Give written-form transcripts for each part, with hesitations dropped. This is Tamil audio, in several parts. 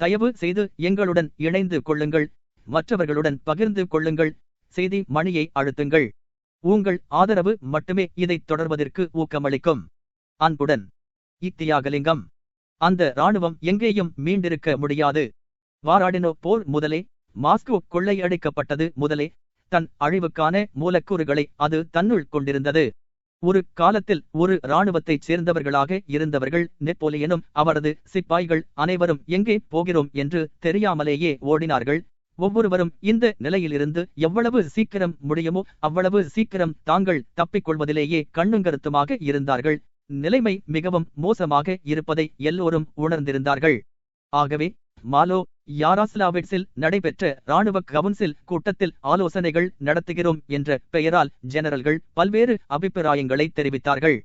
தயவு செய்து எங்களுடன் இணைந்து கொள்ளுங்கள், மற்றவர்களுடன் பகிர்ந்து கொள்ளுங்கள், செய்தி மணியை அழுத்துங்கள். உங்கள் ஆதரவு மட்டுமே இதைத் தொடர்வதற்கு ஊக்கமளிக்கும். அன்புடன் இத்தியாகலிங்கம். அந்த இராணுவம் எங்கேயும் மீண்டிருக்க முடியாது. வாராடினோ போர் முதலே, மாஸ்கோ கொள்ளையடிக்கப்பட்டது முதலே, தன் அழிவுக்கான மூலக்கூறுகளை அது தன்னுள் கொண்டிருந்தது. ஒரு காலத்தில் ஒரு இராணுவத்தைச் சேர்ந்தவர்களாக இருந்தவர்கள் நெப்போலியனும் அவரது சிப்பாய்கள் அனைவரும் எங்கே போகிறோம் என்று தெரியாமலேயே ஓடினார்கள். ஒவ்வொருவரும் இந்த நிலையிலிருந்து எவ்வளவு சீக்கிரம் முடியுமோ அவ்வளவு சீக்கிரம் தாங்கள் தப்பிக்கொள்வதிலேயே கண்ணுங்கருத்துமாக இருந்தார்கள். நிலைமை மிகவும் மோசமாக இருப்பதை எல்லோரும் உணர்ந்திருந்தார்கள். ஆகவே மாலோ யாராஸ்லாவிட்ஸில் நடைபெற்ற இராணுவ கவுன்சில் கூட்டத்தில் ஆலோசனைகள் நடத்துகிறோம் என்ற பெயரால் ஜெனரல்கள் பல்வேறு அபிப்பிராயங்களை தெரிவித்தார்கள்.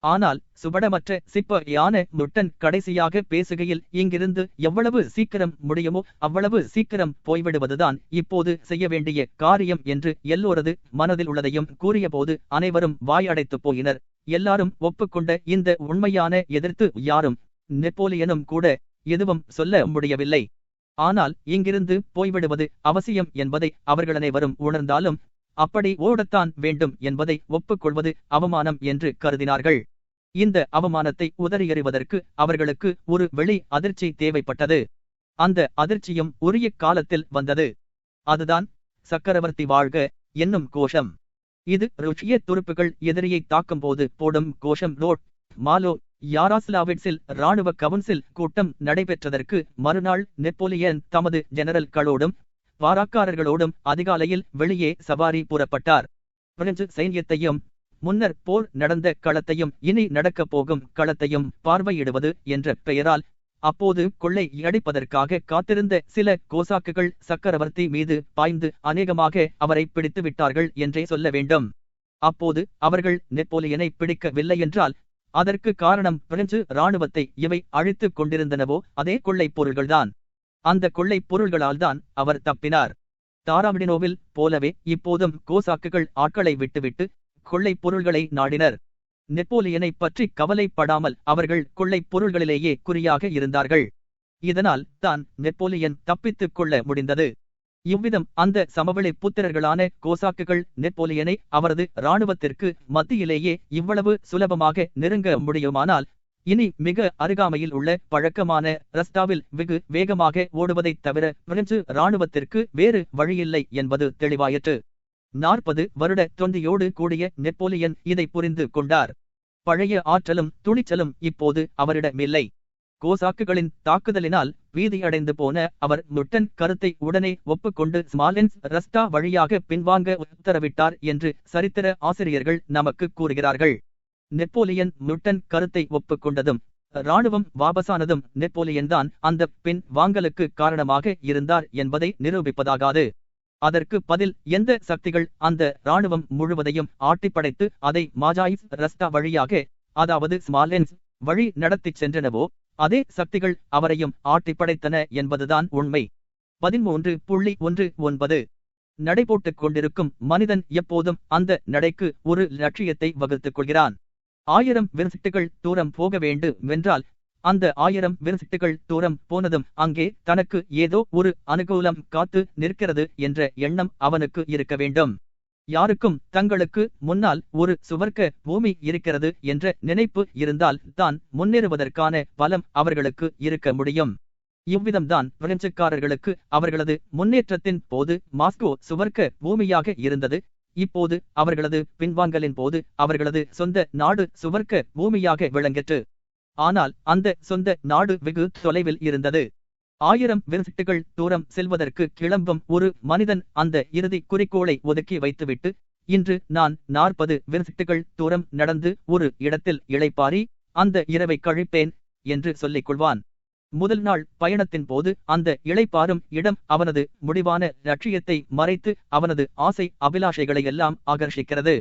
ஆனால் சுபடமற்ற சிப்பாயான முட்டன் கடைசியாக பேசுகையில், இங்கிருந்து எவ்வளவு சீக்கிரம் முடியுமோ அவ்வளவு சீக்கிரம் போய்விடுவதுதான் இப்போது செய்ய வேண்டிய காரியம் என்று எல்லோரது மனதில் உள்ளதையும் கூறியபோது அனைவரும் வாயடைத்து போயினர். எல்லாரும் ஒப்புக்கொண்ட இந்த உண்மையான எதிர்த்து யாரும், நெப்போலியனும் கூட எதுவும் சொல்ல முடியவில்லை. ஆனால் இங்கிருந்து போய்விடுவது அவசியம் என்பதை அவர்களனைவரும் உணர்ந்தாலும் அப்படி ஓடத்தான் வேண்டும் என்பதை ஒப்புக்கொள்வது அவமானம் என்று கருதினார்கள். இந்த அவமானத்தை உதறியறிவதற்கு அவர்களுக்கு ஒரு வெளி அதிர்ச்சி தேவைப்பட்டது. அந்த அதிர்ச்சியும் உரிய காலத்தில் வந்தது. அதுதான் சக்கரவர்த்தி வாழ்க என்னும் கோஷம். இது ருஷ்ய துருப்புகள் எதிரியை தாக்கும்போது போடும் கோஷம். ரோட் மாலோ யாராஸ்லாவிட்ஸில் இராணுவ கவுன்சில் கூட்டம் நடைபெற்றதற்கு மறுநாள் நெப்போலியன் தமது ஜெனரல்களோடும் பாராக்காரர்களோடும் அதிகாலையில் வெளியே சவாரி புறப்பட்டார். பிரெஞ்சு சைன்யத்தையும் முன்னர் போர் நடந்த களத்தையும் இனி நடக்கப் போகும் களத்தையும் பார்வையிடுவது என்ற பெயரால் அப்போது கொள்ளை அடிப்பதற்காக காத்திருந்த சில கோசாக்குகள் சக்கரவர்த்தி மீது பாய்ந்து அநேகமாக அவரை பிடித்து விட்டார்கள் என்றே சொல்ல வேண்டும். அப்போது அவர்கள் நெப்போலியனை பிடிக்கவில்லையென்றால் அதற்கு காரணம் பிரெஞ்சு இராணுவத்தை இவை அழித்துக் கொண்டிருந்தனவோ அதே கொள்ளைப் பொருள்கள்தான். அந்த கொள்ளைப் பொருள்களால்தான் அவர் தப்பினார். தாராவிடினோவில் போலவே இப்போதும் கோசாக்குகள் ஆட்களை விட்டுவிட்டு கொள்ளைப் பொருள்களை நாடினர். நெப்போலியனை பற்றி கவலைப்படாமல் அவர்கள் கொள்ளைப் பொருள்களிலேயே குறியாக இருந்தார்கள். இதனால் தான் நெப்போலியன் தப்பித்துக் கொள்ள முடிந்தது. இவ்விதம் அந்த சமவெளி புத்திரர்களான கோசாக்குகள் நெப்போலியனை அவரது இராணுவத்திற்கு மத்தியிலேயே இவ்வளவு சுலபமாக நெருங்க முடியுமானால் இனி மிக அருகாமையில் உள்ள பழக்கமான ரஸ்டாவில் வெகு வேகமாக ஓடுவதைத் தவிர பிரெஞ்சு இராணுவத்திற்கு வேறு வழியில்லை என்பது தெளிவாயிற்று. 40 வருட தொந்தியோடு கூடிய நெப்போலியன் இதை புரிந்து கொண்டார். பழைய ஆற்றலும் துணிச்சலும் இப்போது அவரிடமில்லை. கோசாக்குகளின் தாக்குதலினால் பீதியடைந்து போன அவர் முட்டன் கருத்தை உடனே ஒப்புக்கொண்டு ஸ்மாலென்ஸ் ரஸ்டா வழியாக பின்வாங்க உத்தரவிட்டார் என்று சரித்திர ஆசிரியர்கள் நமக்கு கூறுகிறார்கள். நெப்போலியன் முட்டன் கருத்தை ஒப்புக்கொண்டதும் இராணுவம் வாபசானதும் நெப்போலியன்தான் அந்த பின் வாங்கலுக்கு காரணமாக இருந்தார் என்பதை நிரூபிப்பதாகாது. அதற்கு பதில் எந்த சக்திகள் அந்த இராணுவம் முழுவதையும் ஆட்டிப்படைத்து அதை மாஜாயிஸ் ரஸ்டா வழியாக, அதாவது ஸ்மாலென்ஸ் வழி நடத்திச் சென்றனவோ அதே சக்திகள் அவரையும் ஆட்டிப்படைத்தன என்பதுதான் உண்மை. 13.19 நடைபோட்டுக் கொண்டிருக்கும் மனிதன் எப்போதும் அந்த நடைக்கு ஒரு லட்சியத்தை வகுத்துக் கொள்கிறான். 1000 விரசிட்டுகள் தூரம் போக வேண்டுமென்றால் அந்த 1000 விரசிட்டுகள் தூரம் போனதும் அங்கே தனக்கு ஏதோ ஒரு அனுகூலம் காத்து நிற்கிறது என்ற எண்ணம் அவனுக்கு இருக்க வேண்டும். யாருக்கும் தங்களுக்கு முன்னால் ஒரு சுவர்க்க பூமி இருக்கிறது என்ற நினைப்பு இருந்தால் தான் முன்னேறுவதற்கான பலம் அவர்களுக்கு இருக்க முடியும். இவ்விதம்தான் பிரெஞ்சுக்காரர்களுக்கு அவர்களது முன்னேற்றத்தின் போது மாஸ்கோ சுவர்க்க பூமியாக இருந்தது. இப்போது அவர்களது பின்வாங்கலின் போது அவர்களது சொந்த நாடு சுவர்க்க பூமியாக விளங்கிற்று. ஆனால் அந்த சொந்த நாடு வெகு தொலைவில் இருந்தது. 1000 விரசிட்டுகள் தூரம் செல்வதற்கு கிளம்பும் ஒரு மனிதன் அந்த இறுதி குறிக்கோளை ஒதுக்கி வைத்துவிட்டு, இன்று நான் 40 விரசிட்டுகள் தூரம் நடந்து ஒரு இடத்தில் இளைப்பாரி அந்த இரவை கழிப்பேன் என்று சொல்லிக் கொள்வான். முதல் நாள் பயணத்தின் போது அந்த இளைப்பாறும் இடம் அவனது முடிவான லட்சியத்தை மறைத்து அவனது ஆசை அபிலாஷைகளையெல்லாம் ஆகர்ஷிக்கிறது.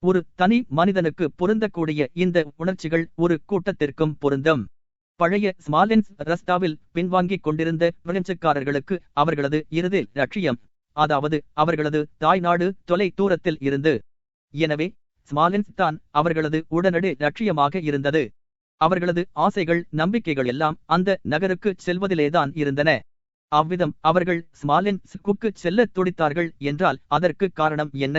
ஒரு தனி மனிதனுக்கு பொருந்தக்கூடிய இந்த உணர்ச்சிகள் ஒரு கூட்டத்திற்கும் பொருந்தும். பழைய ஸ்மாலென்ஸ் ரஸ்டாவில் பின்வாங்கிக் கொண்டிருந்த பிரெஞ்சுக்காரர்களுக்கு அவர்களது இறுதி லட்சியம், அதாவது அவர்களது தாய்நாடு தொலை தூரத்தில் இருந்து. எனவே ஸ்மாலென்ஸ் தான் அவர்களது உடனடி லட்சியமாக இருந்தது. அவர்களது ஆசைகள் நம்பிக்கைகள் எல்லாம் அந்த நகருக்கு செல்வதிலேதான் இருந்தன. அவ்விதம் அவர்கள் ஸ்மாலென்ஸ்குக்கு செல்லத் துடித்தார்கள் என்றால் அதற்கு காரணம் என்ன?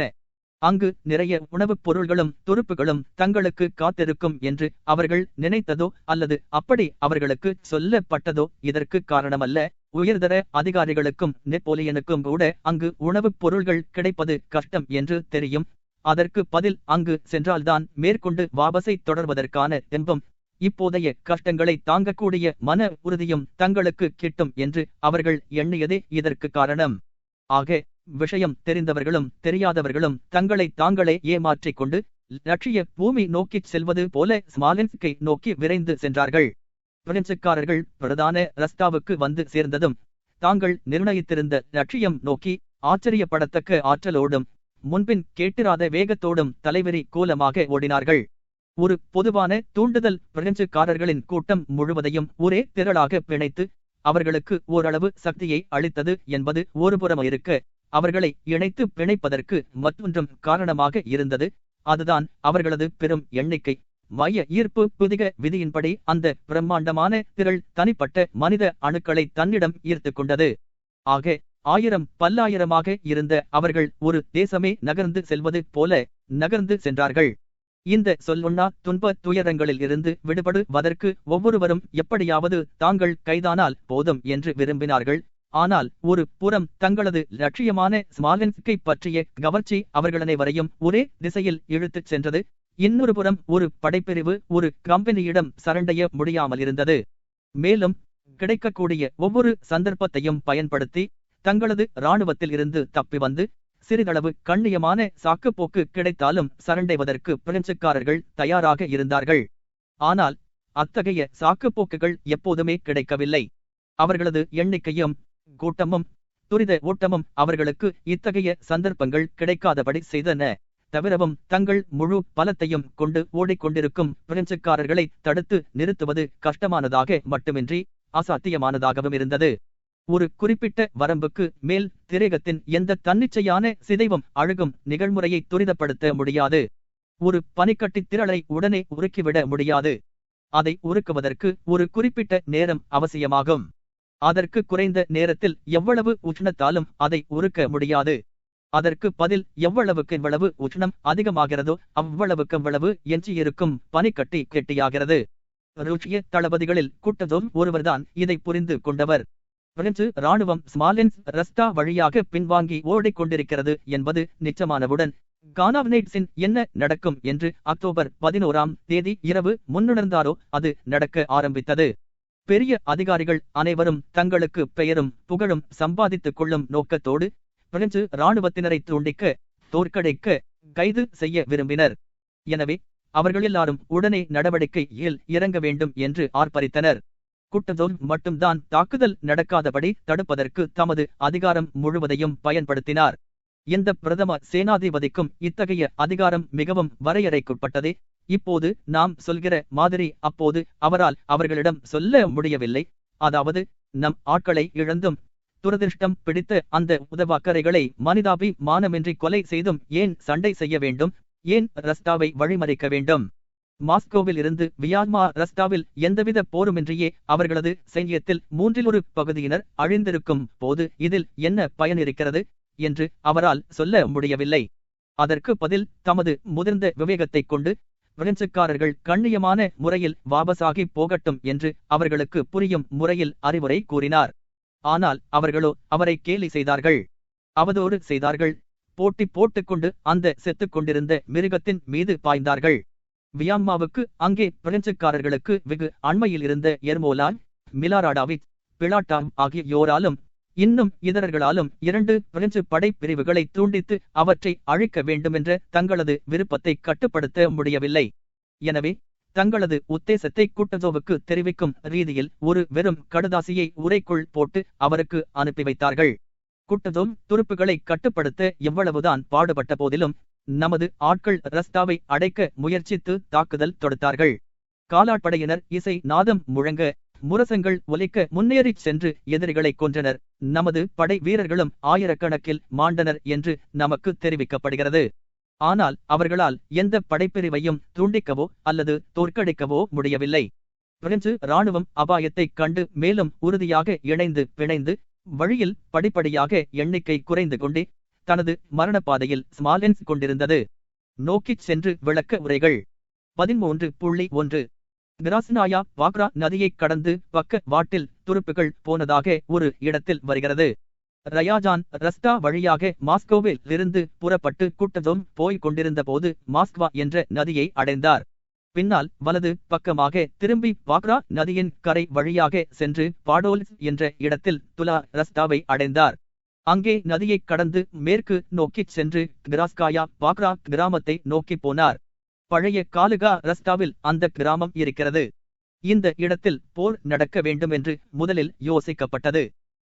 அங்கு நிறைய உணவுப் பொருள்களும் துருப்புகளும் தங்களுக்கு காத்திருக்கும் என்று அவர்கள் நினைத்ததோ அல்லது அப்படி அவர்களுக்கு சொல்லப்பட்டதோ இதற்கு காரணமல்ல. உயர்தர அதிகாரிகளுக்கும் நெப்போலியனுக்கும் கூட அங்கு உணவுப் பொருள்கள் கிடைப்பது கஷ்டம் என்று தெரியும். அதற்கு பதில் அங்கு சென்றால்தான் மேற்கொண்டு வாபஸை தொடர்வதற்கான தெம்பும் இப்போதைய கஷ்டங்களை தாங்கக்கூடிய மன உறுதியும் தங்களுக்கு கிட்டும் என்று அவர்கள் எண்ணியதே இதற்கு காரணம். ஆக விஷயம் தெரிந்தவர்களும் தெரியாதவர்களும் தங்களை தாங்களே ஏமாற்றிக் கொண்டு லட்சிய பூமி நோக்கிச் செல்வது போல ஸ்மாலென்ஸ்கை நோக்கி விரைந்து சென்றார்கள். பிரெஞ்சுக்காரர்கள் பிரதான ரஸ்தாவுக்கு வந்து சேர்ந்ததும் தாங்கள் நிர்ணயித்திருந்த லட்சியம் நோக்கி ஆச்சரியப்படத்தக்க ஆற்றலோடும் முன்பின் கேட்டிராத வேகத்தோடும் தலைவெறி கோலமாக ஓடினார்கள். ஒரு பொதுவான தூண்டுதல் பிரெஞ்சுக்காரர்களின் கூட்டம் முழுவதையும் ஒரே திரளாக பிணைத்து அவர்களுக்கு ஓரளவு சக்தியை அளித்தது என்பது ஒருபுறம் இருக்க, அவர்களை இணைத்து பிணைப்பதற்கு மற்றொன்றும் காரணமாக இருந்தது. அதுதான் அவர்களது பெரும் எண்ணிக்கை. மைய ஈர்ப்பு புதிக விதியின்படி அந்த பிரம்மாண்டமான திரள் தனிப்பட்ட மனித அணுக்களை தன்னிடம் ஈர்த்து கொண்டது. ஆக 1000 பல்லாயிரமாக இருந்த அவர்கள் ஒரு தேசமே நகர்ந்து செல்வது போல நகர்ந்து சென்றார்கள். இந்த சொல்லொண்ணா துன்ப துயரங்களில் இருந்து விடுபடுவதற்கு ஒவ்வொருவரும் எப்படியாவது தாங்கள் கைதானால் போதும் என்று விரும்பினார்கள். ஆனால் ஒரு புறம் தங்களது லட்சியமான ஸ்மாலென்ஸ்கை பற்றிய கவர்ச்சி அவர்களனைவரையும் ஒரே திசையில் இழுத்துச் சென்றது. இன்னொரு புறம் ஒரு படைப்பிரிவு ஒரு கம்பெனியிடம் சரண்டைய முடியாமல் இருந்தது. மேலும் கிடைக்கக்கூடிய ஒவ்வொரு சந்தர்ப்பத்தையும் பயன்படுத்தி தங்களது இராணுவத்தில் இருந்து தப்பி வந்து சிறிதளவு கண்ணியமான சாக்குப்போக்கு கிடைத்தாலும் சரண்டைவதற்கு பிரெஞ்சுக்காரர்கள் தயாராக இருந்தார்கள். ஆனால் அத்தகைய சாக்குப்போக்குகள் எப்போதுமே கிடைக்கவில்லை. அவர்களது எண்ணிக்கையும் கூட்டமும் துரித ஓட்டமும் அவர்களுக்கு இத்தகைய சந்தர்ப்பங்கள் கிடைக்காதபடி செய்தன. தவிரவும் தங்கள் முழு பலத்தையும் கொண்டு ஓடிக்கொண்டிருக்கும் பிரெஞ்சுக்காரர்களை தடுத்து நிறுத்துவது கஷ்டமானதாக மட்டுமின்றி அசாத்தியமானதாகவும் இருந்தது. ஒரு குறிப்பிட்ட வரம்புக்கு மேல் திரேகத்தின் எந்த தன்னிச்சையான சிதைவும் அழுகும் நிகழ்முறையை துரிதப்படுத்த முடியாது. ஒரு பனிக்கட்டி திரளை உடனே உருக்கிவிட முடியாது. அதை உருக்குவதற்கு ஒரு குறிப்பிட்ட நேரம் அவசியமாகும். அதற்கு குறைந்த நேரத்தில் எவ்வளவு உஷ்ணத்தாலும் அதை உருக்க முடியாது. அதற்கு பதில் எவ்வளவுக்கு உஷ்ணம் அதிகமாகிறதோ அவ்வளவுக்கு எஞ்சியிருக்கும் பனிக்கட்டி கெட்டியாகிறது. ருஷ்ய தளபதிகளில் குட்டதோம் ஒருவர்தான் இதை புரிந்து கொண்டவர். பிரெஞ்சு இராணுவம் ஸ்மாலென்ஸ் ரஸ்தா வழியாக பின்வாங்கி ஓடிக்கொண்டிருக்கிறது என்பது நிச்சயமானவுடன் கானாவ்னேட்ஸின் என்ன நடக்கும் என்று அக்டோபர் 11ஆம் தேதி இரவு முன்னுணர்ந்தாரோ அது நடக்க ஆரம்பித்தது. பெரிய அதிகாரிகள் அனைவரும் தங்களுக்கு பெயரும் புகழும் சம்பாதித்துக் கொள்ளும் நோக்கத்தோடு பிரெஞ்சு இராணுவத்தினரை துண்டிக்க தோற்கடிக்க கைது செய்ய விரும்பினர். எனவே அவர்கள் எல்லாரும் உடனே நடவடிக்கையில் இறங்க வேண்டும் என்று ஆர்ப்பரித்தனர். குட்டதோம் மட்டும்தான் தாக்குதல் நடக்காதபடி தடுப்பதற்கு தமது அதிகாரம் முழுவதையும் பயன்படுத்தினார். எந்த பிரதம சேனாதிபதிக்கும் இத்தகைய அதிகாரம் மிகவும் வரையறைக்குட்பட்டதே. இப்போது நாம் சொல்கிற மாதிரி அப்போது அவரால் அவர்களிடம் சொல்ல முடியவில்லை. அதாவது, நம் ஆட்களை இழந்தும் துரதிருஷ்டம் பிடித்த அந்த உதவாக்கரைகளை மனிதாபி மானமின்றி கொலை செய்தும் ஏன் சண்டை செய்ய வேண்டும்? ஏன் ரஸ்தாவை வழிமறிக்க வேண்டும்? மாஸ்கோவில் இருந்து வியான்மா ரஸ்தாவில் எந்தவித போருமின்றியே அவர்களது சைன்யத்தில் 1/3 பகுதியினர் அழிந்திருக்கும் போது இதில் என்ன பயன் இருக்கிறது என்று அவரால் சொல்ல முடியவில்லை. அதற்கு பதில் தமது முதிர்ந்த விவேகத்தைக் கொண்டு பிரெஞ்சுக்காரர்கள் கண்ணியமான முறையில் வாபஸாகி போகட்டும் என்று அவர்களுக்கு புரியும் முறையில் அறிவுரை கூறினார். ஆனால் அவர்களோ அவரை கேலி செய்தார்கள், அவதூறு செய்தார்கள். போட்டி போட்டுக்கொண்டு அந்த செத்துக் கொண்டிருந்த மிருகத்தின் மீது பாய்ந்தார்கள். வியான்மாவுக்கு அங்கே பிரெஞ்சுக்காரர்களுக்கு வெகு அண்மையில் இருந்த எர்மோலான், மிலாராடாவிச், பிளாட்டா ஆகியோராலும் இன்னும் இதரர்களாலும் 2 பிரெஞ்சு படை பிரிவுகளை தூண்டித்து அவற்றை அழிக்க வேண்டுமென்ற தங்களது விருப்பத்தை கட்டுப்படுத்த முடியவில்லை. எனவே தங்களது உத்தேசத்தை குட்டதோவுக்கு தெரிவிக்கும் ரீதியில் ஒரு வெறும் கடுதாசியை உரைக்குள் போட்டு அவருக்கு அனுப்பி வைத்தார்கள். குட்டதோம் துருப்புகளை கட்டுப்படுத்த எவ்வளவுதான் பாடுபட்ட போதிலும் நமது ஆட்கள் ரஸ்தாவை அடைக்க முயற்சித்து தாக்குதல் தொடுத்தார்கள். காலாட்படையினர் இசை நாதம் முழங்க முரசங்கள் ஒலிக்க முன்னேறிச் சென்று எதிரிகளை கொன்றனர். நமது படை வீரர்களும் ஆயிரக்கணக்கில் மாண்டனர் என்று நமக்கு தெரிவிக்கப்படுகிறது. ஆனால் அவர்களால் எந்த படைப்பிரிவையும் துண்டிக்கவோ அல்லது தோற்கடிக்கவோ முடியவில்லை. பிரெஞ்சு இராணுவம் அபாயத்தைக் கண்டு மேலும் உறுதியாக இணைந்து பிணைந்து வழியில் படிப்படியாக எண்ணிக்கை குறைந்து கொண்டே தனது மரணப்பாதையில் ஸ்மாலென்ஸ் கொண்டிருந்தது நோக்கிச் சென்று விளக்க உரைகள். 13.1 கிராஸ்னாயா வாக்ரா நதியைக் கடந்து பக்க வாட்டில் துருப்புகள் போனதாக ஒரு இடத்தில் வருகிறது. ரயாஜான் ரஸ்டா வழியாக மாஸ்கோவில் இருந்து புறப்பட்டு கூட்டதோம் போய்க் கொண்டிருந்த போது மாஸ்க்வா என்ற நதியை அடைந்தார். பின்னால் வலது பக்கமாக திரும்பி வாக்ரா நதியின் கரை வழியாக சென்று பாடோல்ஸ் என்ற இடத்தில் துலா ரஸ்டாவை அடைந்தார். அங்கே நதியைக் கடந்து மேற்கு நோக்கிச் சென்று கிராஸ்காயா வாக்ரா கிராமத்தை நோக்கி போனார். பழைய காலுகா ரஸ்டாவில் அந்த கிராமம் இருக்கிறது. இந்த இடத்தில் போர் நடக்க வேண்டும் என்று முதலில் யோசிக்கப்பட்டது.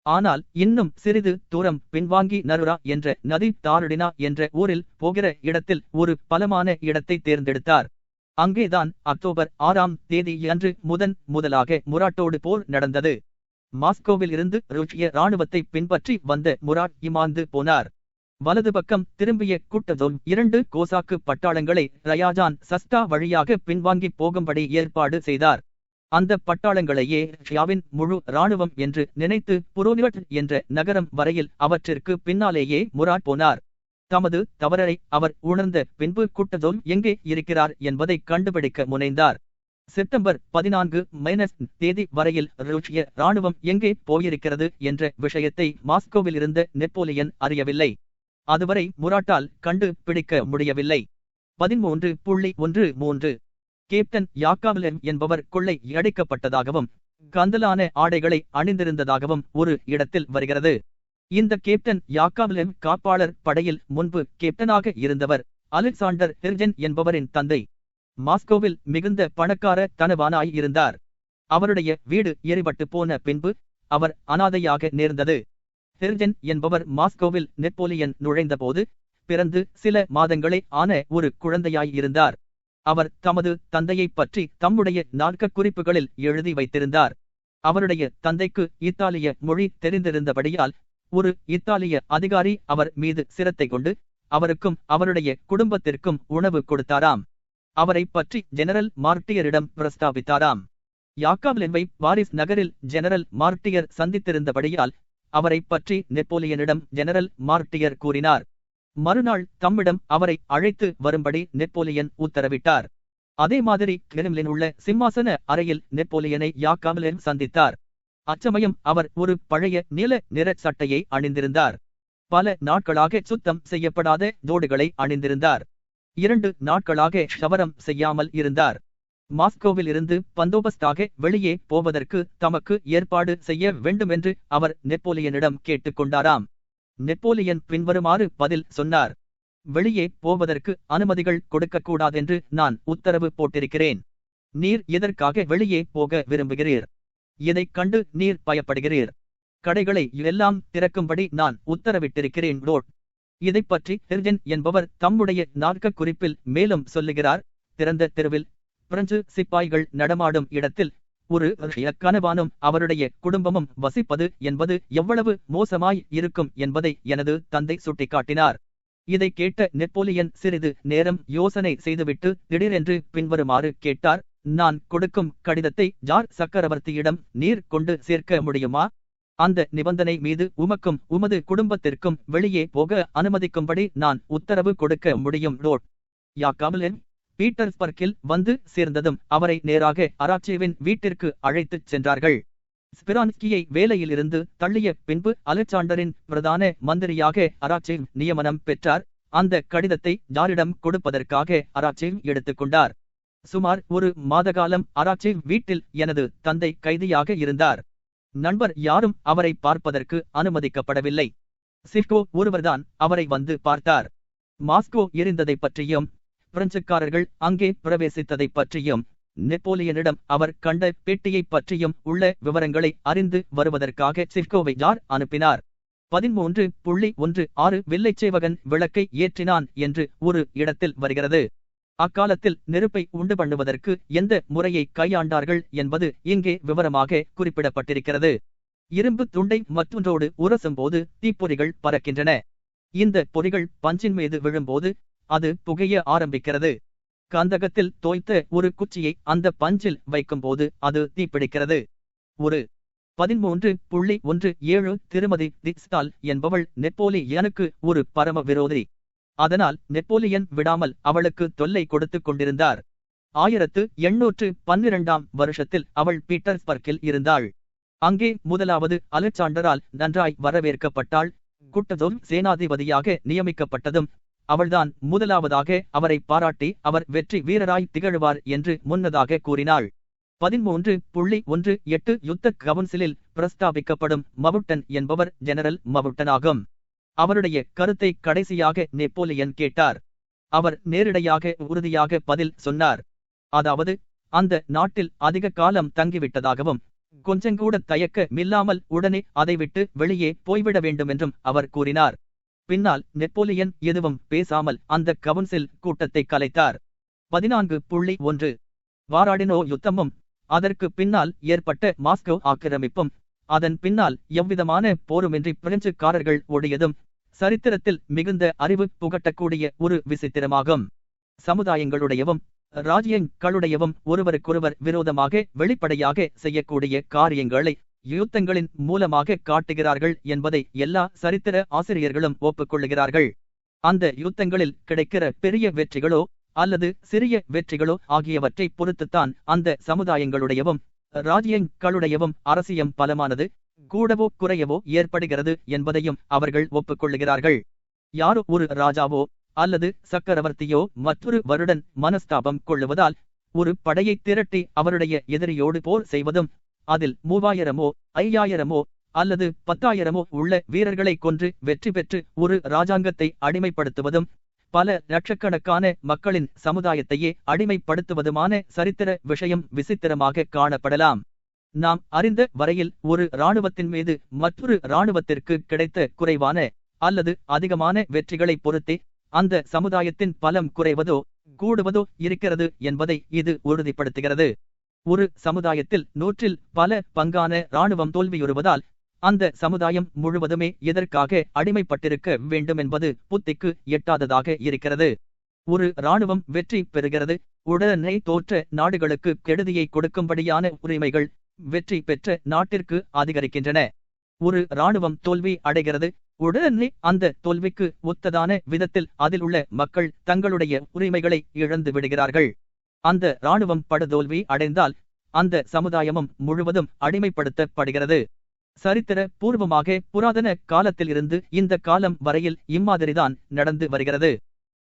ஆனால் இன்னும் சிறிது தூரம் பின்வாங்கி நருரா என்ற நதி தாருடினா என்ற ஊரில் போகிற இடத்தில் ஒரு பலமான இடத்தை தேர்ந்தெடுத்தார். அங்கேதான் அக்டோபர் 6ஆம் தேதி அன்று முதலாக முராட்டோடு போர் நடந்தது. மாஸ்கோவில் இருந்து ருஷ்ய இராணுவத்தை பின்பற்றி வந்த முராட் இமாந்து போனார். வலது பக்கம் திரும்பிய கூட்டதோம் 2 கோசாக்கு பட்டாளங்களை ரயாஜான் சஸ்டா வழியாக பின்வாங்கி போகும்படி ஏற்பாடு செய்தார். அந்த பட்டாளங்களையே ஷியாவின் முழு இராணுவம் என்று நினைத்து புரோனிவட் என்ற நகரம் வரையில் அவற்றிற்கு பின்னாலேயே முராட் போனார். தமது தவறை அவர் உணர்ந்த பின்பு கூட்டதோம் எங்கே இருக்கிறார் என்பதை கண்டுபிடிக்க முனைந்தார். செப்டம்பர் 14 தேதி வரையில் ருஷ்ய இராணுவம் எங்கே போயிருக்கிறது என்ற விஷயத்தை மாஸ்கோவில் இருந்த நெப்போலியன் அறியவில்லை. அதுவரை முராட்டால் கண்டு பிடிக்க முடியவில்லை. 13.13 கேப்டன் யாக்காவ்லெம் என்பவர் கொள்ளை அடிக்கப்பட்டதாகவும் கந்தலான ஆடைகளை அணிந்திருந்ததாகவும் ஒரு இடத்தில் வருகிறது. இந்த கேப்டன் யாக்காவ்லெம் காப்பாளர் படையில் முன்பு கேப்டனாக இருந்தவர் அலெக்சாண்டர் ஹெர்ஜன் என்பவரின் தந்தை. மாஸ்கோவில் மிகுந்த பணக்கார தனவானாய் இருந்தார். அவருடைய வீடு எரிபட்டு போன பின்பு அவர் அனாதையாக நேர்ந்தது. ஹெர்ஜன் என்பவர் மாஸ்கோவில் நெப்போலியன் நுழைந்தபோது பிறந்து சில மாதங்களே ஆன ஒரு குழந்தையாய் இருந்தார். அவர் தமது தந்தையைப் பற்றி தம்முடைய நாட்க குறிப்புகளில் எழுதி வைத்திருந்தார். அவருடைய தந்தைக்கு இத்தாலிய மொழி தெரிந்திருந்தபடியால் ஒரு இத்தாலிய அதிகாரி அவர் மீது சிரத்தை கொண்டு அவருக்கும் அவருடைய குடும்பத்திற்கும் உணவு கொடுத்தாராம். அவரை பற்றி ஜெனரல் மார்ட்டியரிடம் பிரஸ்தாபித்தாராம். யாக்காவ்லெம்மை பாரிஸ் நகரில் ஜெனரல் மார்ட்டியர் சந்தித்திருந்தபடியால் அவரை பற்றி நெப்போலியனிடம் ஜெனரல் மார்ட்டியர் கூறினார். மறுநாள் தம்மிடம் அவரை அழைத்து வரும்படி நெப்போலியன் உத்தரவிட்டார். அதே மாதிரி கிரெம்லின் உள்ள சிம்மாசன அறையில் நெப்போலியனை யாக்காவ்லெம் சந்தித்தார். அச்சமயம் அவர் ஒரு பழைய நீல நிற சட்டையை அணிந்திருந்தார். பல நாட்களாக சுத்தம் செய்யப்படாத ஜோடுகளை அணிந்திருந்தார். 2 நாட்களாக ஷவரம் செய்யாமல் இருந்தார். மாஸ்கோவில் இருந்து பந்தோபஸ்தாக வெளியே போவதற்கு தமக்கு ஏற்பாடு செய்ய வேண்டுமென்று அவர் நெப்போலியனிடம் கேட்டுக்கொண்டாராம். நெப்போலியன் பின்வருமாறு பதில் சொன்னார். வெளியே போவதற்கு அனுமதிகள் கொடுக்கக்கூடாதென்று நான் உத்தரவு போட்டிருக்கிறேன். நீர் எதற்காக வெளியே போக விரும்புகிறீர்? இதைக் கண்டு நீர் பயப்படுகிறீர்? கடைகளை எல்லாம் திறக்கும்படி நான் உத்தரவிட்டிருக்கிறேன் லோட். இதைப் பற்றி ஹெர்ஜன் என்பவர் தம்முடைய நாட்க குறிப்பில் மேலும் சொல்லுகிறார். திறந்த தெருவில் பிரெஞ்சு சிப்பாய்கள் நடமாடும் இடத்தில் ஒரு கனவானும் அவருடைய குடும்பமும் வசிப்பது என்பது எவ்வளவு மோசமாய் இருக்கும் என்பதை எனது தந்தை சுட்டிக்காட்டினார். இதை கேட்ட நெப்போலியன் சிறிது நேரம் யோசனை செய்துவிட்டு திடீரென்று பின்வருமாறு கேட்டார். நான் கொடுக்கும் கடிதத்தை ஜார் சக்கரவர்த்தியிடம் நீர் கொண்டு சேர்க்க முடியுமா? அந்த நிபந்தனை மீது உமக்கும் உமது குடும்பத்திற்கும் வெளியே போக அனுமதிக்கும்படி நான் உத்தரவு கொடுக்க முடியும் லோட். யாக்காவ்லெம் பீட்டர்ஸ்பர்க்கில் வந்து சேர்ந்ததும் அவரை நேராக அராச்சேவின் வீட்டிற்கு அழைத்துச் சென்றார்கள். ஸ்பிரான்ஸ்கியை வேலையிலிருந்து தள்ளிய பின்பு அலெக்சாண்டரின் பிரதான மந்திரியாக அராச்சேவ் நியமனம் பெற்றார். அந்த கடிதத்தை ஜாரிடம் கொடுப்பதற்காக அராச்சேவ் எடுத்துக்கொண்டார். சுமார் ஒரு மாதகாலம் அராச்சேவ் வீட்டில் எனது தந்தை கைதியாக இருந்தார். நண்பர் யாரும் அவரை பார்ப்பதற்கு அனுமதிக்கப்படவில்லை. சிப்கோ ஒருவர்தான் அவரை வந்து பார்த்தார். மாஸ்கோ எரிந்ததை பற்றியும் பிரெஞ்சுக்காரர்கள் அங்கே பிரவேசித்ததை பற்றியும் நெப்போலியனிடம் அவர் கண்ட பேட்டியைப் பற்றியும் உள்ள விவரங்களை அறிந்து வருவதற்காக சிப்கோவை ஜார் அனுப்பினார். 13.16 வில்லைச்சேவகன் விளக்கை ஏற்றினான் என்று ஒரு இடத்தில் வருகிறது. அக்காலத்தில் நெருப்பை உண்டு பண்ணுவதற்கு எந்த முறையை கையாண்டார்கள் என்பது இங்கே விவரமாக குறிப்பிடப்பட்டிருக்கிறது. இரும்பு துண்டை மற்றொன்றோடு உரசும் போது தீப்பொறிகள் பறக்கின்றன. இந்த பொறிகள் பஞ்சின் மீது விழும்போது அது புகைய ஆரம்பிக்கிறது. கந்தகத்தில் தோய்த்த ஒரு குச்சியை அந்த பஞ்சில் வைக்கும்போது அது தீப்பிடிக்கிறது. ஒரு 13.17 திருமதி தி ஸ்டால் என்பவள் நெப்போலியனுக்கு ஒரு பரம விரோதி. அதனால் நெப்போலியன் விடாமல் அவளுக்கு தொல்லை கொடுத்துக் கொண்டிருந்தார். 1812ஆம் வருஷத்தில் அவள் பீட்டர்ஸ்பர்க்கில் இருந்தாள். அங்கே முதலாவது அலெக்சாண்டரால் நன்றாய் வரவேற்கப்பட்டாள். குட்டதோர் சேனாதிபதியாக நியமிக்கப்பட்டதும் அவள்தான் முதலாவதாக அவரை பாராட்டி அவர் வெற்றி வீரராய் திகழ்வார் என்று முன்னதாக கூறினாள். 13.18 யுத்த கவுன்சிலில் பிரஸ்தாபிக்கப்படும் மவுட்டன் என்பவர் ஜெனரல் மவுட்டனாகும். அவருடைய கருத்தை கடைசியாக நெப்போலியன் கேட்டார். அவர் நேரிடையாக உறுதியாக பதில் சொன்னார். அதாவது அந்த நாட்டில் அதிக காலம் தங்கிவிட்டதாகவும் கொஞ்சங்கூட தயக்கமில்லாமல் உடனே அதை விட்டு வெளியே போய்விட வேண்டுமென்றும் அவர் கூறினார். பின்னால் நெப்போலியன் எதுவும் பேசாமல் அந்த கவுன்சில் கூட்டத்தை கலைத்தார். 14.1 வாராடினோ யுத்தமும் அதற்கு பின்னால் ஏற்பட்ட மாஸ்கோ ஆக்கிரமிப்பும் அதன் பின்னால் எவ்விதமான போருமின்றி பிரெஞ்சுக்காரர்கள் ஓடியதும் சரித்திரத்தில் மிகுந்த அறிவு புகட்டக்கூடிய ஒரு விசித்திரமாகும். சமுதாயங்களுடையவும் ராஜ்யங்களுடையவும் ஒருவருக்கொருவர் விரோதமாக வெளிப்படையாக செய்யக்கூடிய காரியங்களை யுத்தங்களின் மூலமாக காட்டுகிறார்கள் என்பதை எல்லா சரித்திர ஆசிரியர்களும் ஒப்புக்கொள்ளுகிறார்கள். அந்த யுத்தங்களில் கிடைக்கிற பெரிய வெற்றிகளோ அல்லது சிறிய வெற்றிகளோ ஆகியவற்றை பொறுத்துத்தான் அந்த சமுதாயங்களுடையவும் ராஜ்யங்களுடையவும் அரசியம் பலமானது கூடவோ குறையவோ ஏற்படுகிறது என்பதையும் அவர்கள் ஒப்புக்கொள்ளுகிறார்கள். யாரோ ஒரு ராஜாவோ அல்லது சக்கரவர்த்தியோ மற்றொரு வருடன் மனஸ்தாபம் கொள்ளுவதால் ஒரு படையை திரட்டி அவருடைய எதிரியோடு போர் செய்வதும் அதில் 3000மோ 5000மோ அல்லது 10,000மோ உள்ள வீரர்களை கொன்று வெற்றி பெற்று ஒரு ராஜாங்கத்தை அடிமைப்படுத்துவதும் பல லட்சக்கணக்கான மக்களின் சமுதாயத்தையே அடிமைப்படுத்துவதுமான சரித்திர விஷயம் விசித்திரமாக காணப்படலாம். நாம் அறிந்த வரையில் ஒரு இராணுவத்தின் மீது மற்றொரு இராணுவத்திற்கு கிடைத்த குறைவான அல்லது அதிகமான வெற்றிகளை பொறுத்தே அந்த சமுதாயத்தின் பலம் குறைவதோ கூடுவதோ இருக்கிறது என்பதை இது உறுதிப்படுத்துகிறது. ஒரு சமுதாயத்தில் 100இல் பல பங்கான இராணுவம் தோல்வியுறுவதால் அந்த சமுதாயம் முழுவதுமே எதற்காக அடிமைப்பட்டிருக்க வேண்டும் என்பது புத்திக்கு எட்டாததாக இருக்கிறது. ஒரு இராணுவம் வெற்றி பெறுகிறது, உடனே தோற்ற நாடுகளுக்கு கெடுதியை கொடுக்கும்படியான உரிமைகள் வெற்றி பெற்ற நாட்டிற்கு அதிகரிக்கின்றன. ஒரு இராணுவம் தோல்வி அடைகிறது, உடனே அந்த தோல்விக்கு ஒத்ததான விதத்தில் அதில் உள்ள மக்கள் தங்களுடைய உரிமைகளை இழந்து விடுகிறார்கள். அந்த இராணுவம் படுதோல்வி அடைந்தால் அந்த சமுதாயமும் முழுவதும் அடிமைப்படுத்தப்படுகிறது. சரித்திர பூர்வமாக புராதன காலத்திலிருந்து இந்த காலம் வரையில் இம்மாதிரிதான் நடந்து வருகிறது.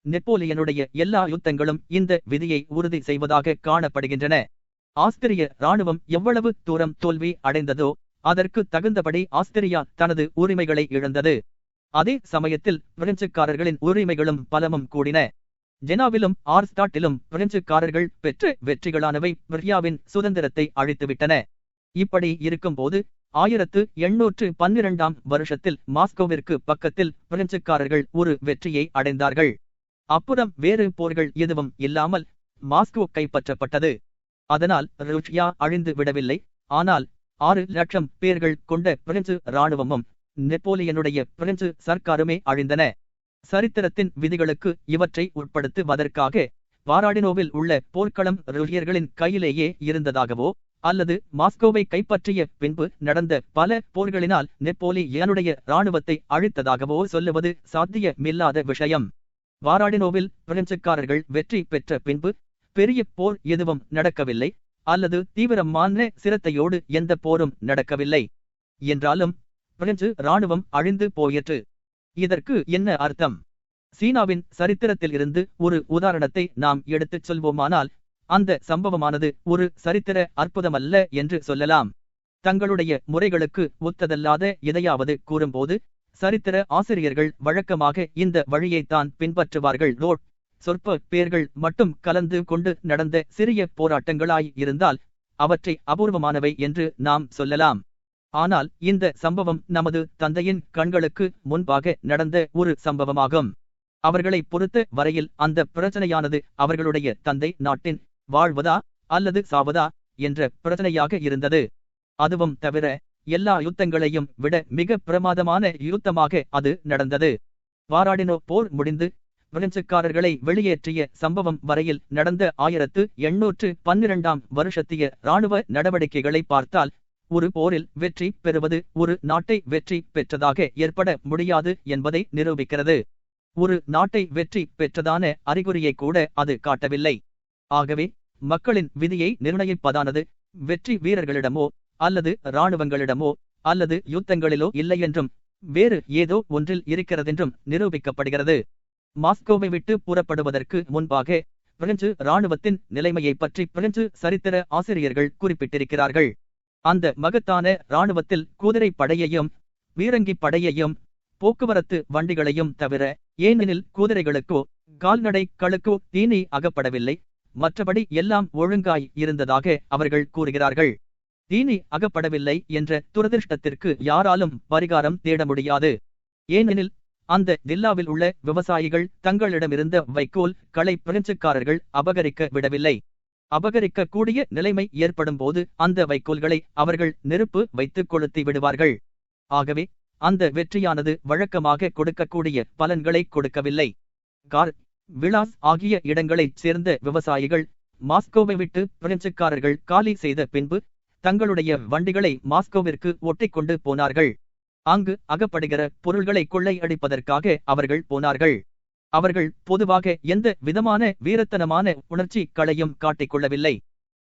நெப்போலியனுடைய எல்லா யுத்தங்களும் இந்த விதியை உறுதி செய்வதாக காணப்படுகின்றன. ஆஸ்திரிய இராணுவம் எவ்வளவு தூரம் தோல்வி அடைந்ததோ அதற்கு தகுந்தபடி ஆஸ்திரியா தனது உரிமைகளை இழந்தது. அதே சமயத்தில் பிரெஞ்சுக்காரர்களின் உரிமைகளும் பலமும் கூடின. ஜெனாவிலும் ஆர்ஸ்டாட்டிலும் பிரெஞ்சுக்காரர்கள் பெற்ற வெற்றிகளானவை பிரியாவின் சுதந்திரத்தை அழித்துவிட்டன. இப்படி இருக்கும்போது 1812ஆம் வருஷத்தில் மாஸ்கோவிற்கு பக்கத்தில் பிரெஞ்சுக்காரர்கள் ஒரு வெற்றியை அடைந்தார்கள். அப்புறம் வேறு போர்கள் எதுவும் இல்லாமல் மாஸ்கோ கைப்பற்றப்பட்டது. அதனால் ரஷ்யா அழிந்து விடவில்லை, ஆனால் 6 லட்சம் பேர்கள் கொண்ட பிரெஞ்சு இராணுவமும் நெப்போலியனுடைய பிரெஞ்சு சர்க்காருமே அழிந்தன. சரித்திரத்தின் விதிகளுக்கு இவற்றை உட்படுத்துவதற்காக வாராடினோவில் உள்ள போர்க்களம் ரஷ்யர்களின் கையிலேயே இருந்ததாகவோ அல்லது மாஸ்கோவை கைப்பற்றிய பின்பு நடந்த பல போர்களினால் நெப்போலியனுடைய இராணுவத்தை அழித்ததாகவோ சொல்லுவது சாத்தியமில்லாத விஷயம். வாராடினோவில் பிரெஞ்சுக்காரர்கள் வெற்றி பெற்ற பின்பு பெரிய போர் எதுவும் நடக்கவில்லை, அல்லது தீவிரமான சிரத்தையோடு எந்த போரும் நடக்கவில்லை. என்றாலும் பிரெஞ்சு இராணுவம் அழிந்து போயிற்று. இதற்கு என்ன அர்த்தம்? சீனாவின் சரித்திரத்தில் இருந்து ஒரு உதாரணத்தை நாம் எடுத்துச் சொல்வோமானால் அந்த சம்பவமானது ஒரு சரித்திர அற்புதமல்ல என்று சொல்லலாம். தங்களுடைய முறைகளுக்கு ஒத்ததல்லாத எதையாவது கூறும்போது சரித்திர ஆசிரியர்கள் வழக்கமாக இந்த வழியைத்தான் பின்பற்றுவார்கள். சொற்ப பேர்கள் மட்டும் கலந்து கொண்டு நடந்த சிறிய போராட்டங்களாய் இருந்தால் அவற்றை அபூர்வமானவை என்று நாம் சொல்லலாம். ஆனால் இந்த சம்பவம் நமது தந்தையின் கண்களுக்கு முன்பாக நடந்த ஒரு சம்பவமாகும். அவர்களை பொறுத்த வரையில் அந்த பிரச்சனையானது அவர்களுடைய தந்தை நாட்டின் வாழ்வதா அல்லது சாவதா என்ற பிரச்சனையாக இருந்தது. அதுவும் தவிர எல்லா யுத்தங்களையும் விட மிக பிரமாதமான யுத்தமாக அது நடந்தது. வாராடினோ போர் முடிந்து பிரெஞ்சுக்காரர்களை வெளியேற்றிய சம்பவம் வரையில் நடந்த 1812ஆம் வருஷத்திய இராணுவ நடவடிக்கைகளை பார்த்தால் ஒரு போரில் வெற்றி பெறுவது ஒரு நாட்டை வெற்றி பெற்றதாக ஏற்பட முடியாது என்பதை நிரூபிக்கிறது. ஒரு நாட்டை வெற்றி பெற்றதான அறிகுறியை கூட அது காட்டவில்லை. ஆகவே மக்களின் விதியை நிர்ணயிப்பதானது வெற்றி வீரர்களிடமோ அல்லது இராணுவங்களிடமோ அல்லது யுத்தங்களிலோ இல்லையென்றும் வேறு ஏதோ ஒன்றில் இருக்கிறதென்றும் நிரூபிக்கப்படுகிறது. மாஸ்கோவை விட்டு புறப்படுவதற்கு முன்பாக பிரெஞ்சு இராணுவத்தின் நிலைமையை பற்றி பிரெஞ்சு சரித்திர ஆசிரியர்கள் குறிப்பிட்டிருக்கிறார்கள். அந்த மகத்தான இராணுவத்தில் குதிரை படையையும் பீரங்கி படையையும் போக்குவரத்து வண்டிகளையும் தவிர, ஏனெனில் குதிரைகளுக்கோ கால்நடைகளுக்கோ தீனி அகப்படவில்லை, மற்றபடி எல்லாம் ஒழுங்காய் இருந்ததாக அவர்கள் கூறுகிறார்கள். தீனி அகப்படவில்லை என்ற துரதிர்ஷ்டத்திற்கு யாராலும் பரிகாரம் தேட முடியாது. ஏனெனில் அந்த வில்லாவில் உள்ள விவசாயிகள் தங்களிடமிருந்த வைக்கோல் களை பிரெஞ்சுக்காரர்கள் அபகரிக்க விடவில்லை. அபகரிக்க கூடிய நிலைமை ஏற்படும் போது அந்த வைக்கோல்களை அவர்கள் நெருப்பு வைத்து கொளுத்தி விடுவார்கள். ஆகவே அந்த வெற்றியானது வழக்கமாக கொடுக்கக்கூடிய பலன்களை கொடுக்கவில்லை. கார், விளாஸ் ஆகிய இடங்களைச் சேர்ந்த விவசாயிகள் மாஸ்கோவை விட்டு பிரெஞ்சுக்காரர்கள் காலி செய்த பின்பு தங்களுடைய வண்டிகளை மாஸ்கோவிற்கு ஒட்டிக்கொண்டு போனார்கள். அங்கு அகப்படுகிற பொருள்களை கொள்ளையடிப்பதற்காக அவர்கள் போனார்கள். அவர்கள் பொதுவாக எந்த விதமான வீரத்தனமான உணர்ச்சிகளையும் காட்டிக்கொள்ளவில்லை.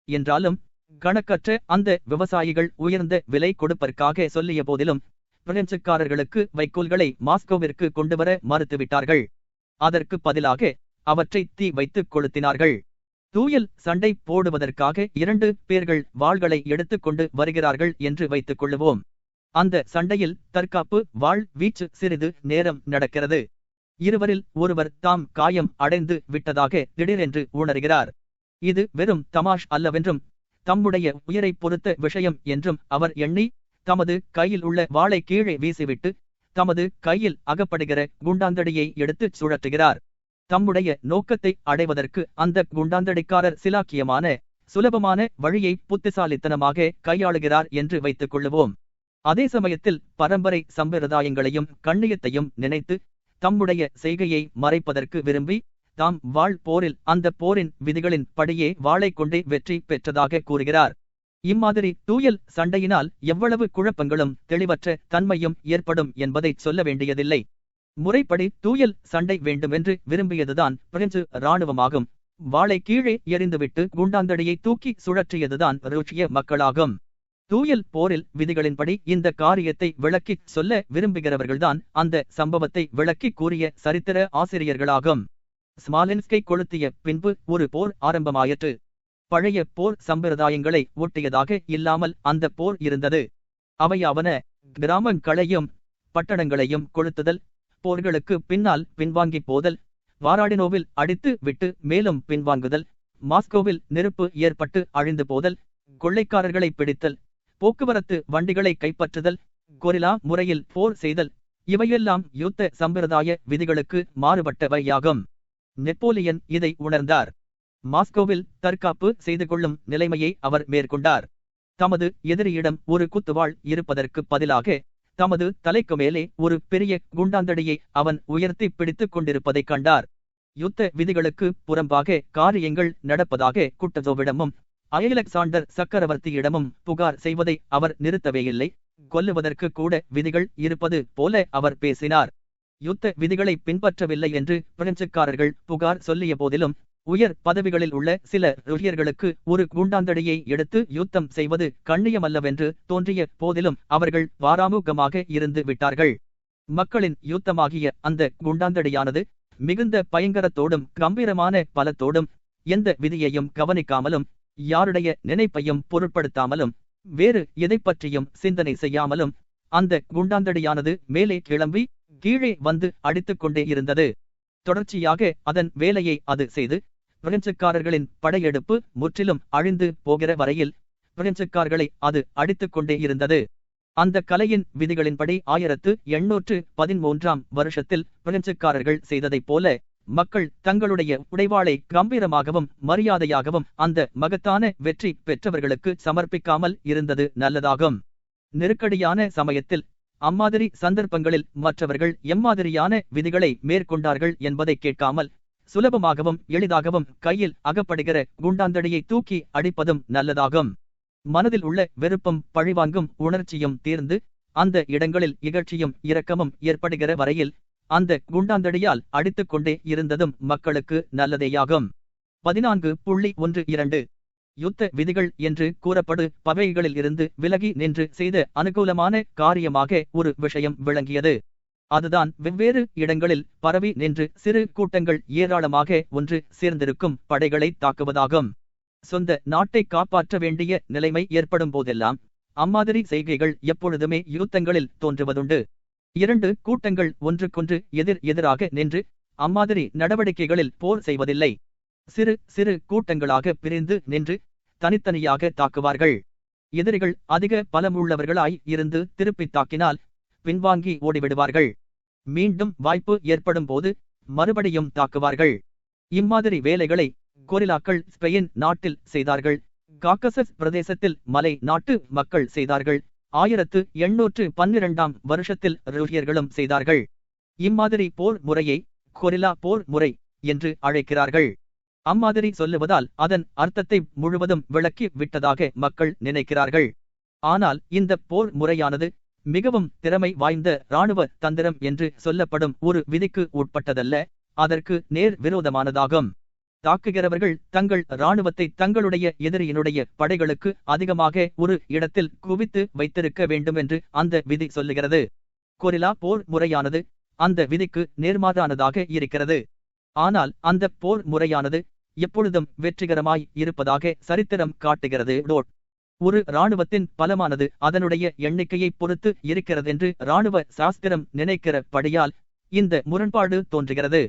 என்றாலும் கணக்கற்ற அந்த விவசாயிகள் உயர்ந்த விலை கொடுப்பதற்காக சொல்லிய போதிலும் பிரெஞ்சுக்காரர்களுக்கு வைக்கோல்களை மாஸ்கோவிற்கு கொண்டுவர மறுத்துவிட்டார்கள். அதற்கு பதிலாக அவற்றை தீ வைத்து கொளுத்தினார்கள். தூயல் சண்டை போடுவதற்காக 2 பேர்கள் வாள்களை எடுத்துக்கொண்டு வருகிறார்கள் என்று வைத்துக் கொள்ளுவோம். அந்த சண்டையில் தற்காப்பு வாள் வீச்சு சிறிது நேரம் நடக்கிறது. இருவரில் ஒருவர் தாம் காயம் அடைந்து விட்டதாக திடீரென்று உணர்கிறார். இது வெறும் தமாஷ் அல்லவென்றும் தம்முடைய உயிரை பொறுத்த விஷயம் என்றும் அவர் எண்ணி தமது கையில் உள்ள வாளை கீழே வீசிவிட்டு தமது கையில் அகப்படுகிற குண்டாந்தடியை எடுத்து சுழற்றுகிறார். தம்முடைய நோக்கத்தை அடைவதற்கு அந்த குண்டாந்தடிக்காரர் சிலாக்கியமான சுலபமான வழியை புத்திசாலித்தனமாக கையாளுகிறார் என்று வைத்துக் கொள்ளுவோம். அதே சமயத்தில் பரம்பரை சம்பிரதாயங்களையும் கண்ணியத்தையும் நினைத்து தம்முடைய செய்கையை மறைப்பதற்கு விரும்பி தாம் வாள் போரில் அந்த போரின் விதிகளின் படியே வாளை கொண்டே வெற்றி பெற்றதாக கூறுகிறார். இம்மாதிரி தூயல் சண்டையினால் எவ்வளவு குழப்பங்களும் தெளிவற்ற தன்மையும் ஏற்படும் என்பதை சொல்ல வேண்டியதில்லை. முறைப்படி தூயல் சண்டை வேண்டுமென்று விரும்பியதுதான் பிரெஞ்சு இராணுவமாகும். வாளை கீழே எறிந்துவிட்டு குண்டாந்தடியை தூக்கி சுழற்றியதுதான் ருஷ்ய மக்களாகும். தூயல் போரில் விதிகளின்படி இந்த காரியத்தை விளக்கிச் சொல்ல விரும்புகிறவர்கள்தான் அந்த சம்பவத்தை விளக்கி கூறிய சரித்திர ஆசிரியர்களாகும். ஸ்மாலென்ஸ்கை கொளுத்திய பின்பு ஒரு போர் ஆரம்பமாயிற்று. பழைய போர் சம்பிரதாயங்களை ஒட்டியதாக இல்லாமல் அந்த போர் இருந்தது. அவையாவன கிராமங்களையும் பட்டணங்களையும் கொளுத்துதல், போர்களுக்கு பின்னால் பின்வாங்கி போதல், வாராடினோவில் அடித்து விட்டு மேலும் பின்வாங்குதல், மாஸ்கோவில் நெருப்பு ஏற்பட்டு அழிந்து போதல், கொள்ளைக்காரர்களை பிடித்தல், போக்குவரத்து வண்டிகளை கைப்பற்றுதல், கொரில்லா முறையில் போர் செய்தல், இவையெல்லாம் யுத்த சம்பிரதாய விதிகளுக்கு மாறுபட்டவையாகும். நெப்போலியன் இதை உணர்ந்தார். மாஸ்கோவில் தற்காப்பு செய்து கொள்ளும் நிலைமையை அவர் மேற்கொண்டார். தமது எதிரியிடம் ஒரு குத்துவாள் இருப்பதற்கு பதிலாக தமது தலைக்கு மேலே ஒரு பெரிய குண்டாந்தடியை அவன் உயர்த்தி பிடித்துக் கொண்டிருப்பதைக் கண்டார். யுத்த விதிகளுக்கு புறம்பாக காரியங்கள் நடப்பதாக குட்டசோவிடமும் அலெக்சாண்டர் சக்கரவர்த்தியிடமும் புகார் செய்வதை அவர் நிறுத்தவேயில்லை. கொல்லுவதற்கு கூட விதிகள் இருப்பது போல அவர் பேசினார். யுத்த விதிகளை பின்பற்றவில்லை என்று பிரெஞ்சுக்காரர்கள் புகார் சொல்லிய போதிலும் உயர் பதவிகளில் உள்ள சில ருஷ்யர்களுக்கு ஒரு குண்டாந்தடியை எடுத்து யுத்தம் செய்வது கண்ணியமல்லவென்று தோன்றிய போதிலும் அவர்கள் பாராமுகமாக இருந்து விட்டார்கள். மக்களின் யுத்தமாகிய அந்த குண்டாந்தடியானது மிகுந்த பயங்கரத்தோடும் கம்பீரமான பலத்தோடும் எந்த விதியையும் கவனிக்காமலும் யாருடைய நினைப்பையும் பொருட்படுத்தாமலும் வேறு எதை பற்றியும் சிந்தனை செய்யாமலும் அந்த குண்டாந்தடியானது மேலே கிளம்பி கீழே வந்து அடித்துக்கொண்டே இருந்தது. தொடர்ச்சியாக அதன் வேலையை அது செய்து பிரெஞ்சுக்காரர்களின் படையெடுப்பு முற்றிலும் அழிந்து போகிற வரையில் பிரெஞ்சுக்காரர்களை அது அடித்துக்கொண்டே இருந்தது. அந்த கலையின் விதிகளின்படி 1813ஆம் வருஷத்தில் பிரெஞ்சுக்காரர்கள் செய்ததைப் போல மக்கள் தங்களுடைய உடைவாளை கம்பீரமாகவும் மரியாதையாகவும் அந்த மகத்தான வெற்றி பெற்றவர்களுக்கு சமர்ப்பிக்காமல் இருந்தது நல்லதாகும். நெருக்கடியான சமயத்தில் அம்மாதிரி சந்தர்ப்பங்களில் மற்றவர்கள் எம்மாதிரியான விதிகளை மேற்கொண்டார்கள் என்பதை கேட்காமல் சுலபமாகவும் எளிதாகவும் கையில் அகப்படுகிற குண்டாந்தடியை தூக்கி அடிப்பதும் நல்லதாகும். மனதில் உள்ள வெறுப்பும் பழிவாங்கும் உணர்ச்சியும் தீர்ந்து அந்த இடங்களில் இகழ்ச்சியும் இரக்கமும் ஏற்படுகிற வரையில் அந்த குண்டாந்தடியால் அடித்துக் கொண்டே இருந்ததும் மக்களுக்கு நல்லதேயாகும். 14.12 யுத்த விதிகள் என்று கூறப்படு பவைகளில் இருந்து விலகி நின்று செய்த அனுகூலமான காரியமாக ஒரு விஷயம் விளங்கியது. அதுதான் வெவ்வேறு இடங்களில் பரவி நின்று சிறு கூட்டங்கள் ஏராளமாக ஒன்று சேர்ந்திருக்கும் படைகளை தாக்குவதாகும். சொந்த நாட்டை காப்பாற்ற வேண்டிய நிலைமை ஏற்படும் போதெல்லாம் அம்மாதிரி செய்கைகள் எப்பொழுதுமே யுத்தங்களில் தோன்றுவதுண்டு. 2 கூட்டங்கள் ஒன்றுக்கொன்று எதிராக நின்று அம்மாதிரி நடவடிக்கைகளில் போர் செய்வதில்லை. சிறு சிறு கூட்டங்களாக பிரிந்து நின்று தனித்தனியாக தாக்குவார்கள். எதிரிகள் அதிக பலமுள்ளவர்களாய் இருந்து திருப்பி தாக்கினால் பின்வாங்கி ஓடிவிடுவார்கள். மீண்டும் வாய்ப்பு ஏற்படும் போது மறுபடியும் தாக்குவார்கள். இம்மாதிரி வேலைகளை கொரில்லாக்கள் ஸ்பெயின் நாட்டில் செய்தார்கள். காக்கசஸ் பிரதேசத்தில் மலை நாட்டு மக்கள் செய்தார்கள். 1812ஆம் வருஷத்தில் ரூசியர்களும் செய்தார்கள். இம்மாதிரி போர் முறையை கொரில்லா போர் முறை என்று அழைக்கிறார்கள். அம்மாதிரி சொல்லுவதால் அதன் அர்த்தத்தை முழுவதும் விளக்கி விட்டதாக மக்கள் நினைக்கிறார்கள். ஆனால் இந்த போர் முறையானது மிகவும் திறமை வாய்ந்த இராணுவ தந்திரம் என்று சொல்லப்படும் ஒரு விதிக்கு உட்பட்டதல்ல, அதற்கு நேர் விரோதமானதாகும். தாக்குகிறவர்கள் தங்கள் இராணுவத்தை தங்களுடைய எதிரியினுடைய படைகளுக்கு அதிகமாக ஒரு இடத்தில் குவித்து வைத்திருக்க வேண்டும் என்று அந்த விதி சொல்லுகிறது. கொரில்லா போர் முறையானது அந்த விதிக்கு நேர்மாறானதாக இருக்கிறது. ஆனால் அந்த போர் முறையானது எப்பொழுதும் வெற்றிகரமாய் இருப்பதாக சரித்திரம் காட்டுகிறது. ஒரு இராணுவத்தின் பலமானது அதனுடைய எண்ணிக்கையை பொறுத்து இருக்கிறதென்று இராணுவ சாஸ்திரம் நினைக்கிற படியால் இந்த முரண்பாடு தோன்றுகிறது.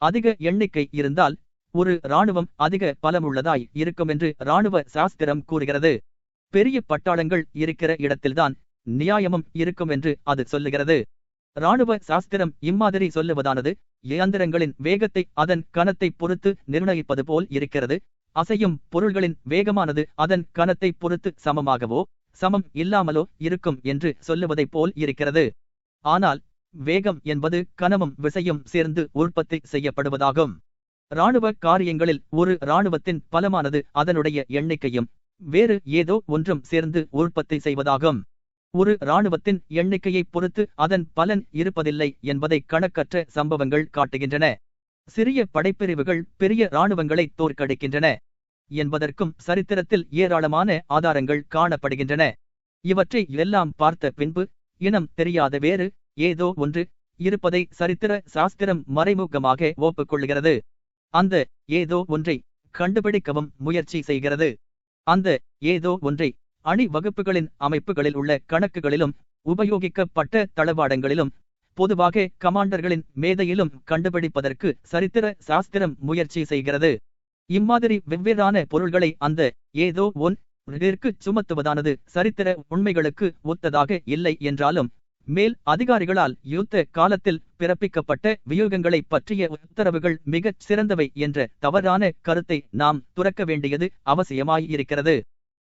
அதிக எண்ணிக்கை இருந்தால் ஒரு இராணுவம் அதிக பலமுள்ளதாய் இருக்குமென்று இராணுவ சாஸ்திரம் கூறுகிறது. பெரிய பட்டாளங்கள் இருக்கிற இடத்தில்தான் நியாயமும் இருக்கும் என்று அது சொல்லுகிறது. இராணுவ சாஸ்திரம் இம்மாதிரி சொல்லுவதானது இயந்திரங்களின் வேகத்தை அதன் கனத்தை பொறுத்து நிர்ணயிப்பது போல் இருக்கிறது. அசையும் பொருள்களின் வேகமானது அதன் கனத்தை பொறுத்து சமமாகவோ சமம் இல்லாமலோ இருக்கும் என்று சொல்லுவதைப் போல் இருக்கிறது. ஆனால் வேகம் என்பது கனமும் விசையும் சேர்ந்து உற்பத்தி செய்யப்படுவதாகும். இராணுவ காரியங்களில் ஒரு இராணுவத்தின் பலமானது அதனுடைய எண்ணிக்கையும் வேறு ஏதோ ஒன்றும் சேர்ந்து உற்பத்தி செய்வதாகும். ஒரு இராணுவத்தின் எண்ணிக்கையை பொறுத்து அதன் பலன் இருப்பதில்லை என்பதை கணக்கற்ற சம்பவங்கள் காட்டுகின்றன. சிறிய படைப்பிரிவுகள் பெரிய இராணுவங்களை தோற்கடிக்கின்றன என்பதற்கும் சரித்திரத்தில் ஏராளமான ஆதாரங்கள் காணப்படுகின்றன. இவற்றை எல்லாம் பார்த்த பின்பு இனம் தெரியாத வேறு ஏதோ ஒன்று இருப்பதை சரித்திர சாஸ்திரம் மறைமுகமாக ஒப்புக்கொள்கிறது. அந்த ஏதோ ஒன்றை கண்டுபிடிக்கவும் முயற்சி செய்கிறது. அந்த ஏதோ ஒன்றை அணி வகுப்புகளின் அமைப்புகளில் உள்ள கணக்குகளிலும் உபயோகிக்கப்பட்ட தளவாடங்களிலும் பொதுவாக கமாண்டர்களின் மேதையிலும் கண்டுபிடிப்பதற்கு சரித்திர சாஸ்திரம் முயற்சி செய்கிறது. இம்மாதிரி வெவ்வேறான பொருள்களை அந்த ஏதோ ஒன்றிற்கு சுமத்துவதானது சரித்திர உண்மைகளுக்கு ஒத்ததாக இல்லை என்றாலும் மேல் அதிகாரிகளால் யுத்த காலத்தில் பிறப்பிக்கப்பட்ட வியூகங்களை பற்றிய உத்தரவுகள் மிகச் சிறந்தவை என்ற தவறான கருத்தை நாம் துறக்க வேண்டியது அவசியமாயிருக்கிறது.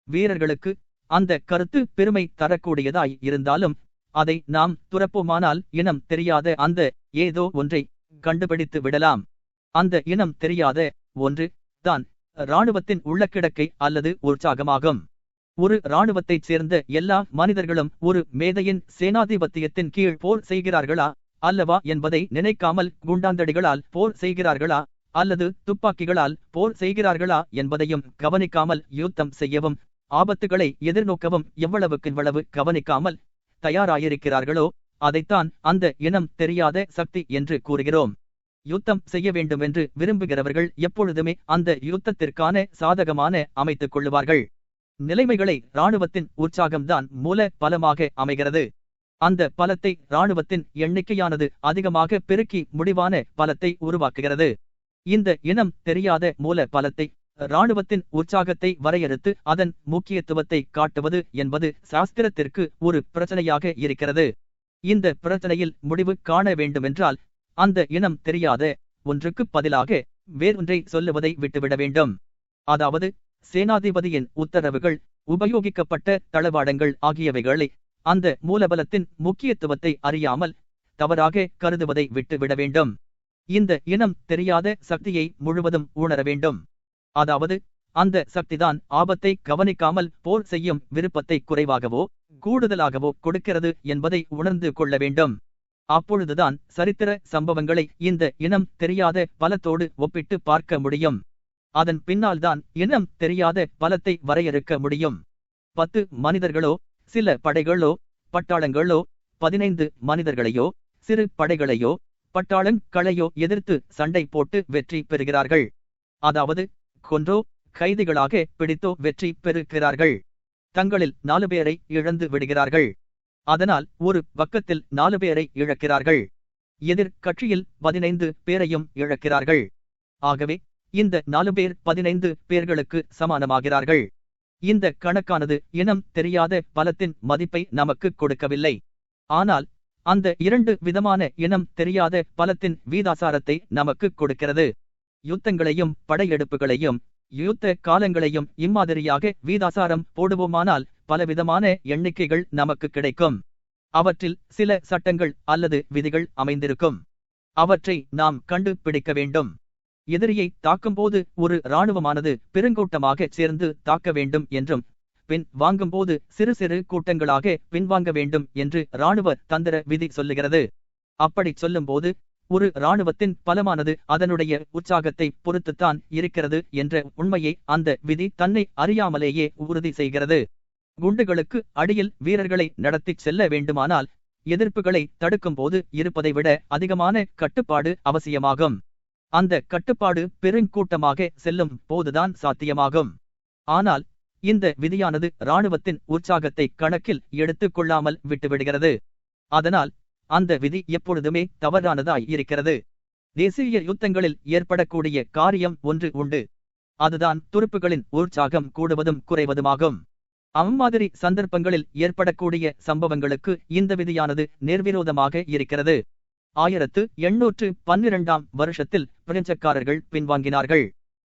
வீரர்களுக்கு அந்த கருத்து பெருமை தரக்கூடியதாய் இருந்தாலும் அதை நாம் துறப்போமானால் இனம் தெரியாத அந்த ஏதோ ஒன்றை கண்டுபிடித்து விடலாம். அந்த இனம் தெரியாத ஒன்று தான் இராணுவத்தின் உள்ளக்கிடக்கை அல்லது உற்சாகமாகும். ஒரு இராணுவத்தைச் சேர்ந்த எல்லா மனிதர்களும் ஒரு மேதையின் சேனாதிபத்தியத்தின் கீழ் போர் செய்கிறார்களா அல்லவா என்பதை நினைக்காமல் குண்டாந்தடிகளால் போர் செய்கிறார்களா அல்லது துப்பாக்கிகளால் போர் செய்கிறார்களா என்பதையும் கவனிக்காமல் யுத்தம் செய்யவும் ஆபத்துகளை எதிர்நோக்கவும் எவ்வளவு கவனிக்காமல் தயாராயிருக்கிறார்களோ அதைத்தான் அந்த இனம் தெரியாத சக்தி என்று கூறுகிறோம். யுத்தம் செய்ய வேண்டுமென்று விரும்புகிறவர்கள் எப்பொழுதுமே அந்த யுத்தத்திற்கான சாதகமான அமைத்துக் கொள்ளுவார்கள். நிலைமைகளை இராணுவத்தின் உற்சாகம்தான் மூல பலமாக அமைகிறது. அந்த பலத்தை இராணுவத்தின் எண்ணிக்கையானது அதிகமாக பெருக்கி முடிவான பலத்தை உருவாக்குகிறது. இந்த இனம் தெரியாத மூல பலத்தை இராணுவத்தின் உற்சாகத்தை வரையறுத்து அதன் முக்கியத்துவத்தை காட்டுவது என்பது சாஸ்திரத்திற்கு ஒரு பிரச்சனையாக இருக்கிறது. இந்த பிரச்சனையில் முடிவு காண வேண்டுமென்றால் அந்த இனம் தெரியாத ஒன்றுக்கு பதிலாக வேறொன்றை சொல்லுவதை விட்டுவிட வேண்டும். அதாவது சேனாதிபதியின் உத்தரவுகள், உபயோகிக்கப்பட்ட தளவாடங்கள் ஆகியவைகளை அந்த மூலபலத்தின் முக்கியத்துவத்தை அறியாமல் தவறாக கருதுவதை விட்டுவிட வேண்டும். இந்த இனம் தெரியாத சக்தியை முழுவதும் உணர வேண்டும். அதாவது அந்த சக்திதான் ஆபத்தை கவனிக்காமல் போர் செய்யும் விருப்பத்தை குறைவாகவோ கூடுதலாகவோ கொடுக்கிறது என்பதை உணர்ந்து கொள்ள வேண்டும். அப்பொழுதுதான் சரித்திர சம்பவங்களை இந்த இனம் தெரியாத பலத்தோடு ஒப்பிட்டு பார்க்க முடியும். அதன் பின்னால்தான் இனம் தெரியாத பலத்தை வரையறுக்க முடியும். 10 மனிதர்களோ சில படைகளோ பட்டாளங்களோ 15 மனிதர்களையோ சிறு படைகளையோ பட்டாளங்களையோ எதிர்த்து சண்டை போட்டு வெற்றி பெறுகிறார்கள். அதாவது கொன்றோ கைதிகளாக பிடித்தோ வெற்றி பெறுகிறார்கள். தங்களில் 4 பேரை இழந்து விடுகிறார்கள். அதனால் ஒரு பக்கத்தில் 4 பேரை இழக்கிறார்கள். எதிர் கட்சியில் 15 பேரையும் இழக்கிறார்கள். ஆகவே இந்த 4 பேர் 15 பேர்களுக்கு சமானமாகிறார்கள். இந்த கணக்கானது இனம் தெரியாத பலத்தின் மதிப்பை நமக்கு கொடுக்கவில்லை. ஆனால் அந்த 2 விதமான இனம் தெரியாத பலத்தின் வீதாசாரத்தை நமக்கு கொடுக்கிறது. யுத்தங்களையும் படையெடுப்புகளையும் யுத்த காலங்களையும் இம்மாதிரியாக வீதாசாரம் போடுவோமானால் பலவிதமான எண்ணிக்கைகள் நமக்கு கிடைக்கும். அவற்றில் சில சட்டங்கள் அல்லது விதிகள் அமைந்திருக்கும். அவற்றை நாம் கண்டுபிடிக்க வேண்டும். எதிரியை தாக்கும்போது ஒரு இராணுவமானது பெருங்கூட்டமாக சேர்ந்து தாக்க வேண்டும் என்றும் பின் வாங்கும்போது சிறு சிறு கூட்டங்களாக பின்வாங்க வேண்டும் என்று இராணுவ தந்திர விதி சொல்லுகிறது. அப்படி சொல்லும்போது ஒரு இராணுவத்தின் பலமானது அதனுடைய உற்சாகத்தை பொறுத்துத்தான் இருக்கிறது என்ற உண்மையை அந்த விதி தன்னை அறியாமலேயே உறுதி செய்கிறது. குண்டுகளுக்கு அடியில் வீரர்களை நடத்திச் செல்ல வேண்டுமானால் எதிர்ப்புகளை தடுக்கும்போது இருப்பதை விட அதிகமான கட்டுப்பாடு அவசியமாகும். அந்த கட்டுப்பாடு பெருங்கூட்டமாக செல்லும் போதுதான் சாத்தியமாகும். ஆனால் இந்த விதியானது இராணுவத்தின் உற்சாகத்தை கணக்கில் எடுத்துக் கொள்ளாமல் விட்டுவிடுகிறது. அதனால் அந்த விதி எப்பொழுதுமே தவறானதாய் இருக்கிறது. தேசிய யுத்தங்களில் ஏற்படக்கூடிய காரியம் ஒன்று உண்டு. அதுதான் துருப்புகளின் உற்சாகம் கூடுவதும் குறைவதுமாகும். அம்மாதிரி சந்தர்ப்பங்களில் ஏற்படக்கூடிய சம்பவங்களுக்கு இந்த விதியானது நேர்விரோதமாக இருக்கிறது. 1812ஆம் வருஷத்தில் பிரெஞ்சுக்காரர்கள் பின்வாங்கினார்கள்.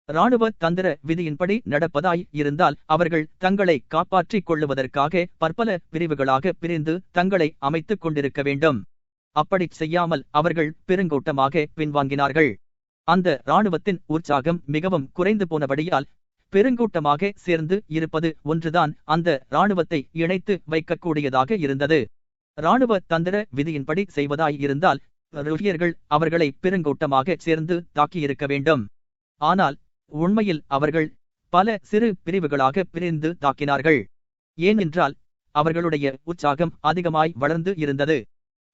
இராணுவ தந்திர விதியின்படி நடப்பதாய் இருந்தால் அவர்கள் தங்களை காப்பாற்றிக் கொள்ளுவதற்காக பற்பல பிரிவுகளாக பிரிந்து தங்களை அமைத்துக் கொண்டிருக்க வேண்டும். அப்படி செய்யாமல் அவர்கள் பெருங்கூட்டமாக பின்வாங்கினார்கள். அந்த இராணுவத்தின் உற்சாகம் மிகவும் குறைந்து போனபடியால் பெருங்கூட்டமாக சேர்ந்து இருப்பது ஒன்றுதான் அந்த இராணுவத்தை இணைத்து வைக்கக்கூடியதாக இருந்தது. இராணுவ தந்திர விதியின்படி செய்வதாய் இருந்தால் ருஷ்யர்கள் அவர்களை பெருங்கூட்டமாக சேர்ந்து தாக்கியிருக்க வேண்டும். ஆனால் உண்மையில் அவர்கள் பல சிறு பிரிவுகளாக பிரிந்து தாக்கினார்கள். ஏனென்றால் அவர்களுடைய உற்சாகம் அதிகமாய் வளர்ந்து இருந்தது.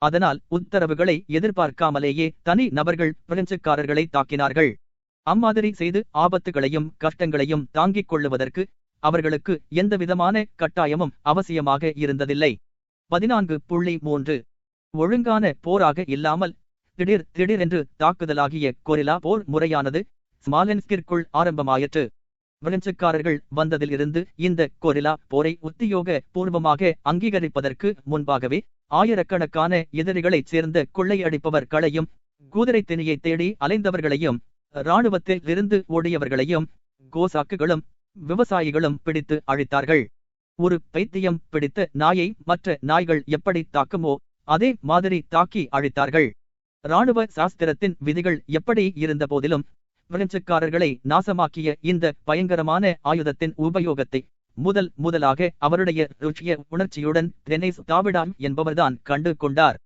அதனால் உத்தரவுகளை எதிர்பார்க்காமலேயே தனி நபர்கள் பிரெஞ்சுக்காரர்களை தாக்கினார்கள். அம்மாதிரி செய்து ஆபத்துகளையும் கஷ்டங்களையும் தாங்கிக் கொள்ளுவதற்கு அவர்களுக்கு எந்தவிதமான கட்டாயமும் அவசியமாக இருந்ததில்லை. 14.3 ஒழுங்கான போராக இல்லாமல் திடீரென்று தாக்குதலாகிய கொரில்லா போர் முறையானது ஸ்மாலென்ஸ்கிற்குள் ஆரம்பமாயிற்று. பிரெஞ்சுக்காரர்கள் வந்ததிலிருந்து இந்த கொரில்லா போரை உத்தியோக பூர்வமாக அங்கீகரிப்பதற்கு முன்பாகவே ஆயிரக்கணக்கான எதிரிகளைச் சேர்ந்த கொள்ளையடிப்பவர்களையும் குதிரை திணியை தேடி அலைந்தவர்களையும் இராணுவத்தில் இருந்து ஓடியவர்களையும் கோசாக்குகளும் விவசாயிகளும் பிடித்து அழித்தார்கள். ஒரு பைத்தியம் பிடித்த நாயை மற்ற நாய்கள் எப்படி தாக்குமோ அதே மாதிரி தாக்கி அழித்தார்கள். இராணுவ சாஸ்திரத்தின் விதிகள் எப்படி இருந்த போதிலும் பிரெஞ்சுக்காரர்களை நாசமாக்கிய இந்த பயங்கரமான ஆயுதத்தின் உபயோகத்தை முதலாக அவருடைய ருஷ்ய உணர்ச்சியுடன் டெனிஸ் தாவிடான் என்பவர்தான் கண்டு கொண்டார்.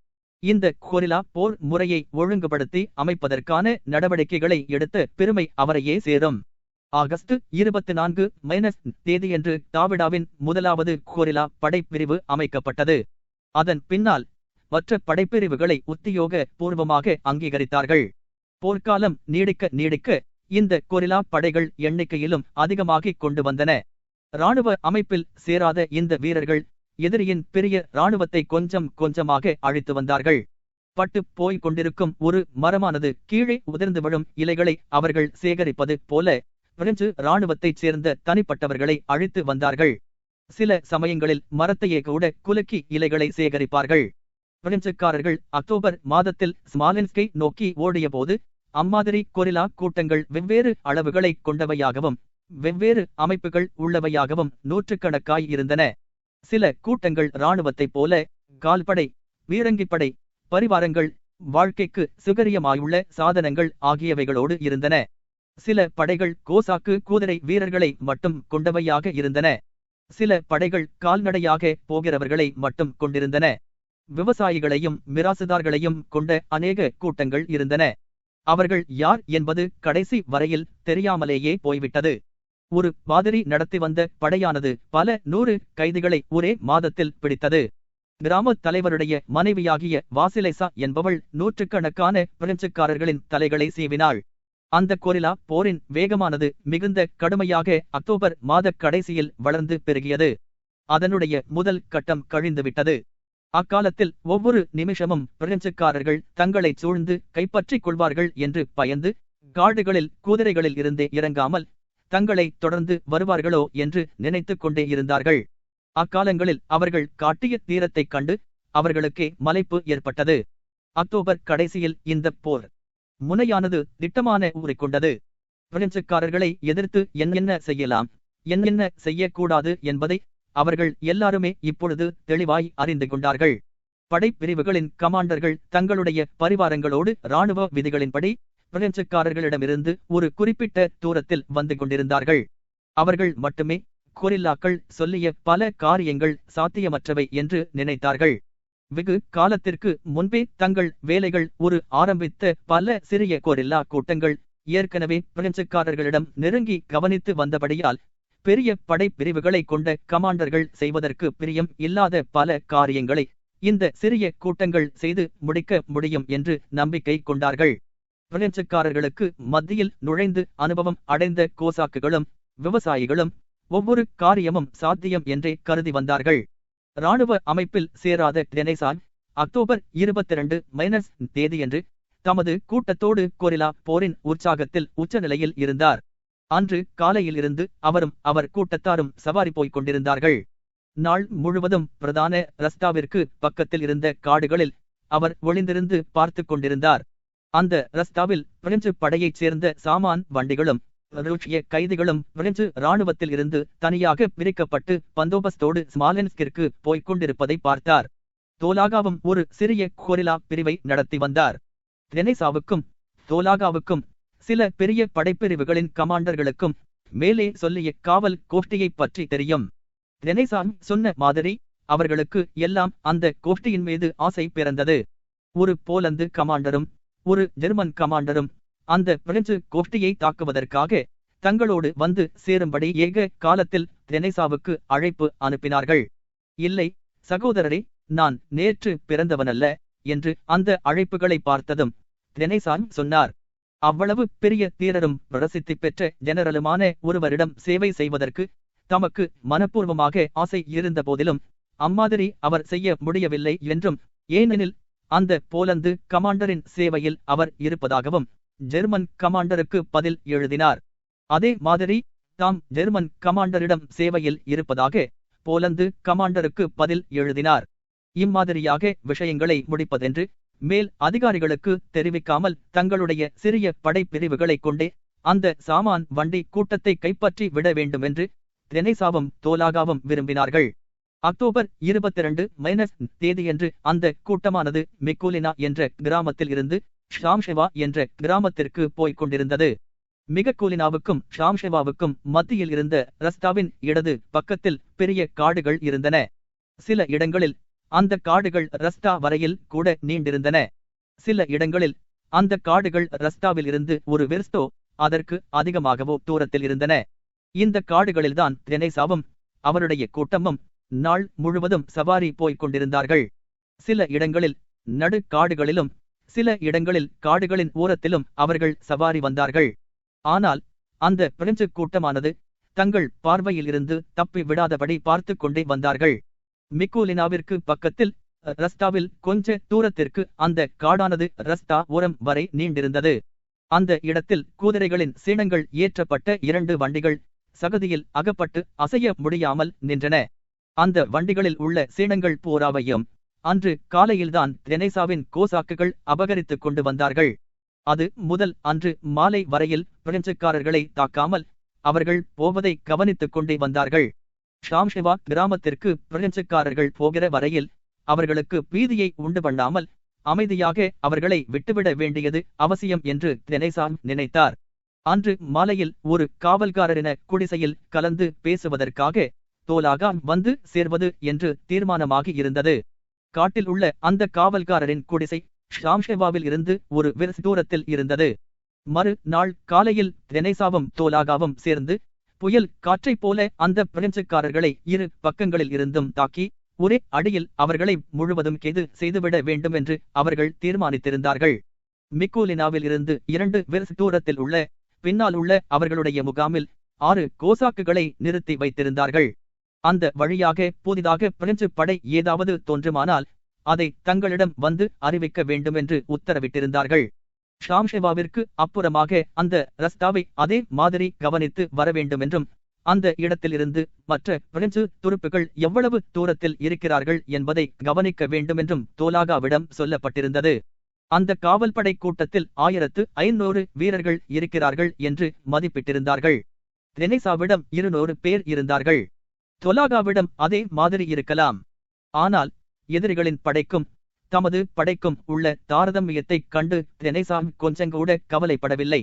இந்த கொரில்லா போர் முறையை ஒழுங்குபடுத்தி அமைப்பதற்கான நடவடிக்கைகளை எடுத்த பெருமை அவரையே சேரும். ஆகஸ்ட் 24 தேதியன்று தாவிடாவின் முதலாவது கொரில்லா படைப்பிரிவு அமைக்கப்பட்டது. அதன் பின்னால் மற்ற படைப்பிரிவுகளை உத்தியோக பூர்வமாக அங்கீகரித்தார்கள். போர்க்காலம் நீடிக்க இந்த கொரில்லா படைகள் எண்ணிக்கையிலும் அதிகமாகிக் கொண்டு வந்தன. இராணுவ அமைப்பில் சேராத இந்த வீரர்கள் எதிரியின் பெரிய இராணுவத்தை கொஞ்சம் கொஞ்சமாக அழித்து வந்தார்கள். பட்டு போய் கொண்டிருக்கும் ஒரு மரமானது கீழே உதிர்ந்து விழும் இலைகளை அவர்கள் சேகரிப்பது போல பிரெஞ்சு இராணுவத்தைச் சேர்ந்த தனிப்பட்டவர்களை அழித்து வந்தார்கள். சில சமயங்களில் மரத்தையே கூட குலுக்கி இலைகளை சேகரிப்பார்கள். பிரெஞ்சுக்காரர்கள் அக்டோபர் மாதத்தில் ஸ்மாலென்ஸ்கை நோக்கி ஓடியபோது அம்மாதிரி கொரில்லா கூட்டங்கள் வெவ்வேறு அளவுகளை கொண்டவையாகவும் வெவ்வேறு அமைப்புகள் உள்ளவையாகவும் நூற்றுக்கணக்காய் இருந்தன. சில கூட்டங்கள் இராணுவத்தைப் போல கால்படை, பீரங்கிப்படை, பரிவாரங்கள், வாழ்க்கைக்கு சுகரியமாயுள்ள சாதனங்கள் ஆகியவைகளோடு இருந்தன. சில படைகள் கோசாக்கு குதிரை வீரர்களை மட்டும் கொண்டவையாக இருந்தன. சில படைகள் கால்நடையாக போகிறவர்களை மட்டும் கொண்டிருந்தன. விவசாயிகளையும் மிராசுதார்களையும் கொண்ட அநேக கூட்டங்கள் இருந்தன. அவர்கள் யார் என்பது கடைசி வரையில் தெரியாமலேயே போய்விட்டது. ஒரு பாதிரி நடத்தி வந்த படையானது பல 100 கைதிகளை ஒரே மாதத்தில் பிடித்தது. கிராமத் தலைவருடைய மனைவியாகிய வாசிலேசா என்பவள் நூற்றுக்கணக்கான பிரெஞ்சுக்காரர்களின் தலைகளை சீவினாள். அந்த கொரில்லா போரின் வேகமானது மிகுந்த கடுமையாக அக்டோபர் மாத கடைசியில் வளர்ந்து பெருகியது. அதனுடைய முதல் கட்டம் கழிந்துவிட்டது. அக்காலத்தில் ஒவ்வொரு நிமிஷமும் பிரெஞ்சுக்காரர்கள் தங்களை சூழ்ந்து கைப்பற்றிக் கொள்வார்கள் என்று பயந்து காடுகளில் குதிரைகளில் இருந்தே இறங்காமல் தங்களை தொடர்ந்து வருவார்களோ என்று நினைத்துக் கொண்டே இருந்தார்கள். அக்காலங்களில் அவர்கள் காட்டிய தீரத்தைக் கண்டு அவர்களுக்கே மலைப்பு ஏற்பட்டது. அக்டோபர் கடைசியில் இந்த போர் முனையானது திட்டமான ஊறிக்கொண்டது. பிரெஞ்சுக்காரர்களை எதிர்த்து என்ன செய்யலாம், என்ன செய்யக்கூடாது என்பதை அவர்கள் எல்லாருமே இப்பொழுது தெளிவாய் அறிந்து கொண்டார்கள். படைப்பிரிவுகளின் கமாண்டர்கள் தங்களுடைய பரிவாரங்களோடு இராணுவ விதிகளின்படி பிரெஞ்சுக்காரர்களிடமிருந்து ஒரு குறிப்பிட்ட தூரத்தில் வந்து கொண்டிருந்தார்கள். அவர்கள் மட்டுமே கொரில்லாக்கள் சொல்லிய பல காரியங்கள் சாத்தியமற்றவை என்று நினைத்தார்கள். வெகு காலத்திற்கு முன்பே தங்கள் வேலைகள் ஆரம்பித்த பல சிறிய கொரில்லா கூட்டங்கள் ஏற்கனவே பிரெஞ்சுக்காரர்களிடம் நெருங்கி கவனித்து வந்தபடியால் பெரிய படைப்பிரிவுகளை கொண்ட கமாண்டர்கள் செய்வதற்கு பிரியம் இல்லாத பல காரியங்களை இந்த சிறிய கூட்டங்கள் செய்து முடிக்க முடியும் என்று நம்பிக்கை கொண்டார்கள். பிரெஞ்சுக்காரர்களுக்கு மத்தியில் நுழைந்து அனுபவம் அடைந்த கோசாக்குகளும் விவசாயிகளும் ஒவ்வொரு காரியமும் சாத்தியம் என்றே கருதி வந்தார்கள். இராணுவ அமைப்பில் சேராத ரெனேசான் அக்டோபர் 22 தேதியன்று தமது கூட்டத்தோடு கொரில்லா போரின் உற்சாகத்தில் உச்சநிலையில் இருந்தார். அன்று காலையில் இருந்து அவரும் அவர் கூட்டத்தாரும் சவாரி போய்க் கொண்டிருந்தார்கள். நாள் முழுவதும் பிரதான ரஸ்தாவிற்கு பக்கத்தில் இருந்த காடுகளில் அவர் ஒளிந்திருந்து பார்த்து கொண்டிருந்தார். அந்த ரஸ்தாவில் பிரெஞ்சு படையைச் சேர்ந்த சாமான் வண்டிகளும் ரூஷிய கைதிகளும் பிரெஞ்சு இராணுவத்தில் இருந்து தனியாக பிரிக்கப்பட்டு பந்தோபஸ்தோடு ஸ்மாலென்ஸ்கிற்கு போய்க் கொண்டிருப்பதை பார்த்தார். தோலாகாவும் ஒரு சிறிய கொரில்லா பிரிவை நடத்தி வந்தார். ரெனேசாவுக்கும் தோலாகாவுக்கும் சில பெரிய படைப்பிரிவுகளின் கமாண்டர்களுக்கும் மேலே சொல்லிய காவல் கோஷ்டியைப் பற்றி தெரியும். ரெனேசான் சொன்ன மாதிரி அவர்களுக்கு எல்லாம் அந்த கோஷ்டியின் மீது ஆசை பிறந்தது. ஒரு போலந்து கமாண்டரும் ஒரு ஜெர்மன் கமாண்டரும் அந்த பிரெஞ்சு கோஷ்டியை தாக்குவதற்காக தங்களோடு வந்து சேரும்படி ஏக காலத்தில் ரெனேசாவுக்கு அழைப்பு அனுப்பினார்கள். இல்லை சகோதரரே, நான் நேற்று பிறந்தவனல்ல என்று அந்த அழைப்புகளை பார்த்ததும் ரெனேசான் சொன்னார். அவ்வளவு பெரிய தீரரும் பிரசித்தி பெற்ற ஜெனரலுமான ஒருவரிடம் சேவை செய்வதற்கு தமக்கு மனப்பூர்வமாக ஆசை இருந்த போதிலும் அம்மாதிரி அவர் செய்ய முடியவில்லை என்றும், ஏனெனில் அந்த போலந்து கமாண்டரின் சேவையில் அவர் இருப்பதாகவும் ஜெர்மன் கமாண்டருக்கு பதில் எழுதினார். அதே மாதிரி தாம் ஜெர்மன் கமாண்டரிடம் சேவையில் இருப்பதாக போலந்து கமாண்டருக்கு பதில் எழுதினார். இம்மாதிரியாக விஷயங்களை முடிப்பதென்று மேல் அதிகாரிகளுக்கு தெரிவிக்காமல் தங்களுடைய சிறிய படைப்பிரிவுகளை கொண்டே அந்த சாமான் வண்டி கூட்டத்தை கைப்பற்றி விட வேண்டுமென்று ரெனேசாவும் தோலாகாவும் விரும்பினார்கள். அக்டோபர் 22 தேதியன்று அந்த கூட்டமானது மிக்கூலினா என்ற கிராமத்தில் இருந்து ஷாம்ஷெவா என்ற கிராமத்திற்கு போய்க் கொண்டிருந்தது. மிகக்கூலினாவுக்கும் ஷாம்ஷெவாவுக்கும் மத்தியில் இருந்த ரஸ்தாவின் இடது பக்கத்தில் பெரிய காடுகள் இருந்தன. சில இடங்களில் அந்த காடுகள் ரஸ்தா வரையில் கூட நீண்டிருந்தன. சில இடங்களில் அந்த காடுகள் ரஸ்தாவில் இருந்து ஒரு வெர்ஸ்டோ அதற்கு அதிகமாகவோ தூரத்தில் இருந்தன. இந்த காடுகளில்தான் ரெனேசாவும் அவருடைய கூட்டமும் நாள் முழுவதும் சவாரி போய்க் கொண்டிருந்தார்கள். சில இடங்களில் நடு காடுகளிலும் சில இடங்களில் காடுகளின் ஓரத்திலும் அவர்கள் சவாரி வந்தார்கள். ஆனால் அந்த பிரெஞ்சு கூட்டமானது தங்கள் பார்வையில் இருந்து தப்பி விடாதபடி பார்த்து கொண்டே வந்தார்கள். மிக்கூலினாவிற்கு பக்கத்தில் ரஸ்தாவில் கொஞ்ச தூரத்திற்கு அந்த காடானது ரஸ்தா ஓரம் வரை நீண்டிருந்தது. அந்த இடத்தில் குதிரைகளின் சீனங்கள் ஏற்றப்பட்ட 2 வண்டிகள் சகதியில் அகப்பட்டு அசைய முடியாமல் நின்றன. அந்த வண்டிகளில் உள்ள சீனங்கள் பூராவையும் அன்று காலையில்தான் ரெனேசாவின் கோசாக்குகள் அபகரித்துக் கொண்டு வந்தார்கள். அது முதல் அன்று மாலை வரையில் பிரெஞ்சுக்காரர்களை தாக்காமல் அவர்கள் போவதை கவனித்துக் கொண்டே வந்தார்கள். ஷாம்ஷெவா கிராமத்திற்கு பிரெஞ்சுக்காரர்கள் போகிற வரையில் அவர்களுக்கு பீதியை உண்டு பண்ணாமல் அமைதியாக அவர்களை விட்டுவிட வேண்டியது அவசியம் என்று தெனேசா நினைத்தார். அன்று மாலையில் ஒரு காவல்காரரின குடிசையில் கலந்து பேசுவதற்காக தோலாகா வந்து சேர்வது என்று தீர்மானமாகி இருந்தது. காட்டில் உள்ள அந்த காவல்காரரின் குடிசை ஷாம்ஷெவாவில் இருந்து ஒரு விரஸ் தூரத்தில் இருந்தது. மறு நாள் காலையில் தெனேசாவும் தோலாகாவும் சேர்ந்து புயல் காற்றைப் போல அந்த பிரெஞ்சுக்காரர்களை இரு பக்கங்களில் இருந்தும் தாக்கி ஒரே அடியில் அவர்களை முழுவதும் கைது செய்துவிட வேண்டும் என்று அவர்கள் தீர்மானித்திருந்தார்கள். மிக்கூலினாவில் இருந்து 2 விரஸ் தூரத்தில் உள்ள பின்னால் உள்ள அவர்களுடைய முகாமில் 6 கோசாக்குகளை நிறுத்தி வைத்திருந்தார்கள். அந்த வழியாக புதிதாக பிரெஞ்சு படை ஏதாவது தோன்றுமானால் அதை தங்களிடம் வந்து அறிவிக்க வேண்டுமென்று உத்தரவிட்டிருந்தார்கள். ஷாம்ஷெவாவிற்கு அப்புறமாக அந்த ரஸ்தாவை அதே மாதிரி கவனித்து வரவேண்டுமென்றும் அந்த இடத்திலிருந்து மற்ற பிரெஞ்சு துருப்புகள் எவ்வளவு தூரத்தில் இருக்கிறார்கள் என்பதை கவனிக்க வேண்டுமென்றும் தோலாகாவிடம் சொல்லப்பட்டிருந்தது. அந்த காவல்படை கூட்டத்தில் 1500 வீரர்கள் இருக்கிறார்கள் என்று மதிப்பிட்டிருந்தார்கள். தெனேசாவிடம் 200 பேர் இருந்தார்கள். தொலாகாவிடம் அதே மாதிரி இருக்கலாம். ஆனால் எதிரிகளின் படைக்கும் தமது படைக்கும் உள்ள தாரதமியத்தைக் கண்டு தெனேசா கொஞ்சங்கூட கவலைப்படவில்லை.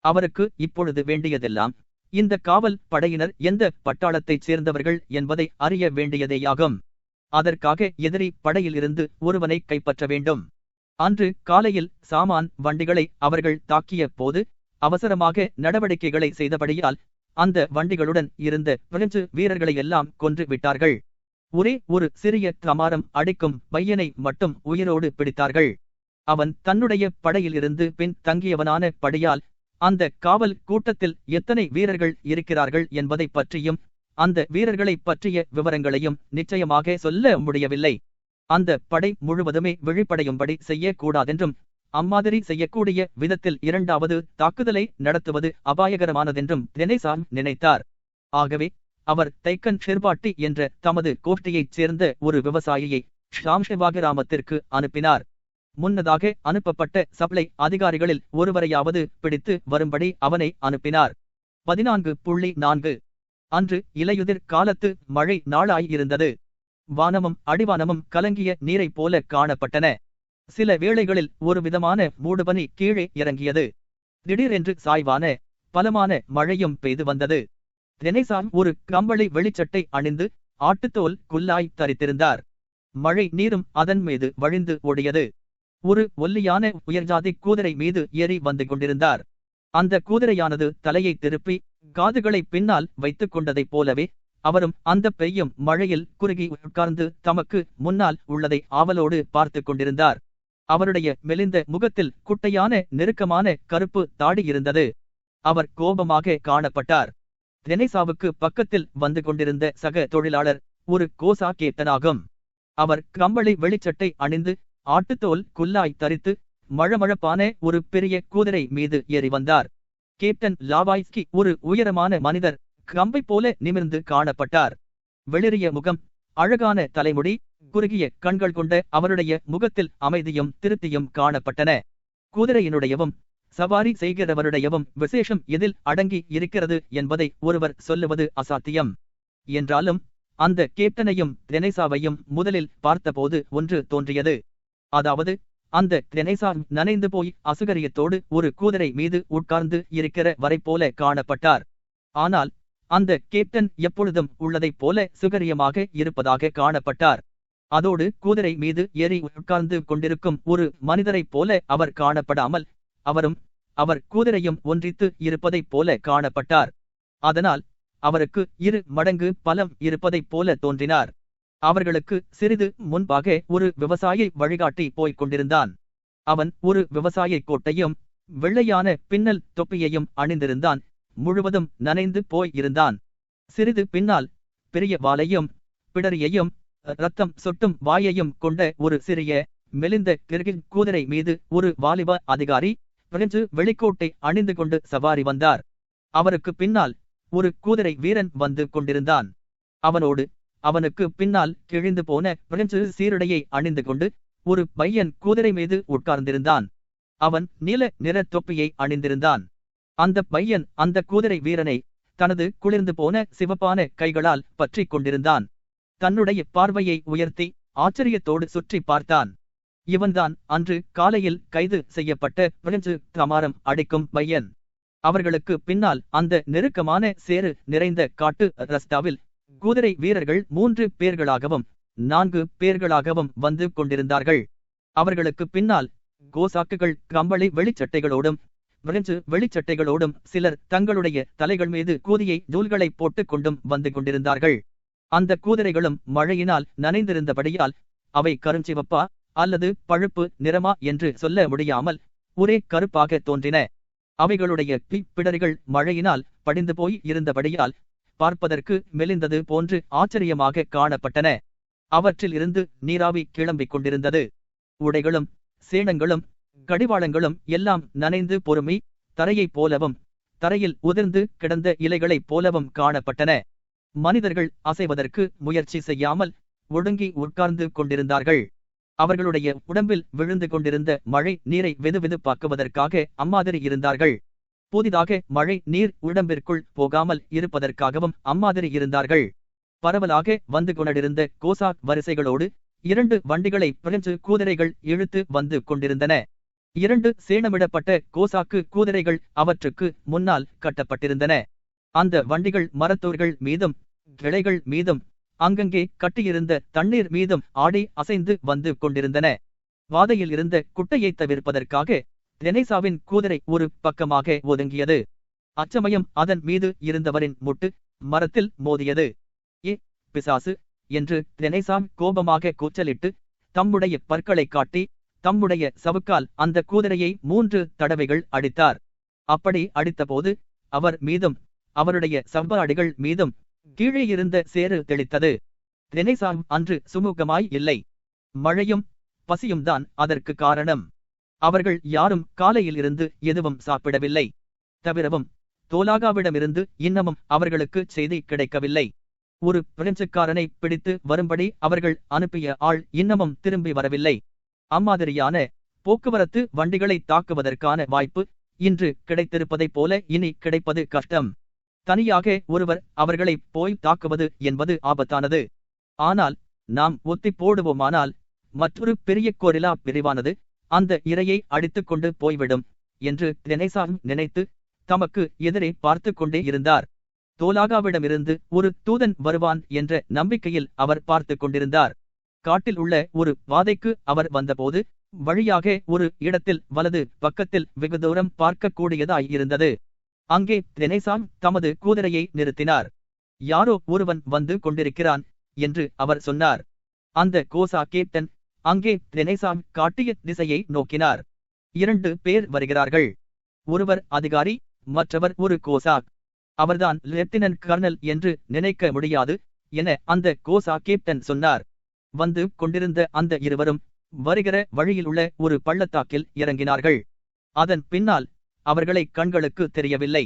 அவருக்கு இப்பொழுது வேண்டியதெல்லாம் இந்த காவல் படையினர் எந்த பட்டாளத்தைச் சேர்ந்தவர்கள் என்பதை அறிய வேண்டியதேயாகும். அதற்காக எதிரி படையில் இருந்து ஒருவனை கைப்பற்ற வேண்டும். அன்று காலையில் சாமான் வண்டிகளை அவர்கள் தாக்கிய போது அவசரமாக நடவடிக்கைகளை செய்தபடியால் அந்த வண்டிகளுடன் இருந்த பிரெஞ்சு வீரர்களையெல்லாம் கொன்று விட்டார்கள். ஒரே ஒரு சிறிய தமாரம் அடிக்கும் பையனை மட்டும் உயிரோடு பிடித்தார்கள். அவன் தன்னுடைய படையில் இருந்து பின் தங்கியவனான படியால் அந்த காவல் கூட்டத்தில் எத்தனை வீரர்கள் இருக்கிறார்கள் என்பதை பற்றியும் அந்த வீரர்களை பற்றிய விவரங்களையும் நிச்சயமாக சொல்ல முடியவில்லை. அந்த படை முழுவதுமே விழிப்படையும்படி செய்யக்கூடாதென்றும் அம்மாதிரி செய்யக்கூடிய விதத்தில் 2வது தாக்குதலை நடத்துவது அபாயகரமானதென்றும் தெனேசா நினைத்தார். ஆகவே அவர் தைக்கன் ஷெர்பாட்டி என்ற தமது கோஷ்டியைச் சேர்ந்த ஒரு விவசாயியை ஷாம்ஷெவா கிராமத்திற்கு அனுப்பினார். முன்னதாக அனுப்பப்பட்ட சப்ளை அதிகாரிகளில் ஒருவரையாவது பிடித்து வரும்படி அவனை அனுப்பினார். 14.4 அன்று இலையுதிர் காலத்து மழை நாளாய் இருந்தது. வானமும் அடிவானமும் கலங்கிய நீரைப் போல காணப்பட்டன. சில வேளைகளில் ஒரு விதமான மூடுபனி கீழே இறங்கியது. திடீரென்று சாய்வான பலமான மழையும் பெய்து வந்தது. தெனேசா ஒரு கம்பளி வெளிச்சட்டை அணிந்து ஆட்டுத்தோல் குல்லாய் தரித்திருந்தார். மழை நீரும் அதன் மீது வழிந்து ஓடியது. ஒரு ஒல்லியான உயர்ஜாதி குதிரை மீது ஏறி வந்து கொண்டிருந்தார். அந்த குதிரையானது தலையை திருப்பி காதுகளை பின்னால் வைத்துக் கொண்டதைப் போலவே அவரும் அந்த பெய்யும் மழையில் குறுகி உட்கார்ந்து தமக்கு முன்னால் உள்ளதை ஆவலோடு பார்த்து கொண்டிருந்தார். அவருடைய மெலிந்த முகத்தில் குட்டையான நெருக்கமான கருப்பு தாடி இருந்தது. அவர் கோபமாக காணப்பட்டார். தெனேசாவுக்கு பக்கத்தில் வந்து கொண்டிருந்த சக தொழிலாளர் ஒரு கோசா கேப்டனாகும். அவர் கம்பளி வெளிச்சட்டை அணிந்து ஆட்டுத்தோல் குல்லாய் தரித்து மழமழப்பான ஒரு பெரிய குதிரை மீது ஏறி வந்தார். கேப்டன் லாவாய்ஸ்கி ஒரு உயரமான மனிதர் கம்பை போல நிமிர்ந்து காணப்பட்டார். வெளிரிய முகம், அழகான தலைமுடி, குறுகிய கண்கள் கொண்ட அவருடைய முகத்தில் அமைதியும் திருப்தியும் காணப்பட்டன. குதிரையினுடையவும் சவாரி செய்கிறவருடையவும் விசேஷம் எதில் அடங்கி இருக்கிறது என்பதை ஒருவர் சொல்லுவது அசாத்தியம். என்றாலும் அந்த கேப்டனையும் தெனேசாவையும் முதலில் பார்த்தபோது ஒன்று தோன்றியது. அதாவது அந்த தெனேசா நனைந்து போய் அசுகரியத்தோடு ஒரு குதிரை மீது உட்கார்ந்து இருக்கிற வரைபோல காணப்பட்டார். ஆனால் அந்த கேப்டன் எப்பொழுதும் உள்ளதைப் போல சுகரியமாக இருப்பதாக காணப்பட்டார். அதோடு குதிரை மீது ஏறி உட்கார்ந்து கொண்டிருக்கும் ஒரு மனிதரைப் போல அவர் காணப்படாமல் அவரும் அவர் குதிரையும் ஒன்றித்து இருப்பதைப் போல காணப்பட்டார். அதனால் அவருக்கு 2 மடங்கு பலம் இருப்பதைப் போல தோன்றினார். அவர்களுக்கு சிறிது முன்பாக ஒரு விவசாயி வழிகாட்டி போய்க் கொண்டிருந்தான். அவன் ஒரு விவசாய கோட்டையும் வெள்ளையான பின்னல் தொப்பியையும் அணிந்திருந்தான். முழுவதும் நனைந்து போய் இருந்தான். சிறிது பின்னால் பெரிய வாலையும் பிடரியையும் இரத்தம் சொட்டும் வாயையும் கொண்ட ஒரு சிறிய மெலிந்த கிர்கின் குதிரை மீது ஒரு வாலிப அதிகாரி பிரெஞ்சு வெளிக்கோட்டை அணிந்து கொண்டு சவாரி வந்தார். அவருக்கு பின்னால் ஒரு குதிரை வீரன் வந்து கொண்டிருந்தான். அவனுக்கு பின்னால் கிழிந்து போன பிரெஞ்சு சீருடையை அணிந்து கொண்டு ஒரு பையன் குதிரை மீது உட்கார்ந்திருந்தான். அவன் நீல நிற தொப்பியை அணிந்திருந்தான். அந்த பையன் அந்த குதிரை வீரனை தனது குளிர்ந்து போன சிவப்பான கைகளால் பற்றிக் கொண்டிருந்தான். தன்னுடைய பார்வையை உயர்த்தி ஆச்சரியத்தோடு சுற்றி பார்த்தான். இவன்தான் அன்று காலையில் கைது செய்யப்பட்ட பிரெஞ்சு கமாரம் அடிக்கும் பையன். அவர்களுக்கு பின்னால் அந்த நெருக்கமான சேறு நிறைந்த காட்டு ரஸ்தாவில் குதிரை வீரர்கள் 3 பேர்களாகவும் 4 பேர்களாகவும் வந்து கொண்டிருந்தார்கள். அவர்களுக்கு பின்னால் கோசாக்குகள் கம்பளி வெளிச்சட்டைகளோடும் பிரெஞ்சு வெளிச்சட்டைகளோடும் சிலர் தங்களுடைய தலைகள் மீது கூதியை ஜூல்களை போட்டுக் கொண்டும் வந்து கொண்டிருந்தார்கள். அந்த குதிரைகளும் மழையினால் நனைந்திருந்தபடியால் அவை கருஞ்சிவப்பா அல்லது பழுப்பு நிறமா என்று சொல்ல முடியாமல் ஒரே கருப்பாக தோன்றின. அவைகளுடைய பிடரிகள் மழையினால் படிந்து போய் இருந்தபடியால் பார்ப்பதற்கு மெலிந்தது போன்று ஆச்சரியமாக காணப்பட்டன. அவற்றில் இருந்து நீராவி கிளம்பிக் கொண்டிருந்தது. உடைகளும் சேணங்களும் கடிவாளங்களும் எல்லாம் நனைந்து பொறுமி தரையைப் போலவும் தரையில் உதிர்ந்து கிடந்த இலைகளைப் போலவும் காணப்பட்டன. மனிதர்கள் அசைவதற்கு முயற்சி செய்யாமல் ஒடுங்கி உட்கார்ந்து கொண்டிருந்தார்கள். அவர்களுடைய உடம்பில் விழுந்து கொண்டிருந்த மழை நீரை வெதுவெதுப்பாக்குவதற்காக அம்மாதிரி இருந்தார்கள். புதிதாக மழை நீர் உடம்பிற்குள் போகாமல் இருப்பதற்காகவும் அம்மாதிரி இருந்தார்கள். பரவலாக வந்து கொண்டிருந்த கோசாக் வரிசைகளோடு 2 வண்டிகளை பிரெஞ்சு குதிரைகள் இழுத்து வந்து கொண்டிருந்தன. 2 சேணமிடப்பட்ட கோசாக்கு குதிரைகள் அவற்றுக்கு முன்னால் கட்டப்பட்டிருந்தன. அந்த வண்டிகள் மரத்தூர்கள் மீதும் கிளைகள் மீதும் அங்கங்கே கட்டியிருந்த தண்ணீர் மீதும் ஆடி அசைந்து வந்து கொண்டிருந்தன. வாதையில் இருந்த குட்டையை தவிர்ப்பதற்காக தெனேசாவின் குதிரை ஒரு பக்கமாக ஒதுங்கியது. அச்சமயம் அதன் மீது இருந்தவரின் முட்டு மரத்தில் மோதியது. ஏ பிசாசு என்று தெனேசா கோபமாக கூச்சலிட்டு தம்முடைய பற்களை காட்டி தம்முடைய சவுக்கால் அந்த குதிரையை 3 தடவைகள் அடித்தார். அப்படி அடித்தபோது அவர் மீதும் அவருடைய சவ்வாடிகள் மீதும் கீழே இருந்த சேறு தெளித்தது. தெனேசா அன்று சுமூகமாய் இல்லை. மழையும் பசியும் தான் அதற்கு காரணம். அவர்கள் யாரும் காலையில் இருந்து எதுவும் சாப்பிடவில்லை. தவிரவும் தோலாகாவிடமிருந்து இன்னமும் அவர்களுக்கு செய்தி கிடைக்கவில்லை. ஒரு பிரெஞ்சுக்காரனை பிடித்து வரும்படி அவர்கள் அனுப்பிய ஆள் இன்னமும் திரும்பி வரவில்லை. அம்மாதிரியான போக்குவரத்து வண்டிகளை தாக்குவதற்கான வாய்ப்பு இன்று கிடைத்திருப்பதைப் போல இனி கிடைப்பது கஷ்டம். தனியாக ஒருவர் அவர்களை போய் தாக்குவது என்பது ஆபத்தானது. ஆனால் நாம் ஒத்தி போடுவோமானால் மற்றொரு பெரிய கொரில்லா பிரிவானது அந்த இரையை அடித்துக் கொண்டு போய்விடும் என்று தெனேசா நினைத்து தமக்கு எதிரே பார்த்து கொண்டே இருந்தார். தோலாகாவிடமிருந்து ஒரு தூதன் வருவான் என்ற நம்பிக்கையில் அவர் பார்த்து கொண்டிருந்தார். காட்டில் உள்ள ஒரு பாதைக்கு அவர் வந்தபோது வழியாக ஒரு இடத்தில் வலது பக்கத்தில் வெகு தூரம் பார்க்கக்கூடியதாய் இருந்தது. அங்கே தெனேசா தமது குதிரையை நிறுத்தினார். யாரோ ஒருவன் வந்து கொண்டிருக்கிறான் என்று அவர் சொன்னார். அந்த கோசா கேப்டன் அங்கே தெனேசா காட்டிய திசையை நோக்கினார். 2 பேர் வருகிறார்கள். ஒருவர் அதிகாரி, மற்றவர் ஒரு கோசாக். அவர்தான் லெப்டினன்ட் கர்னல் என்று நினைக்க முடியாது என அந்த கோசா கேப்டன் சொன்னார். வந்து கொண்டிருந்த அந்த இருவரும் வருகிற வழியில் உள்ள ஒரு பள்ளத்தாக்கில் இறங்கினார்கள். அதன் பின்னால் அவர்களை கண்களுக்கு தெரியவில்லை.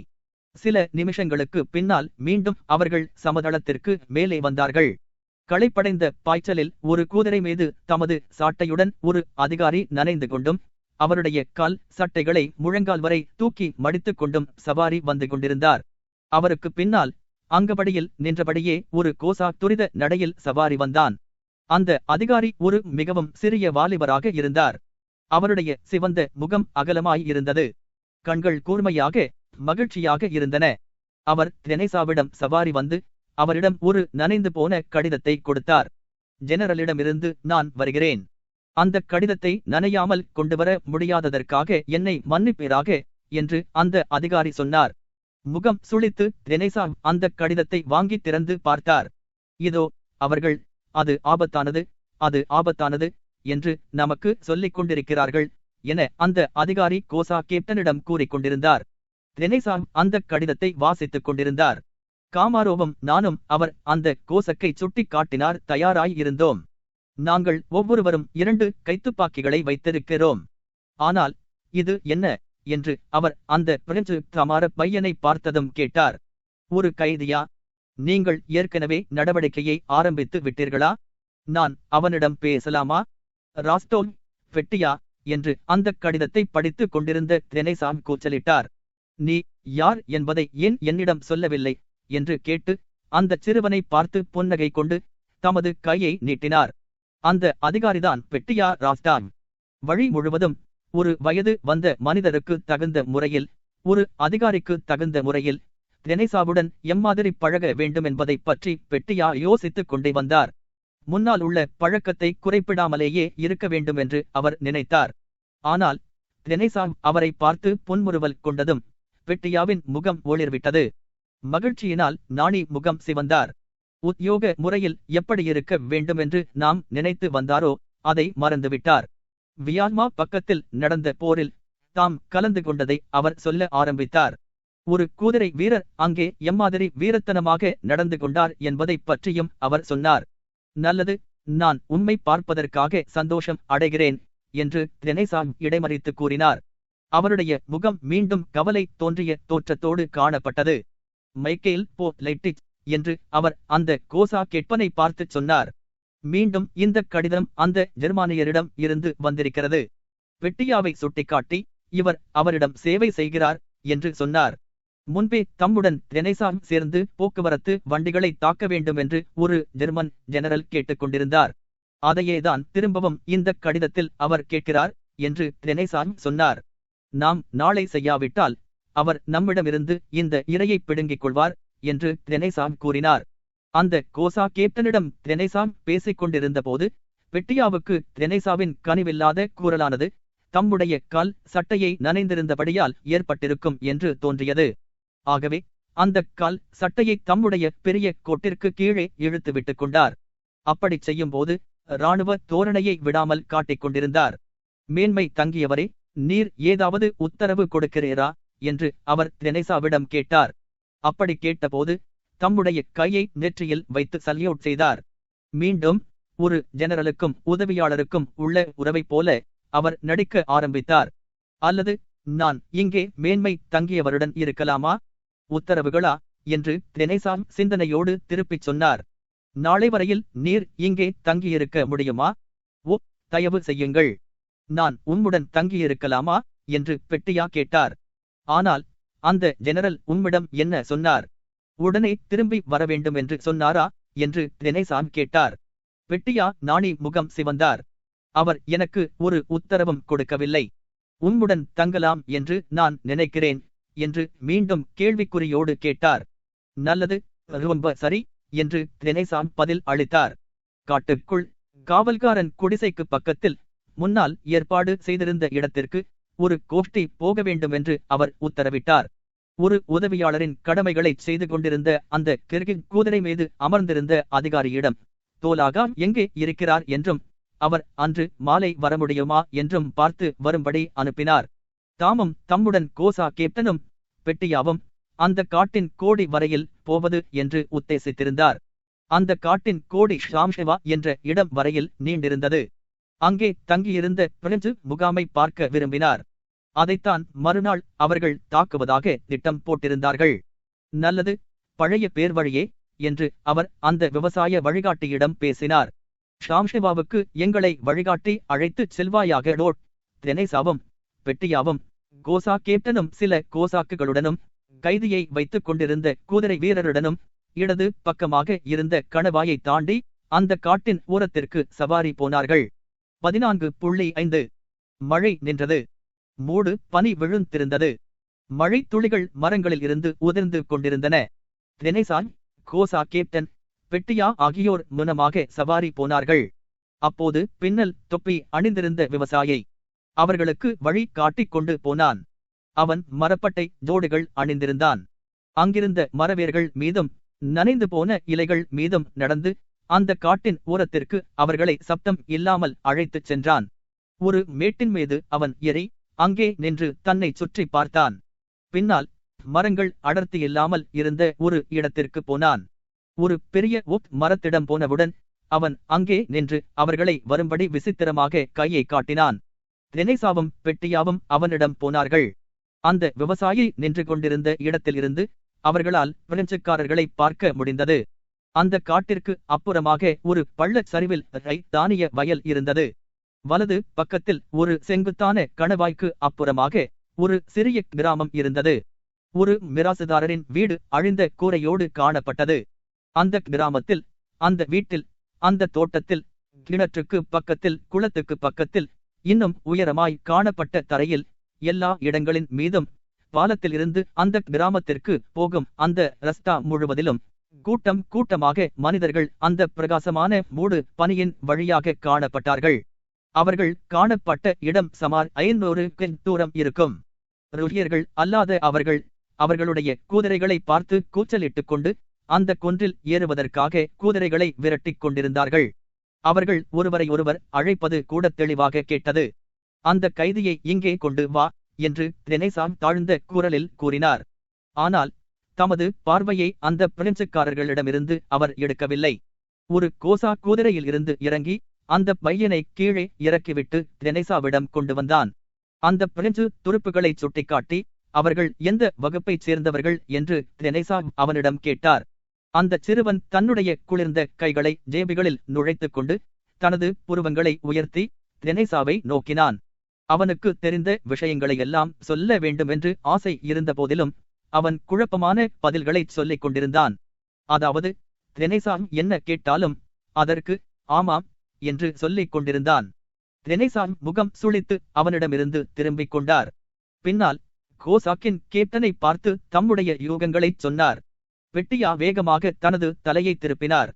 சில நிமிஷங்களுக்கு பின்னால் மீண்டும் அவர்கள் சமதளத்திற்கு மேலே வந்தார்கள். களைப்படைந்த பாய்ச்சலில் ஒரு குதிரை மீது தமது சாட்டையுடன் ஒரு அதிகாரி நனைந்து கொண்டும் அவருடைய கால் சட்டைகளை முழங்கால் வரை தூக்கி மடித்துக் கொண்டும் சவாரி வந்து கொண்டிருந்தார். அவருக்கு பின்னால் அங்கபடியில் நின்றபடியே ஒரு கோசா துரித நடையில் சவாரி வந்தான். அந்த அதிகாரி ஒரு மிகவும் சிறிய வாலிபராக இருந்தார். அவருடைய சிவந்த முகம் அகலமாய் இருந்தது. கண்கள் கூர்மையாக மகிழ்ச்சியாக இருந்தன. அவர் தெனேசாவிடம் சவாரி வந்து அவரிடம் ஒரு நனைந்து போன கடிதத்தை கொடுத்தார். ஜெனரலிடமிருந்து நான் வருகிறேன். அந்த கடிதத்தை நனையாமல் கொண்டுவர முடியாததற்காக என்னை மன்னிப்பீராக என்று அந்த அதிகாரி சொன்னார். முகம் சுளித்து தெனேசா அந்த கடிதத்தை வாங்கி திறந்து பார்த்தார். இதோ அவர்கள் அது ஆபத்தானது, அது ஆபத்தானது என்று நமக்கு சொல்லிக் கொண்டிருக்கிறார்கள் என அந்த அதிகாரி கோசா கேப்டனிடம் கூறிக்கொண்டிருந்தார். தெனேசா அந்த கடிதத்தை வாசித்துக் கொண்டிருந்தார். காமாரோவும் நானும் அவர் அந்த கோசக்கை சுட்டி காட்டினார் தயாராய் இருந்தோம். நாங்கள் ஒவ்வொருவரும் 2 கைத்துப்பாக்கிகளை வைத்திருக்கிறோம். ஆனால் இது என்ன என்று அவர் அந்த பிரெஞ்சு கமார பையனை பார்த்ததும் கேட்டார். ஒரு கைதியா? நீங்கள் ஏற்கனவே நடவடிக்கையை ஆரம்பித்து விட்டீர்களா? நான் அவனிடம் பேசலாமா? ராஸ்டோல் பெட்டியா என்று அந்த கடிதத்தை படித்துக் கொண்டிருந்த தெனேசா கூச்சலிட்டார். நீ யார் என்பதை ஏன் என்னிடம் சொல்லவில்லை என்று கேட்டு அந்த சிறுவனை பார்த்து புன்னகை கொண்டு தமது கையை நீட்டினார். அந்த அதிகாரிதான் பெட்டியா ராஸ்டான். வழி முழுவதும் ஒரு வயது வந்த மனிதருக்கு தகுந்த முறையில், ஒரு அதிகாரிக்கு தகுந்த முறையில் தெரேசாவுடன் எம்மாதிரி பழக வேண்டுமென்பதைப் பற்றி பெட்டியா யோசித்துக் கொண்டே வந்தார். முன்னால் உள்ள பழக்கத்தை குறைப்பிடாமலேயே இருக்க வேண்டுமென்று அவர் நினைத்தார். ஆனால் தெரேசா அவரை பார்த்து புன்முறுவல் கொண்டதும் பெட்டியாவின் முகம் ஒளிர்விட்டது. மகிழ்ச்சியினால் நாணி முகம் சிவந்தார். உத்தியோக முறையில் எப்படி இருக்க வேண்டுமென்று நாம் நினைத்து வந்தாரோ அதை மறந்துவிட்டார். வியால்மா பக்கத்தில் நடந்த போரில் தாம் கலந்து கொண்டதை அவர் சொல்ல ஆரம்பித்தார். ஒரு குதிரை வீரர் அங்கே எம்மாதிரி வீரத்தனமாக நடந்து கொண்டார் என்பதைப் பற்றியும் அவர் சொன்னார். நல்லது, நான் உண்மை பார்ப்பதற்காக சந்தோஷம் அடைகிறேன் என்று தெரேசா இடைமறித்து கூறினார். அவருடைய முகம் மீண்டும் கவலை தோன்றிய தோற்றத்தோடு காணப்பட்டது. மைக்கேல் போ லைட்டிச் என்று அவர் அந்த கோசா கெட்பனை பார்த்துச் சொன்னார். மீண்டும் இந்த கடிதம் அந்த ஜெர்மானியரிடம் இருந்து வந்திருக்கிறது. பெட்டியாவை சுட்டிக்காட்டி இவர் அவரிடம் சேவை செய்கிறார் என்று சொன்னார். முன்பே தம்முடன் தெரேசா சேர்ந்து போக்குவரத்து வண்டிகளை தாக்க வேண்டுமென்று ஒரு ஜெர்மன் ஜெனரல் கேட்டுக்கொண்டிருந்தார். அதையேதான் திரும்பவும் இந்த கடிதத்தில் அவர் கேட்கிறார் என்று தெரேசா சொன்னார். நாம் நாளை செய்யாவிட்டால் அவர் நம்மிடமிருந்து இந்த இரையை பிடுங்கிக் கொள்வார் என்று தெரேசா கூறினார். அந்த கோசா கேப்டனிடம் தெரேசா பேசிக் கொண்டிருந்த போது பெட்டியாவுக்கு தெரேசாவின் கனிவில்லாத கூறலானது தம்முடைய கால் சட்டையை நனைந்திருந்தபடியால் ஏற்பட்டிருக்கும் என்று தோன்றியது. ஆகவே அந்த கால் சட்டையை தம்முடைய பெரிய கோட்டிற்கு கீழே இழுத்து விட்டுக் கொண்டார். அப்படிச் செய்யும்போது இராணுவ தோரணையை விடாமல் காட்டிக் கொண்டிருந்தார். மேன்மை தங்கியவரே, நீர் ஏதாவது உத்தரவு கொடுக்கிறீரா என்று அவர் தெரேசாவிடம் கேட்டார். அப்படி கேட்டபோது தம்முடைய கையை நெற்றியில் வைத்து சல்யூட் செய்தார். மீண்டும் ஒரு ஜெனரலுக்கும் உதவியாளருக்கும் உள்ள உறவைப் போல அவர் நடிக்க ஆரம்பித்தார். அல்லது நான் இங்கே மேன்மை தங்கியவருடன் இருக்கலாமா? உத்தரவுகளா என்று தெரேசா சிந்தனையோடு திருப்பிச் சொன்னார். நாளை வரையில் நீர் இங்கே தங்கியிருக்க முடியுமா? ஓ, தயவு செய்யுங்கள், நான் உம்முடன் தங்கியிருக்கலாமா என்று பெட்டியா கேட்டார். ஆனால் அந்த ஜெனரல் உம்மிடம் என்ன சொன்னார்? உடனே திரும்பி வரவேண்டும் என்று சொன்னாரா என்று தெரேசா கேட்டார். பெட்டியா நாணி முகம் சிவந்தார். அவர் எனக்கு ஒரு உத்தரவும் கொடுக்கவில்லை. உம்முடன் தங்கலாம் என்று நான் நினைக்கிறேன் என்று மீண்டும் கேள்விக்குறியோடு கேட்டார். நல்லது, ரொம்ப சரி என்று தெரேசா பதில் அளித்தார். காட்டுக்குள் காவல்காரன் குடிசைக்கு பக்கத்தில் முன்னால் ஏற்பாடு செய்திருந்த இடத்திற்கு ஒரு கோஷ்டி போக வேண்டுமென்று அவர் உத்தரவிட்டார். ஒரு உதவியாளரின் கடமைகளை செய்து கொண்டிருந்த அந்த கிர்கிக் குதிரை மீது அமர்ந்திருந்த அதிகாரியிடம் தோலாகா எங்கே இருக்கிறார் என்றும் அவர் அன்று மாலை வர முடியுமா என்றும் பார்த்து வரும்படி அனுப்பினார். தாமும் தம்முடன் கோசா கேப்டனும் பெட்டியாவும் அந்த காட்டின் கோடி வரையில் போவது என்று உத்தேசித்திருந்தார். அந்த காட்டின் கோடி ஷாம்ஷெவா என்ற இடம் வரையில் நீண்டிருந்தது. அங்கே தங்கியிருந்த பிரெஞ்சு முகாமை பார்க்க விரும்பினார். அதைத்தான் மறுநாள் அவர்கள் தாக்குவதாக திட்டம் போட்டிருந்தார்கள். நல்லது, பழைய பேர்வழியே என்று அவர் அந்த விவசாய வழிகாட்டியிடம் பேசினார். ஷாம்ஷெவாவுக்கு எங்களை வழிகாட்டி அழைத்துச் செல்வாயாக டோட். தெரேசாவும் பெட்டியாவும் கோசா கேப்டனும் சில கோசாக்குகளுடனும் கைதியை வைத்துக் கொண்டிருந்த குதிரை வீரருடனும் இடது பக்கமாக இருந்த கணவாயை தாண்டி அந்த காட்டின் ஓரத்திற்கு சவாரி போனார்கள். 14.5 மழை நின்றது. மூடு பனி விழுந்திருந்தது. மழை துளிகள் மரங்களில் இருந்து உதிர்ந்து கொண்டிருந்தன. தெரேசா, கோசா கேப்டன், பெட்டியா ஆகியோர் முனமாக சவாரி போனார்கள். அப்போது பின்னல் தொப்பி அணிந்திருந்த விவசாயி அவர்களுக்கு வழி காட்டிக் கொண்டு போனான். அவன் மரப்பட்டை ஜோடுகள் அணிந்திருந்தான். அங்கிருந்த மரவேர்கள் மீதும் நனைந்து போன இலைகள் மீதும் நடந்து அந்த காட்டின் ஓரத்திற்கு அவர்களை சப்தம் இல்லாமல் அழைத்துச் சென்றான். ஒரு மேட்டின் மீது அவன் ஏறி அங்கே நின்று தன்னை சுற்றி பார்த்தான். பின்னால் மரங்கள் அடர்த்தியில்லாமல் இருந்த ஒரு இடத்திற்கு போனான். ஒரு பெரிய ஒப் மரத்திடம் போனவுடன் அவன் அங்கே நின்று அவர்களை வரும்படி விசித்திரமாக கையை காட்டினான். தெரேசாவும் பெட்டியாவும் அவனிடம் போனார்கள். அந்த விவசாயி நின்று கொண்டிருந்த இடத்திலிருந்து அவர்களால் பிரெஞ்சுக்காரர்களை பார்க்க முடிந்தது. அந்த காட்டிற்கு அப்புறமாக ஒரு பள்ளச் சரிவில் தானிய வயல் இருந்தது. வலது பக்கத்தில் ஒரு செங்குத்தான கணவாய்க்கு அப்புறமாக ஒரு சிறிய கிராமம் இருந்தது. ஒரு மிராசுதாரரின் வீடு அழிந்த கூரையோடு காணப்பட்டது. அந்த கிராமத்தில், அந்த வீட்டில், அந்த தோட்டத்தில், கிணற்றுக்கு பக்கத்தில், குளத்துக்கு பக்கத்தில், இன்னும் உயரமாய் காணப்பட்ட தரையில், எல்லா இடங்களின் மீதும், பாலத்திலிருந்து அந்த கிராமத்திற்கு போகும் அந்த ரஸ்தா முழுவதிலும் கூட்டம் கூட்டமாக மனிதர்கள் அந்த பிரகாசமான மூடு பனியின் வழியாக காணப்பட்டார்கள். அவர்கள் காணப்பட்ட இடம் சுமார் 500 கிலோமீட்டர் தூரம் இருக்கும். ருஹியர்கள் அல்லாத அவர்கள் அவர்களுடைய குதிரைகளை பார்த்து கூச்சலிட்டுக் கொண்டு அந்த குன்றில் ஏறுவதற்காக குதிரைகளை விரட்டிக் கொண்டிருந்தார்கள். அவர்கள் ஒருவரை ஒருவர் அழைப்பது கூட தெளிவாக கேட்டது. அந்த கைதியை இங்கே கொண்டு வா என்று ரெனேசாம் தாழ்ந்த குரலில் கூறினார். ஆனால் தமது பார்வையை அந்த பிரெஞ்சுக்காரர்களிடமிருந்து அவர் எடுக்கவில்லை. ஒரு கோசா குதிரையில் இருந்து இறங்கி அந்த பையனை கீழே இறக்கிவிட்டு ரெனேசாவிடம் கொண்டு வந்தான். அந்த பிரெஞ்சு துருப்புகளை சுட்டிக்காட்டி அவர்கள் எந்த வகுப்பைச் சேர்ந்தவர்கள் என்று ரெனேசா அவனிடம் கேட்டார். அந்த சிறுவன் தன்னுடைய குளிர்ந்த கைகளை ஜேபிகளில் நுழைத்துக் கொண்டு தனது புருவங்களை உயர்த்தி ரெனேசாவை நோக்கினான். அவனுக்கு தெரிந்த விஷயங்களையெல்லாம் சொல்ல வேண்டுமென்று ஆசை இருந்த போதிலும் அவன் குழப்பமான பதில்களை சொல்லிக் கொண்டிருந்தான். அதாவது ரெனேசா என்ன கேட்டாலும் அதற்கு ஆமாம் என்று சொல்லிக் கொண்டிருந்தான். ரெனேசா முகம் சுளித்து அவனிடமிருந்து திரும்பிக் கொண்டார். பின்னால் கோசாக்கின் கேப்டனை பார்த்து தம்முடைய யூகங்களைச் சொன்னார். பெட்டியா வேகமாக தனது தலையை திருப்பினார்.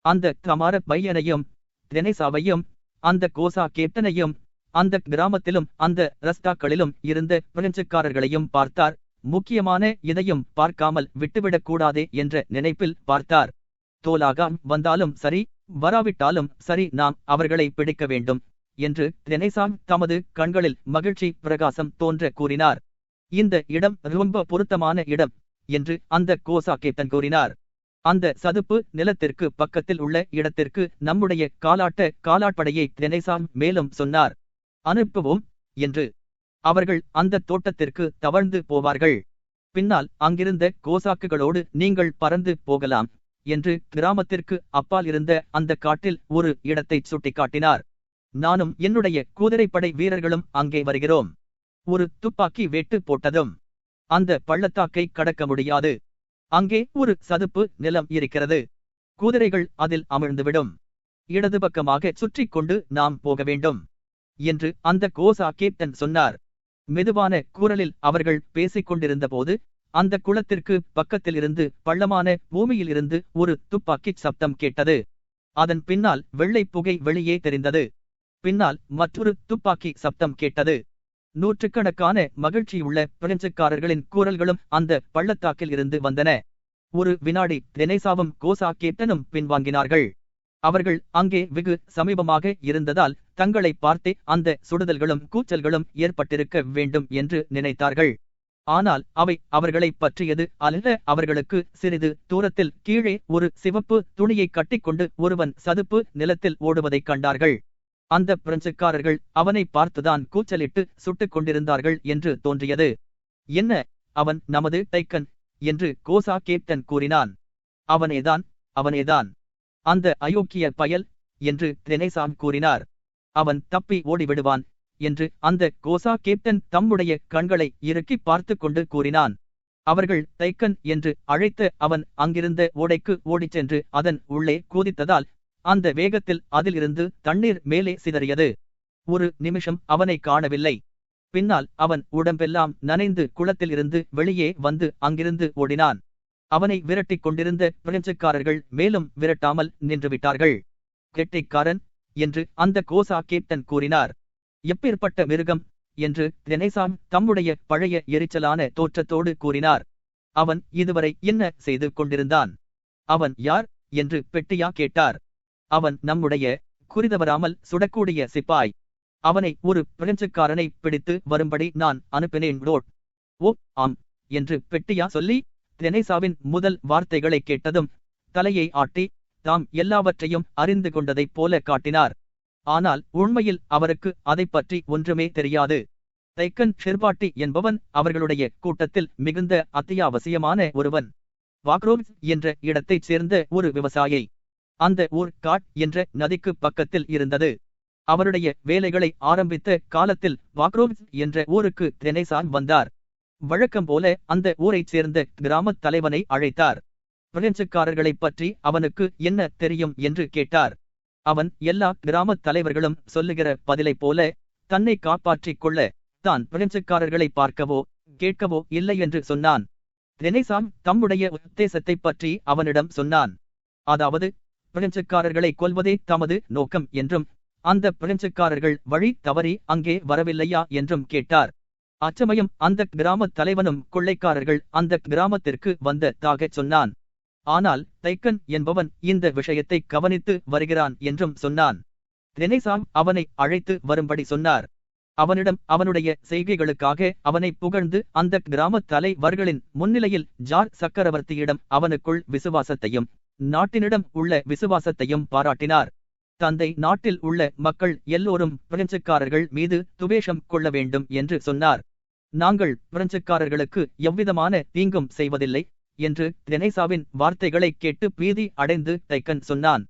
அந்த கமார பையனையும் ரெனேசாவையும் அந்த கோசா கேப்டனையும் அந்த கிராமத்திலும் அந்த ரஸ்தாக்களிலும் இருந்த பிரெஞ்சுக்காரர்களையும் பார்த்தார். முக்கியமான இதையும் பார்க்காமல் விட்டுவிடக் கூடாதே என்ற நினைப்பில் பார்த்தார். தோலாக வந்தாலும் சரி, வராவிட்டாலும் சரி, நாம் அவர்களை பிடிக்க வேண்டும் என்று ரெனேசா தமது கண்களில் மகிழ்ச்சி பிரகாசம் தோன்ற கூறினார். இந்த இடம் ரொம்ப பொருத்தமான இடம் என்று அந்த கோசா கேப்டன் கூறினார். அந்த சதுப்பு நிலத்திற்கு பக்கத்தில் உள்ள இடத்திற்கு நம்முடைய காலாட்படையை ரெனேசா மேலும் சொன்னார். அனுப்புவோம் என்று. அவர்கள் அந்த தோட்டத்திற்கு தவழ்ந்து போவார்கள். பின்னால் அங்கிருந்த கோசாக்குகளோடு நீங்கள் பறந்து போகலாம் என்று கிராமத்திற்கு அப்பால் இருந்த அந்த காட்டில் ஒரு இடத்தை சுட்டிக்காட்டினார். நானும் என்னுடைய குதிரைப்படை வீரர்களும் அங்கே வருகிறோம். ஒரு துப்பாக்கி வேட்டு போட்டதும் அந்த பள்ளத்தாக்கை கடக்க முடியாது. அங்கே ஒரு சதுப்பு நிலம் இருக்கிறது. குதிரைகள் அதில் அமிழ்ந்துவிடும். இடது பக்கமாக சுற்றி கொண்டு நாம் போக வேண்டும் என்று அந்த கோசா கேப்டன் சொன்னார். மெதுவான குரலில் அவர்கள் பேசிக் கொண்டிருந்த போது அந்த குளத்திற்கு பக்கத்தில் இருந்து பள்ளமான பூமியில் இருந்து ஒரு துப்பாக்கி சப்தம் கேட்டது. அதன் பின்னால் வெள்ளை புகை வெளியே தெரிந்தது. பின்னால் மற்றொரு துப்பாக்கி சப்தம் கேட்டது. நூற்றுக்கணக்கான மகிழ்ச்சியுள்ள பிரெஞ்சுக்காரர்களின் குரல்களும் அந்த பள்ளத்தாக்கில் இருந்து வந்தன. ஒரு வினாடி ரெனேசாவும் கோசா கேப்டனும் பின்வாங்கினார்கள். அவர்கள் அங்கே வெகு சமீபமாக இருந்ததால் தங்களை பார்த்தே அந்த சுடுதல்களும் கூச்சல்களும் ஏற்பட்டிருக்க வேண்டும் என்று நினைத்தார்கள். ஆனால் அவை அவர்களை பற்றியது அல்ல. அவர்களுக்கு சிறிது தூரத்தில் கீழே ஒரு சிவப்பு துணியை கட்டிக்கொண்டு ஒருவன் சதுப்பு நிலத்தில் ஓடுவதைக் கண்டார்கள். அந்த பிரெஞ்சுக்காரர்கள் அவனை பார்த்துதான் கூச்சலிட்டு சுட்டுக் கொண்டிருந்தார்கள் என்று தோன்றியது. என்ன, அவன் நமது டைக்கன் என்று கோசா கேப்டன் கூறினான். அவனேதான், அவனேதான், அந்த அயோக்கிய பயல் என்று ரெனேசா கூறினார். அவன் தப்பி ஓடிவிடுவான் என்று அந்த கோசா கேப்டன் தம்முடைய கண்களை இறுக்கி பார்த்து கொண்டு கூறினான். அவர்கள் டைக்கன் என்று அழைத்த அவன் அங்கிருந்த ஓடைக்கு ஓடிச் சென்று அதன் உள்ளே குதித்ததால் அந்த வேகத்தில் அதிலிருந்து தண்ணீர் மேலே சிதறியது. ஒரு நிமிஷம் அவனை காணவில்லை. பின்னால் அவன் உடம்பெல்லாம் நனைந்து குளத்தில் இருந்து வெளியே வந்து அங்கிருந்து ஓடினான். அவனை விரட்டிக் கொண்டிருந்த பிரெஞ்சுக்காரர்கள் மேலும் விரட்டாமல் நின்றுவிட்டார்கள். கெட்டிக்காரன் என்று அந்த கோசா கேப்டன் கூறினார். எப்பேற்பட்ட மிருகம் என்று ரெனேசா தம்முடைய பழைய எரிச்சலான தோற்றத்தோடு கூறினார். அவன் இதுவரை என்ன செய்து கொண்டிருந்தான்? அவன் யார் என்று பெட்டியா கேட்டார். அவன் நம்முடைய குறிதவராமல் சுடக்கூடிய சிப்பாய். அவனை ஒரு பிரெஞ்சுக்காரனை பிடித்து வரும்படி நான் அனுப்பினேன் லோட். ஓ ஆம் என்று பெட்டியா சொல்லி ரெனேசாவின் முதல் வார்த்தைகளை கேட்டதும் தலையை ஆட்டி தாம் எல்லாவற்றையும் அறிந்து கொண்டதைப் போல காட்டினார். ஆனால் உண்மையில் அவருக்கு அதைப் பற்றி ஒன்றுமே தெரியாது. தைக்கன் ஷெர்பாட்டி என்பவன் அவர்களுடைய கூட்டத்தில் மிகுந்த அத்தியாவசியமான ஒருவன். வாக்ரோவ்ஸ் என்ற இடத்தைச் சேர்ந்த ஒரு விவசாயி. அந்த ஊர் காட் என்ற நதிக்கு பக்கத்தில் இருந்தது. அவருடைய வேலைகளை ஆரம்பித்த காலத்தில் வாக்ரோவ்ஸ் என்ற ஊருக்கு ரெனேசா வந்தார். வழக்கம் போல அந்த ஊரைச் சேர்ந்த கிராமத் தலைவனை அழைத்தார். பிரெஞ்சுக்காரர்களைப் பற்றி அவனுக்கு என்ன தெரியும் என்று கேட்டார். அவன் எல்லா கிராமத் தலைவர்களும் சொல்லுகிற பதிலைப் போல தன்னை காப்பாற்றிக் கொள்ள தான் பிரெஞ்சுக்காரர்களை பார்க்கவோ கேட்கவோ இல்லை என்று சொன்னான். ரெனேசாம் தம்முடைய உத்தேசத்தைப் பற்றி அவனிடம் சொன்னான். அதாவது பிரெஞ்சுக்காரர்களை கொல்வதே தமது நோக்கம் என்றும் அந்த பிரெஞ்சுக்காரர்கள் வழி தவறி அங்கே வரவில்லையா என்றும் கேட்டார். அச்சமயம் அந்த கிராமத் தலைவனும் கொள்ளைக்காரர்கள் அந்த கிராமத்திற்கு வந்ததாகச் சொன்னான். ஆனால் தைக்கன் என்பவன் இந்த விஷயத்தை கவனித்து வருகிறான் என்றும் சொன்னான். ரெனேசாம் அவனை அழைத்து வரும்படி சொன்னார். அவனிடம் அவனுடைய செய்கைகளுக்காக அவனை புகழ்ந்து அந்த கிராமத் தலைவர்களின் முன்னிலையில் ஜார் சக்கரவர்த்தியிடம் அவனுக்குள் விசுவாசத்தையும் நாட்டினிடம் உள்ள விசுவாசத்தையும் பாராட்டினார். தந்தை நாட்டில் உள்ள மக்கள் எல்லோரும் பிரெஞ்சுக்காரர்கள் மீது துவேஷம் கொள்ள வேண்டும் என்று சொன்னார். நாங்கள் பிரெஞ்சுக்காரர்களுக்கு எவ்விதமான தீங்கும் செய்வதில்லை என்று ரெனேசாவின் வார்த்தைகளை கேட்டு பீதி அடைந்து தைக்கன் சொன்னான்.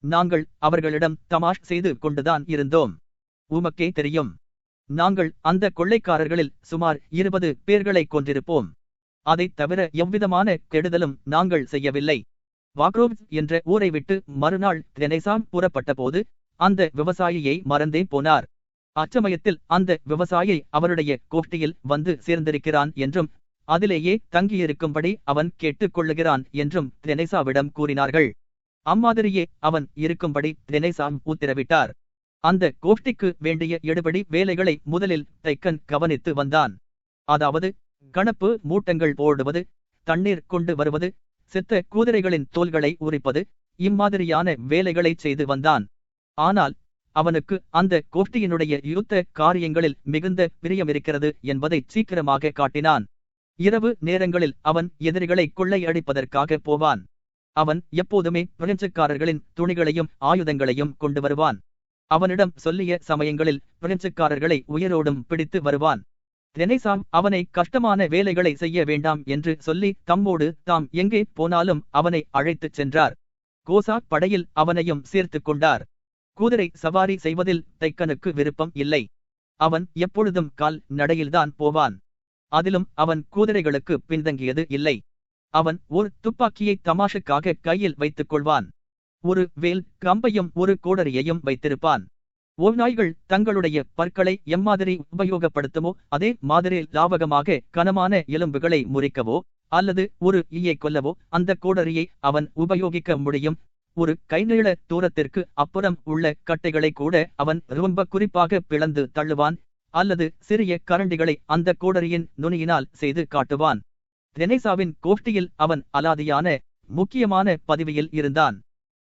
நாங்கள் அவர்களிடம் தமாஷ் செய்து கொண்டுதான் இருந்தோம். உமக்கே தெரியும், நாங்கள் அந்த கொள்ளைக்காரர்களில் சுமார் 20 பேர்களை கொன்றிருப்போம். அதைத் தவிர எவ்விதமான கெடுதலும் நாங்கள் செய்யவில்லை. வாக்ரோவ்ஸ் என்ற ஊரை விட்டு மறுநாள் ரெனேசாம் புறப்பட்டபோது அந்த விவசாயியை மறந்தே போனார். அச்சமயத்தில் அந்த விவசாயி அவருடைய கோஷ்டியில் வந்து சேர்ந்திருக்கிறான் என்றும் அதிலேயே தங்கியிருக்கும்படி அவன் கேட்டுக் கொள்ளுகிறான் என்றும் ரெனேசாவிடம் கூறினார்கள். அம்மாதிரியே அவன் இருக்கும்படி ரெனேசாம் உத்தரவிட்டார். அந்த கோஷ்டிக்கு வேண்டிய எடுபடி வேலைகளை முதலில் தைக்கன் கவனித்து வந்தான். அதாவது கணப்பு மூட்டங்கள் போடுவது, தண்ணீர் கொண்டு வருவது, செத்த குதிரைகளின் தோல்களை உரிப்பது, இம்மாதிரியான வேலைகளை செய்து வந்தான். ஆனால் அவனுக்கு அந்த கோஷ்டியினுடைய யுத்த காரியங்களில் மிகுந்த பிரியமிருக்கிறது என்பதை சீக்கிரமாக காட்டினான். இரவு நேரங்களில் அவன் எதிரிகளை கொள்ளையடிப்பதற்காக போவான். அவன் எப்போதுமே பிரெஞ்சுக்காரர்களின் துணிகளையும் ஆயுதங்களையும் கொண்டு வருவான். அவனிடம் சொல்லிய சமயங்களில் பிரெஞ்சுக்காரர்களை உயிரோடும் பிடித்து வருவான். ரெனேசாம் அவனை கஷ்டமான வேலைகளை செய்ய வேண்டாம் என்று சொல்லி தம்மோடு தாம் எங்கே போனாலும் அவனை அழைத்துச் சென்றார். கோசாக் படையில் அவனையும் சேர்த்து கொண்டார். குதிரை சவாரி செய்வதில் தைக்கனுக்கு விருப்பம் இல்லை. அவன் எப்பொழுதும் கால் நடையில்தான் போவான். அதிலும் அவன் குதிரைகளுக்கு பின்தங்கியது இல்லை. அவன் ஒரு துப்பாக்கியை தமாஷுக்காக கையில் வைத்துக் கொள்வான். ஒரு வேல் கம்பையும் ஒரு கோடரியையும் வைத்திருப்பான். ஓநாய்கள் தங்களுடைய பற்களை எம்மாதிரி உபயோகப்படுத்துமோ அதே மாதிரி லாவகமாக கனமான எலும்புகளை முறிக்கவோ அல்லது ஒரு ஈயை கொல்லவோ அந்த கோடரியை அவன் உபயோகிக்க முடியும். ஒரு கைநீள தூரத்திற்கு அப்புறம் உள்ள கட்டைகளை கூட அவன் ரொம்ப குறிப்பாக பிளந்து தள்ளுவான். அல்லது சிறிய கரண்டிகளை அந்த கோடரியின் நுனியினால் செய்து காட்டுவான். ரெனேசாவின் கோஷ்டியில் அவன் அலாதியான முக்கியமான பதவியில் இருந்தான்.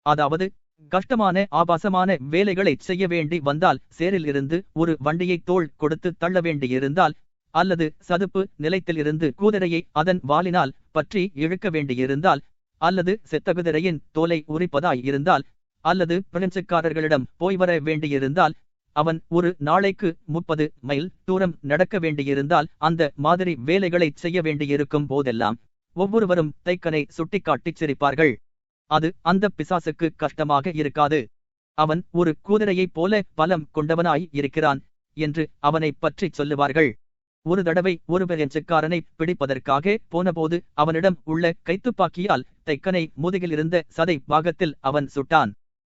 அதாவது கஷ்டமான ஆபாசமான வேலைகளை செய்ய வேண்டி வந்தால், சேரில் இருந்து ஒரு வண்டியை தோள் கொடுத்து தள்ள வேண்டியிருந்தால், அல்லது சதுப்பு நிலைத்திலிருந்து குதிரையை அதன் வாலினால் பற்றி இழுக்க வேண்டியிருந்தால், அல்லது செத்த குதிரையின் தோலை உரிப்பதாய் இருந்தால், அல்லது பிரெஞ்சுக்காரர்களிடம் போய் வர வேண்டியிருந்தால், அவன் ஒரு நாளைக்கு 30 மைல் தூரம் நடக்க வேண்டியிருந்தால், அந்த மாதிரி வேலைகளை செய்ய வேண்டியிருக்கும் போதெல்லாம் ஒவ்வொருவரும் தைக்கனை சுட்டிக்காட்டிச் சிரிப்பார்கள். அது அந்த பிசாசுக்கு கஷ்டமாக இருக்காது. அவன் ஒரு குதிரையைப் போல பலம் கொண்டவனாய் இருக்கிறான் என்று அவனை பற்றி சொல்லுவார்கள். ஒரு தடவை ஒரு பிரெஞ்சுக்காரனை பிடிப்பதற்காக போனபோது அவனிடம் உள்ள கைத்துப்பாக்கியால் தைக்கனை முதுகிலிருந்த சதை பாகத்தில் அவன் சுட்டான்.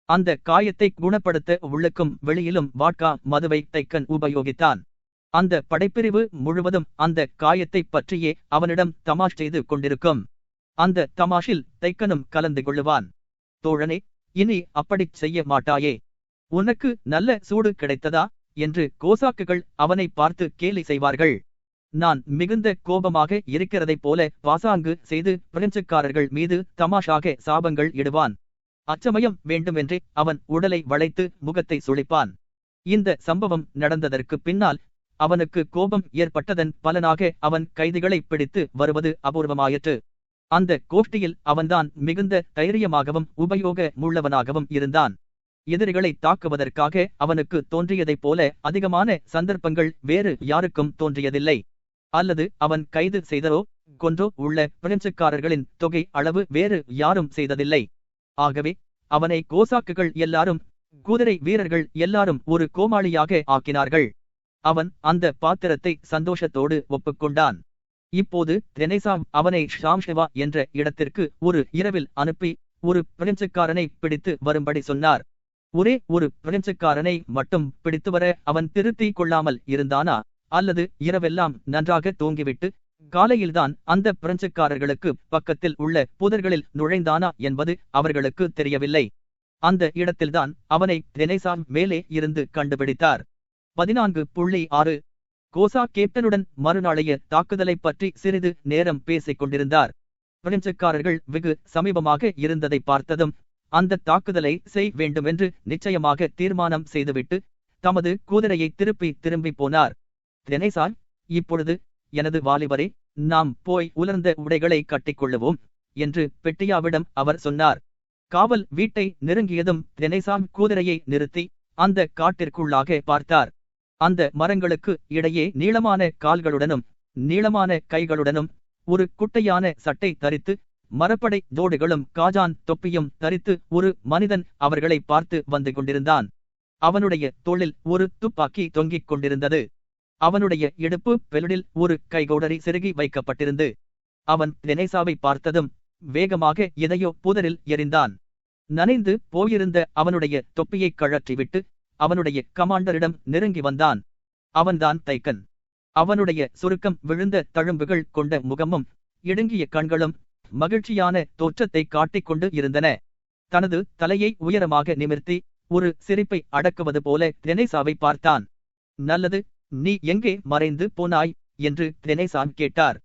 அந்த காயத்தை குணப்படுத்த உள்ளுக்கும் வெளியிலும் வாட்கா மதுவை தைக்கன் உபயோகித்தான். அந்த படைப்பிரிவு முழுவதும் அந்த காயத்தை பற்றியே அவனிடம் தமாஷ் செய்து கொண்டிருக்கும். அந்த தமாஷில் தைக்கனும் கலந்து கொள்ளுவான். தோழனே, இனி அப்படிச் செய்ய மாட்டாயே? உனக்கு நல்ல சூடு கிடைத்ததா என்று கோசாக்குகள் அவனை பார்த்து கேலி செய்வார்கள். நான் மிகுந்த கோபமாக இருக்கிறதைப் போல பாசாங்கு செய்து பிரெஞ்சுக்காரர்கள் மீது தமாஷாக சாபங்கள் இடுவான். அச்சமயம் வேண்டுமென்றே அவன் உடலை வளைத்து முகத்தை சுளிப்பான். இந்த சம்பவம் நடந்ததற்கு பின்னால் அவனுக்கு கோபம் ஏற்பட்டதன் பலனாக அவன் கைதிகளை பிடித்து வருவது அபூர்வமாயிற்று. அந்த கோஷ்டியில் அவன்தான் மிகுந்த தைரியமாகவும் உபயோக முள்ளவனாகவும் இருந்தான். எதிரிகளை தாக்குவதற்காக அவனுக்கு தோன்றியதைப் போல அதிகமான சந்தர்ப்பங்கள் வேறு யாருக்கும் தோன்றியதில்லை. அல்லது அவன் கைது செய்தரோ கொன்றோ உள்ள பிரெஞ்சுக்காரர்களின் தொகை அளவு வேறு யாரும் செய்ததில்லை. ஆகவே அவனை கோசாக்குகள் எல்லாரும், குதிரை வீரர்கள் எல்லாரும் ஒரு கோமாளியாக ஆக்கினார்கள். அவன் அந்த பாத்திரத்தை சந்தோஷத்தோடு ஒப்புக்கொண்டான். இப்போது தெரேசா அவனை ஷாம்ஷெவா என்ற இடத்திற்கு ஒரு இரவில் அனுப்பி ஒரு பிரெஞ்சுக்காரனை பிடித்து வரும்படி சொன்னார். ஒரே ஒரு பிரெஞ்சுக்காரனை மட்டும் பிடித்து வர அவன் திருத்தி கொள்ளாமல் இருந்தானா, அல்லது இரவெல்லாம் நன்றாக தூங்கிவிட்டு காலையில்தான் அந்த பிரெஞ்சுக்காரர்களுக்கு பக்கத்தில் உள்ள புதர்களில் நுழைந்தானா என்பது அவர்களுக்கு தெரியவில்லை. அந்த இடத்தில்தான் அவனை தெரேசா மேலே இருந்து கண்டுபிடித்தார். 14.6 கோசா கேப்டனுடன் மறுநாளைய தாக்குதலை பற்றி சிறிது நேரம் பேசிக் கொண்டிருந்தார். பிரெஞ்சுக்காரர்கள் வெகு சமீபமாக இருந்ததை பார்த்ததும் அந்த தாக்குதலை செய் வேண்டுமென்று நிச்சயமாக தீர்மானம் செய்துவிட்டு தமது குதிரையை திரும்பி போனார். தெரேசா, இப்பொழுது எனது வாலிபரே, நாம் போய் உலர்ந்த உடைகளை கட்டிக்கொள்ளுவோம் என்று பெட்டியாவிடம் அவர் சொன்னார். காவல் வீட்டை நெருங்கியதும் தெரேசா குதிரையை நிறுத்தி அந்த காட்டிற்குள்ளாக பார்த்தார். அந்த மரங்களுக்கு இடையே நீளமான கால்களுடனும் நீளமான கைகளுடனும் ஒரு குட்டையான சட்டை தரித்து மரப்படை தோடுகளும் காஜான் தொப்பியும் தரித்து ஒரு மனிதன் அவர்களை பார்த்து வந்து கொண்டிருந்தான். அவனுடைய தோளில் ஒரு துப்பாக்கி தொங்கிக் கொண்டிருந்தது. அவனுடைய இடுப்பு பெலுடில் ஒரு கைகோடரி செருகி வைக்கப்பட்டிருந்து. அவன் தெரேசாவை பார்த்ததும் வேகமாக எதையோ புதரில் எறிந்தான். நனைந்து போயிருந்த அவனுடைய தொப்பியை கழற்றிவிட்டு அவனுடைய கமாண்டரிடம் நெருங்கி வந்தான். அவன்தான் தைக்கன். அவனுடைய சுருக்கம் விழுந்த தழும்புகள் கொண்ட முகமும் இடுங்கிய கண்களும் மகிழ்ச்சியான தோற்றத்தை காட்டிக்கொண்டு இருந்தன. தனது தலையை உயரமாக நிமிர்த்தி ஒரு சிரிப்பை அடக்குவது போல தெரேசாவை பார்த்தான். நல்லது, நீ எங்கே மறைந்து போனாய் என்று தெரேசா கேட்டார்.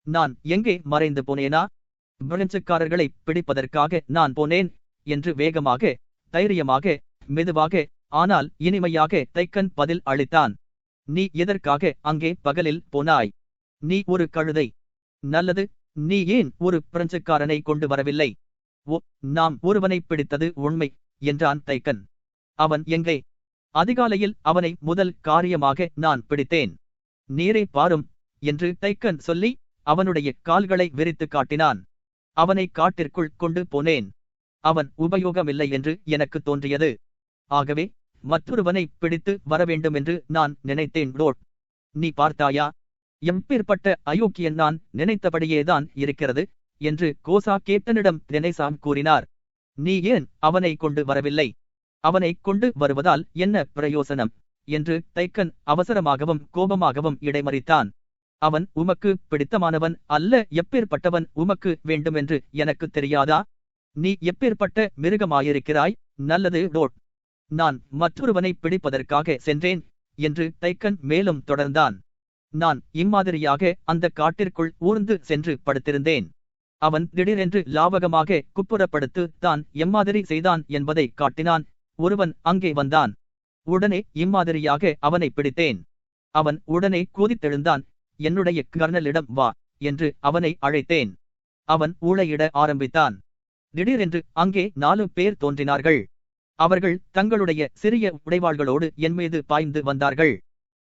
நான் எங்கே மறைந்து போனேனா? பிரெஞ்சுக்காரர்களை பிடிப்பதற்காக நான் போனேன் என்று வேகமாக, தைரியமாக, மெதுவாக, ஆனால் இனிமையாக தைக்கன் பதில் அளித்தான். நீ எதற்காக அங்கே பகலில் போனாய்? நீ ஒரு கழுதை. நல்லது, நீ ஏன் ஒரு பிரெஞ்சுக்காரனை கொண்டு வரவில்லை? ஓ, நாம் ஒருவனை பிடித்தது உண்மை என்றான் தைக்கன். அவன் எங்கே? அதிகாலையில் அவனை முதல் காரியமாக நான் பிடித்தேன். நீரே பாரும் என்று தைக்கன் சொல்லி அவனுடைய கால்களை விரித்து காட்டினான். அவனை காட்டிற்குள் கொண்டு போனேன். அவன் உபயோகமில்லை என்று எனக்கு தோன்றியது. ஆகவே மற்றொருவனை பிடித்து வரவேண்டுமென்று நான் நினைத்தேன். ரோட், நீ பார்த்தாயா? எப்பேற்பட்ட அயோக்கியன் நான் நினைத்தபடியேதான் இருக்கிறது என்று கோசா கேப்டனிடம் தெரேசா கூறினார். நீ ஏன் அவனை கொண்டு வரவில்லை? அவனை கொண்டு வருவதால் என்ன பிரயோசனம் என்று தைக்கன் அவசரமாகவும் கோபமாகவும் இடைமறித்தான். அவன் உமக்கு பிடித்தமானவன் அல்ல. எப்பேற்பட்டவன் உமக்கு வேண்டுமென்று எனக்கு தெரியாதா? நீ எப்பேற்பட்ட மிருகமாயிருக்கிறாய். நல்லது ரோட், நான் மற்றொருவனை பிடிப்பதற்காக சென்றேன் என்று தைக்கன் மேலும் தொடர்ந்தான். நான் இம்மாதிரியாக அந்த காட்டிற்குள் ஊர்ந்து சென்று படுத்திருந்தேன். அவன் திடீரென்று லாவகமாக குப்புறப்படுத்து தான் எம்மாதிரி செய்தான் என்பதை காட்டினான். ஒருவன் அங்கே வந்தான். உடனே இம்மாதிரியாக அவனை பிடித்தேன். அவன் உடனே கூதித்தெழுந்தான். என்னுடைய கர்னலிடம் வா என்று அவனை அழைத்தேன். அவன் ஊளையிட ஆரம்பித்தான். திடீரென்று அங்கே 4 பேர் தோன்றினார்கள். அவர்கள் தங்களுடைய சிறிய உடைவாள்களோடு என்மீது பாய்ந்து வந்தார்கள்.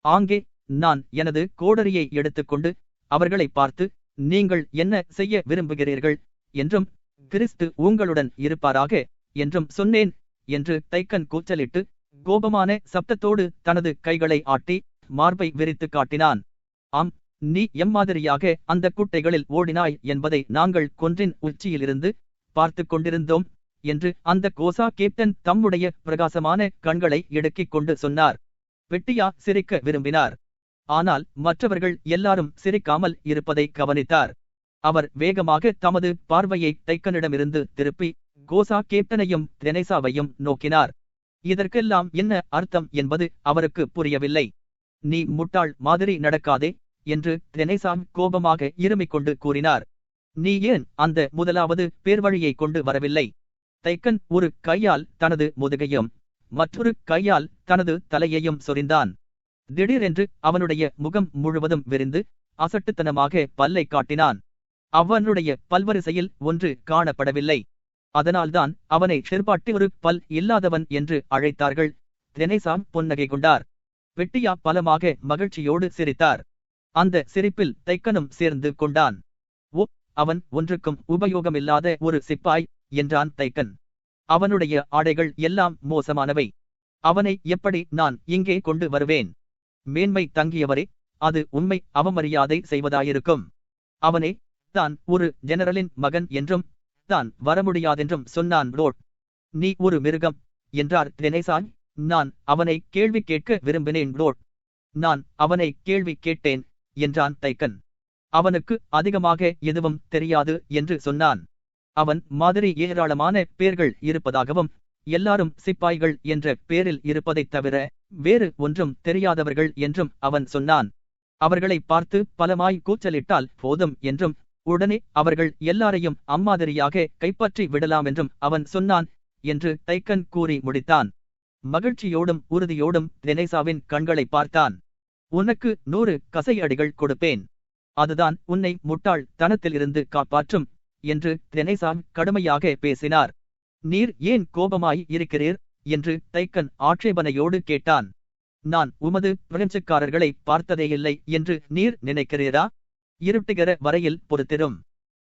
ஆங்கே நான் எனது கோடரியை எடுத்துக்கொண்டு அவர்களை பார்த்து, நீங்கள் என்ன செய்ய விரும்புகிறீர்கள் என்றும் கிறிஸ்து உங்களுடன் இருப்பாராக என்றும் சொன்னேன் என்று தைக்கன் கூச்சலிட்டு கோபமான சப்தத்தோடு தனது கைகளை ஆட்டி மார்பை விரித்து காட்டினான். ஆம், நீ எம்மாதிரியாக அந்த குட்டைகளில் ஓடினாய் என்பதை நாங்கள் குன்றின் உச்சியிலிருந்து பார்த்து கொண்டிருந்தோம் என்று அந்த கோசா கேப்டன் தம்முடைய பிரகாசமான கண்களை இடுக்கிக் கொண்டு சொன்னார். பெட்டியா சிரிக்க விரும்பினார். ஆனால் மற்றவர்கள் எல்லாரும் சிரிக்காமல் இருப்பதை கவனித்தார். அவர் வேகமாக தமது பார்வையை தைக்கனிடமிருந்து திருப்பி கோசா கேப்டனையும் தெரேசாவையும் நோக்கினார். இதற்கெல்லாம் என்ன அர்த்தம் என்பது அவருக்கு புரியவில்லை. நீ முட்டாள் மாதிரி நடக்காதே என்று தெரேசா கோபமாக இருமிக் கொண்டு கூறினார். நீ ஏன் அந்த முதலாவது பேர்வழியை கொண்டு வரவில்லை? தைக்கன் ஒரு கையால் தனது முதுகையும் மற்றொரு கையால் தனது தலையையும் சொரிந்தான். திடீரென்று அவனுடைய முகம் முழுவதும் விரிந்து அசட்டுத்தனமாக பல்லை காட்டினான். அவனுடைய பல்வரிசையில் ஒன்று காணப்படவில்லை. அதனால்தான் அவனை ஷெர்பாட்டி ஒரு பல் இல்லாதவன் என்று அழைத்தார்கள். தெரேசா புன்னகை கொண்டார். பெட்டியா பலமாக மகிழ்ச்சியோடு சிரித்தார். அந்த சிரிப்பில் தைக்கனும் சேர்ந்து கொண்டான். ஓ, அவன் ஒன்றுக்கும் உபயோகமில்லாத ஒரு சிப்பாய் என்றான் தைக்கன். அவனுடைய ஆடைகள் எல்லாம் மோசமானவை. அவனை எப்படி நான் இங்கே கொண்டு வருவேன்? மேன்மை தங்கியவரே, அது உண்மை அவமரியாதை செய்வதாயிருக்கும். அவனே தான் ஒரு ஜெனரலின் மகன் என்றும் தான் வரமுடியாதென்றும் சொன்னான் லோட். நீ ஒரு மிருகம் என்றார் தெரேசா. நான் அவனை கேள்வி கேட்க விரும்பினேன் லோட். நான் அவனை கேள்வி கேட்டேன் என்றான் டைக்கன். அவனுக்கு அதிகமாக எதுவும் தெரியாது என்று சொன்னான். அவன் மாதிரி ஏராளமான பேர்கள் இருப்பதாகவும் எல்லாரும் சிப்பாய்கள் என்ற பேரில் இருப்பதைத் தவிர வேறு ஒன்றும் தெரியாதவர்கள் என்றும் அவன் சொன்னான். அவர்களை பார்த்து பலமாய் கூச்சலிட்டால் போதும் என்றும் உடனே அவர்கள் எல்லாரையும் அம்மாதிரியாக கைப்பற்றி விடலாம் என்றும் அவன் சொன்னான் என்று டைக்கன் கூறி முடித்தான். மகிழ்ச்சியோடும் உறுதியோடும் தெரேசாவின் கண்களை பார்த்தான். உனக்கு 100 கசையடிகள் கொடுப்பேன். அதுதான் உன்னை முட்டாள் தனத்திலிருந்து காப்பாற்றும் என்று தெரேசா கடுமையாக பேசினார். நீர் ஏன் கோபமாய் இருக்கிறீர் என்று டைக்கன் ஆட்சேபனையோடு கேட்டான். நான் உமது பிரெஞ்சுக்காரர்களை பார்த்ததேயில்லை என்று நீர் நினைக்கிறீரா? இருட்டுகிற வரையில் பொறுத்திரும்.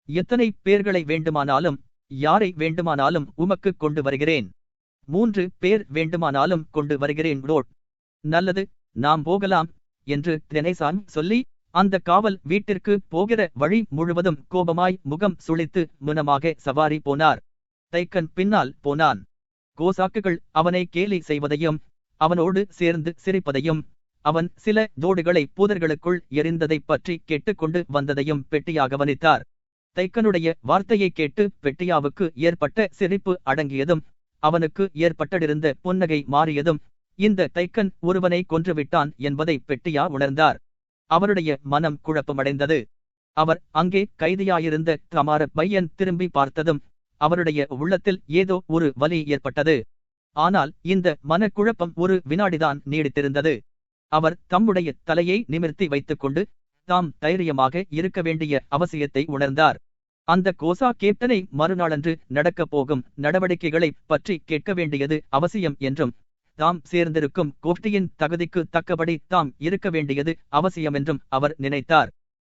எத்தனை பேர்களை வேண்டுமானாலும் யாரை வேண்டுமானாலும் உமக்கு கொண்டு வருகிறேன். 3 பேர் வேண்டுமானாலும் கொண்டு வருகிறேன் லோட். நல்லது, நாம் போகலாம் என்று தெரேசா சொல்லி அந்த காவல் வீட்டிற்கு போகிற வழி முழுவதும் கோபமாய் முகம் சுளித்து முனமாக சவாரி போனார். டைக்கன் பின்னால் போனான். கோசாக்குகள் அவனை கேலி செய்வதையும் அவனோடு சேர்ந்து சிரிப்பதையும் அவன் சில ஜோடுகளை புதர்களுக்குள் எரிந்ததைப் பற்றி கேட்டுக்கொண்டு வந்ததையும் பெட்டியா கவனித்தார். டைக்கனுடைய வார்த்தையை கேட்டு பெட்டியாவுக்கு ஏற்பட்ட சிரிப்பு அடங்கியதும் அவனுக்கு ஏற்பட்டிருந்த புன்னகை மாறியதும் இந்த டைக்கன் ஒருவனை கொன்றுவிட்டான் என்பதை பெட்டியா உணர்ந்தார். அவருடைய மனம் குழப்பமடைந்தது. அவர் அங்கே கைதியாயிருந்த தமார பையன் திரும்பி பார்த்ததும் அவருடைய உள்ளத்தில் ஏதோ ஒரு வலி ஏற்பட்டது. ஆனால் இந்த மனக்குழப்பம் ஒரு வினாடிதான் நீடித்திருந்தது. அவர் தம்முடைய தலையை நிமிர்த்தி வைத்துக்கொண்டு தாம் தைரியமாக இருக்க வேண்டிய அவசியத்தை உணர்ந்தார். அந்த கோசா கேப்டனை மறுநாளன்று நடக்கப் போகும் நடவடிக்கைகளை பற்றி கேட்க வேண்டியது அவசியம் என்றும் தாம் சேர்ந்திருக்கும் கோஷ்டியின் தகுதிக்கு தக்கபடி தாம் இருக்க வேண்டியது அவசியமென்றும் அவர் நினைத்தார்.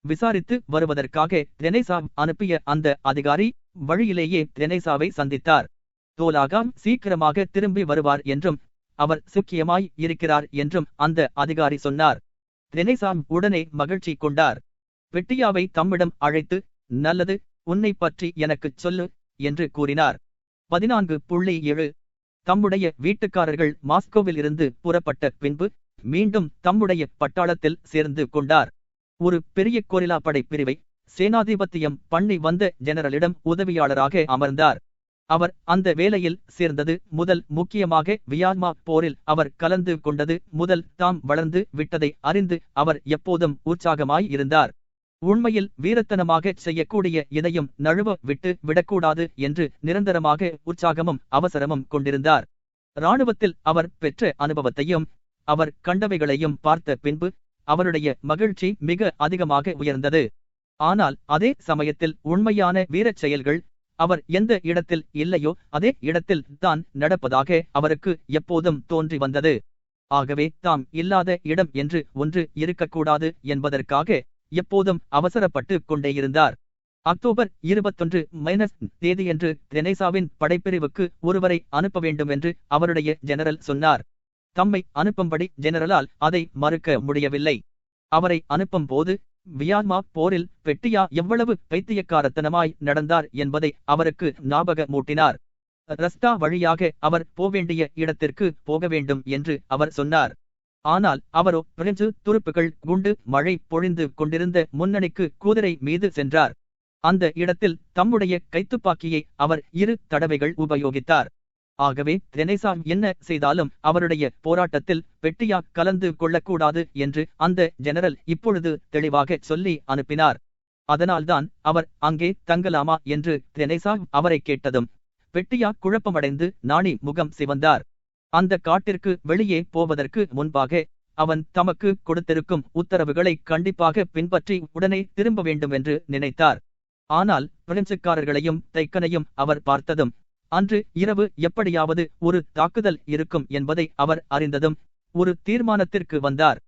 விசாரித்து வருவதற்காக தெரேசா அனுப்பிய அந்த அதிகாரி வழியிலேயே தெரேசாவை சந்தித்தார். தோலாகா சீக்கிரமாக திரும்பி வருவார் என்றும் அவர் சுக்கியமாய் இருக்கிறார் என்றும் அந்த அதிகாரி சொன்னார். தெரேசா உடனே மகிழ்ச்சி கொண்டார். பெட்டியாவை தம்மிடம் அழைத்து, நல்லது, உன்னை பற்றி எனக்குச் சொல்லு என்று கூறினார். 14.7 தம்முடைய வீட்டுக்காரர்கள் மாஸ்கோவில் இருந்து புறப்பட்ட பின்பு மீண்டும் தம்முடைய பட்டாளத்தில் சேர்ந்து கொண்டார். ஒரு பெரிய கொரில்லா படை பிரிவை சேனாதிபத்தியம் பண்ணி வந்த ஜெனரலிடம் உதவியாளராக அமர்ந்தார். அவர் அந்த வேலையில் சேர்ந்தது முதல், முக்கியமாக வியட்நாம் போரில் அவர் கலந்து கொண்டது முதல் தாம் வளர்ந்து விட்டதை அறிந்து அவர் எப்போதும் உற்சாகமாய் இருந்தார். உண்மையில் வீரத்தனமாக செய்யக்கூடிய எதையும் நழுவ விட்டு விடக்கூடாது என்று நிரந்தரமாக உற்சாகமும் அவசரமும் கொண்டிருந்தார். இராணுவத்தில் அவர் பெற்ற அனுபவத்தையும் அவர் கண்டவைகளையும் பார்த்த பின்பு அவருடைய மகிழ்ச்சி மிக அதிகமாக உயர்ந்தது. ஆனால் அதே சமயத்தில் உண்மையான வீரச் செயல்கள் அவர் எந்த இடத்தில் இல்லையோ அதே இடத்தில் தான் நடப்பதாக அவருக்கு எப்போதும் தோன்றி வந்தது. ஆகவே தாம் இல்லாத இடம் என்று ஒன்று இருக்கக்கூடாது என்பதற்காக எப்போதும் அவசரப்பட்டு கொண்டேயிருந்தார். அக்டோபர் 21 தேதியன்று தெரேசாவின் படைப்பிரிவுக்கு ஒருவரை அனுப்ப வேண்டும் என்று அவருடைய ஜெனரல் சொன்னார். தம்மை அனுப்பும்படி ஜெனரலால் அதை மறுக்க முடியவில்லை. அவரை அனுப்பும் போது வியட்நாம் போரில் பெட்டியா எவ்வளவு பைத்தியக்காரத்தனமாய் நடந்தார் என்பதை அவருக்கு ஞாபகமூட்டினார். ரஸ்டா வழியாக அவர் போவேண்டிய இடத்திற்கு போக வேண்டும் என்று அவர் சொன்னார். ஆனால் அவரோ பிரெஞ்சு துருப்புகள் குண்டு மழை பொழிந்து கொண்டிருந்த முன்னணிக்கு குதிரை மீது சென்றார். அந்த இடத்தில் தம்முடைய கைத்துப்பாக்கியை அவர் 2 தடவைகள் உபயோகித்தார். ஆகவே தெரேசா என்ன செய்தாலும் அவருடைய போராட்டத்தில் பெட்டியா கலந்து கொள்ளக்கூடாது என்று அந்த ஜெனரல் இப்பொழுது தெளிவாக சொல்லி அனுப்பினார். அதனால்தான் அவர் அங்கே தங்கலாமா என்று தெரேசா அவரை கேட்டதும் பெட்டியா குழப்பமடைந்து நாணி முகம் சிவந்தார். அந்த காட்டிற்கு வெளியே போவதற்கு முன்பாக அவன் தமக்கு கொடுத்திருக்கும் உத்தரவுகளை கண்டிப்பாக பின்பற்றி உடனே திரும்ப வேண்டும் என்று நினைத்தார். ஆனால் பிரெஞ்சுக்காரர்களையும் டைக்கனையும் அவர் பார்த்ததும் அன்று இரவு எப்படியாவது ஒரு தாக்குதல் இருக்கும் என்பதை அவர் அறிந்ததும் ஒரு தீர்மானத்திற்கு வந்தார்.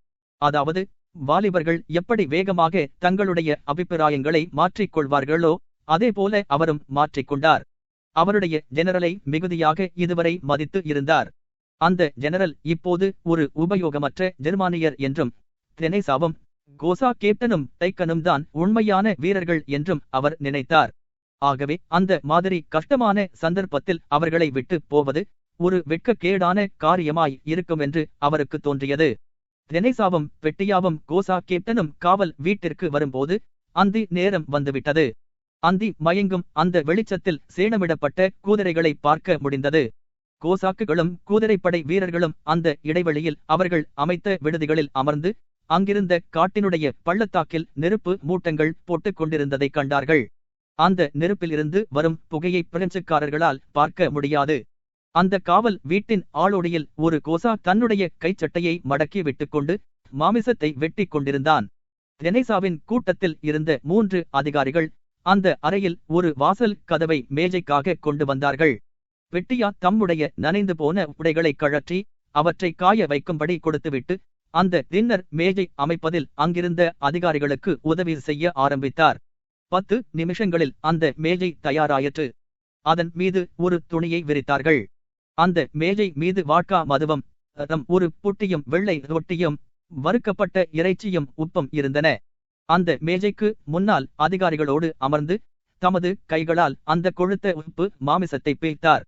அதாவது வாலிபர்கள் எப்படி வேகமாக தங்களுடைய அபிப்பிராயங்களை மாற்றிக்கொள்வார்களோ அதேபோல அவரும் மாற்றிக்கொண்டார். அவருடைய ஜெனரலை மிகுதியாக இதுவரை மதித்து இருந்தார். அந்த ஜெனரல் இப்போது ஒரு உபயோகமற்ற ஜெர்மானியர் என்றும் தெரேசாவும் கோசா கேப்டனும் தைக்கனும் தான் உண்மையான வீரர்கள் என்றும் அவர் நினைத்தார். ஆகவே அந்த மாதிரி கஷ்டமான சந்தர்ப்பத்தில் அவர்களை விட்டு போவது ஒரு வெட்கக்கேடான காரியமாய் இருக்குமென்று அவருக்கு தோன்றியது. தெரேசாவும் பெட்டியாவும் கோசா கேப்டனும் காவல் வீட்டிற்கு வரும்போது அந்தி நேரம் வந்துவிட்டது. அந்தி மயங்கும் அந்த வெளிச்சத்தில் சேணமிடப்பட்ட குதிரைகளை பார்க்க முடிந்தது. கோசாக்குகளும் குதிரைப்படை வீரர்களும் அந்த இடைவெளியில் அவர்கள் அமைத்த விடுதிகளில் அமர்ந்து அங்கிருந்த காட்டினுடைய பள்ளத்தாக்கில் நெருப்பு மூட்டங்கள் போட்டுக் கொண்டிருந்ததை கண்டார்கள். அந்த நெருப்பிலிருந்து வரும் புகையை பிரெஞ்சுக்காரர்களால் பார்க்க முடியாது. அந்த காவல் வீட்டின் ஆளோடியில் ஒரு கோசா தன்னுடைய கைச்சட்டையை மடக்கி விட்டுக்கொண்டு மாமிசத்தை வெட்டி கொண்டிருந்தான். தெரேசாவின் கூட்டத்தில் இருந்த 3 அதிகாரிகள் அந்த அறையில் ஒரு வாசல் கதவை மேஜைக்காக கொண்டு வந்தார்கள். பெட்டியா தம்முடைய நனைந்து போன உடைகளை கழற்றி அவற்றை காய வைக்கும்படி கொடுத்துவிட்டு அந்த டின்னர் மேஜை அமைப்பதில் அங்கிருந்த அதிகாரிகளுக்கு உதவி செய்ய ஆரம்பித்தார். 10 நிமிஷங்களில் அந்த மேஜை தயாராயிற்று. அதன் மீது ஒரு துணியை விரித்தார்கள். அந்த மேஜை மீது வாட்கா மதுவம், ஒரு புட்டியும் வெள்ளை ரொட்டியும் வறுக்கப்பட்ட இறைச்சியும் உப்பும் இருந்தன. அந்த மேஜைக்கு முன்னால் அதிகாரிகளோடு அமர்ந்து தமது கைகளால் அந்த கொழுத்த உப்பு மாமிசத்தை பிய்த்தார்.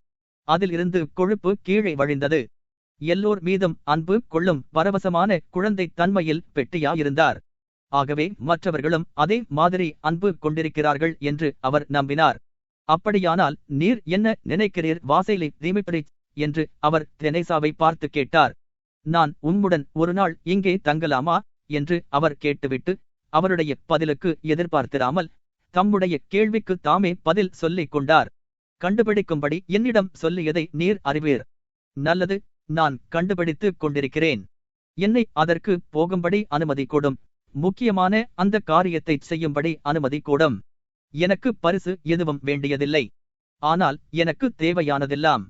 அதில் இருந்து கொழுப்பு கீழே வழிந்தது. எல்லோர் மீதும் அன்பு கொள்ளும் பரவசமான குழந்தை தன்மையில் பெட்டியா இருந்தார். ஆகவே மற்றவர்களும் அதே மாதிரி அன்பு கொண்டிருக்கிறார்கள் என்று அவர் நம்பினார். அப்படியானால் நீர் என்ன நினைக்கிறீர் வாசைலி திமிட்ரிச் என்று அவர் தெரேசாவை பார்த்து கேட்டார். நான் உம்முடன் ஒரு நாள் இங்கே தங்கலாமா என்று அவர் கேட்டுவிட்டு அவருடைய பதிலுக்கு எதிர்பார்த்திராமல் தம்முடைய கேள்விக்கு தாமே பதில் சொல்லிக் கொண்டார். கண்டுபிடிக்கும்படி என்னிடம் சொல்லியதை நீர் அறிவீர். நல்லது, நான் கண்டுபிடித்து கொண்டிருக்கிறேன். என்னை அதற்கு போகும்படி அனுமதி கொடும். முக்கியமான அந்த காரியத்தை செய்யும்படி அனுமதி கூடும். எனக்கு பரிசு எதுவும் வேண்டியதில்லை. ஆனால் எனக்கு தேவையானதெல்லாம்.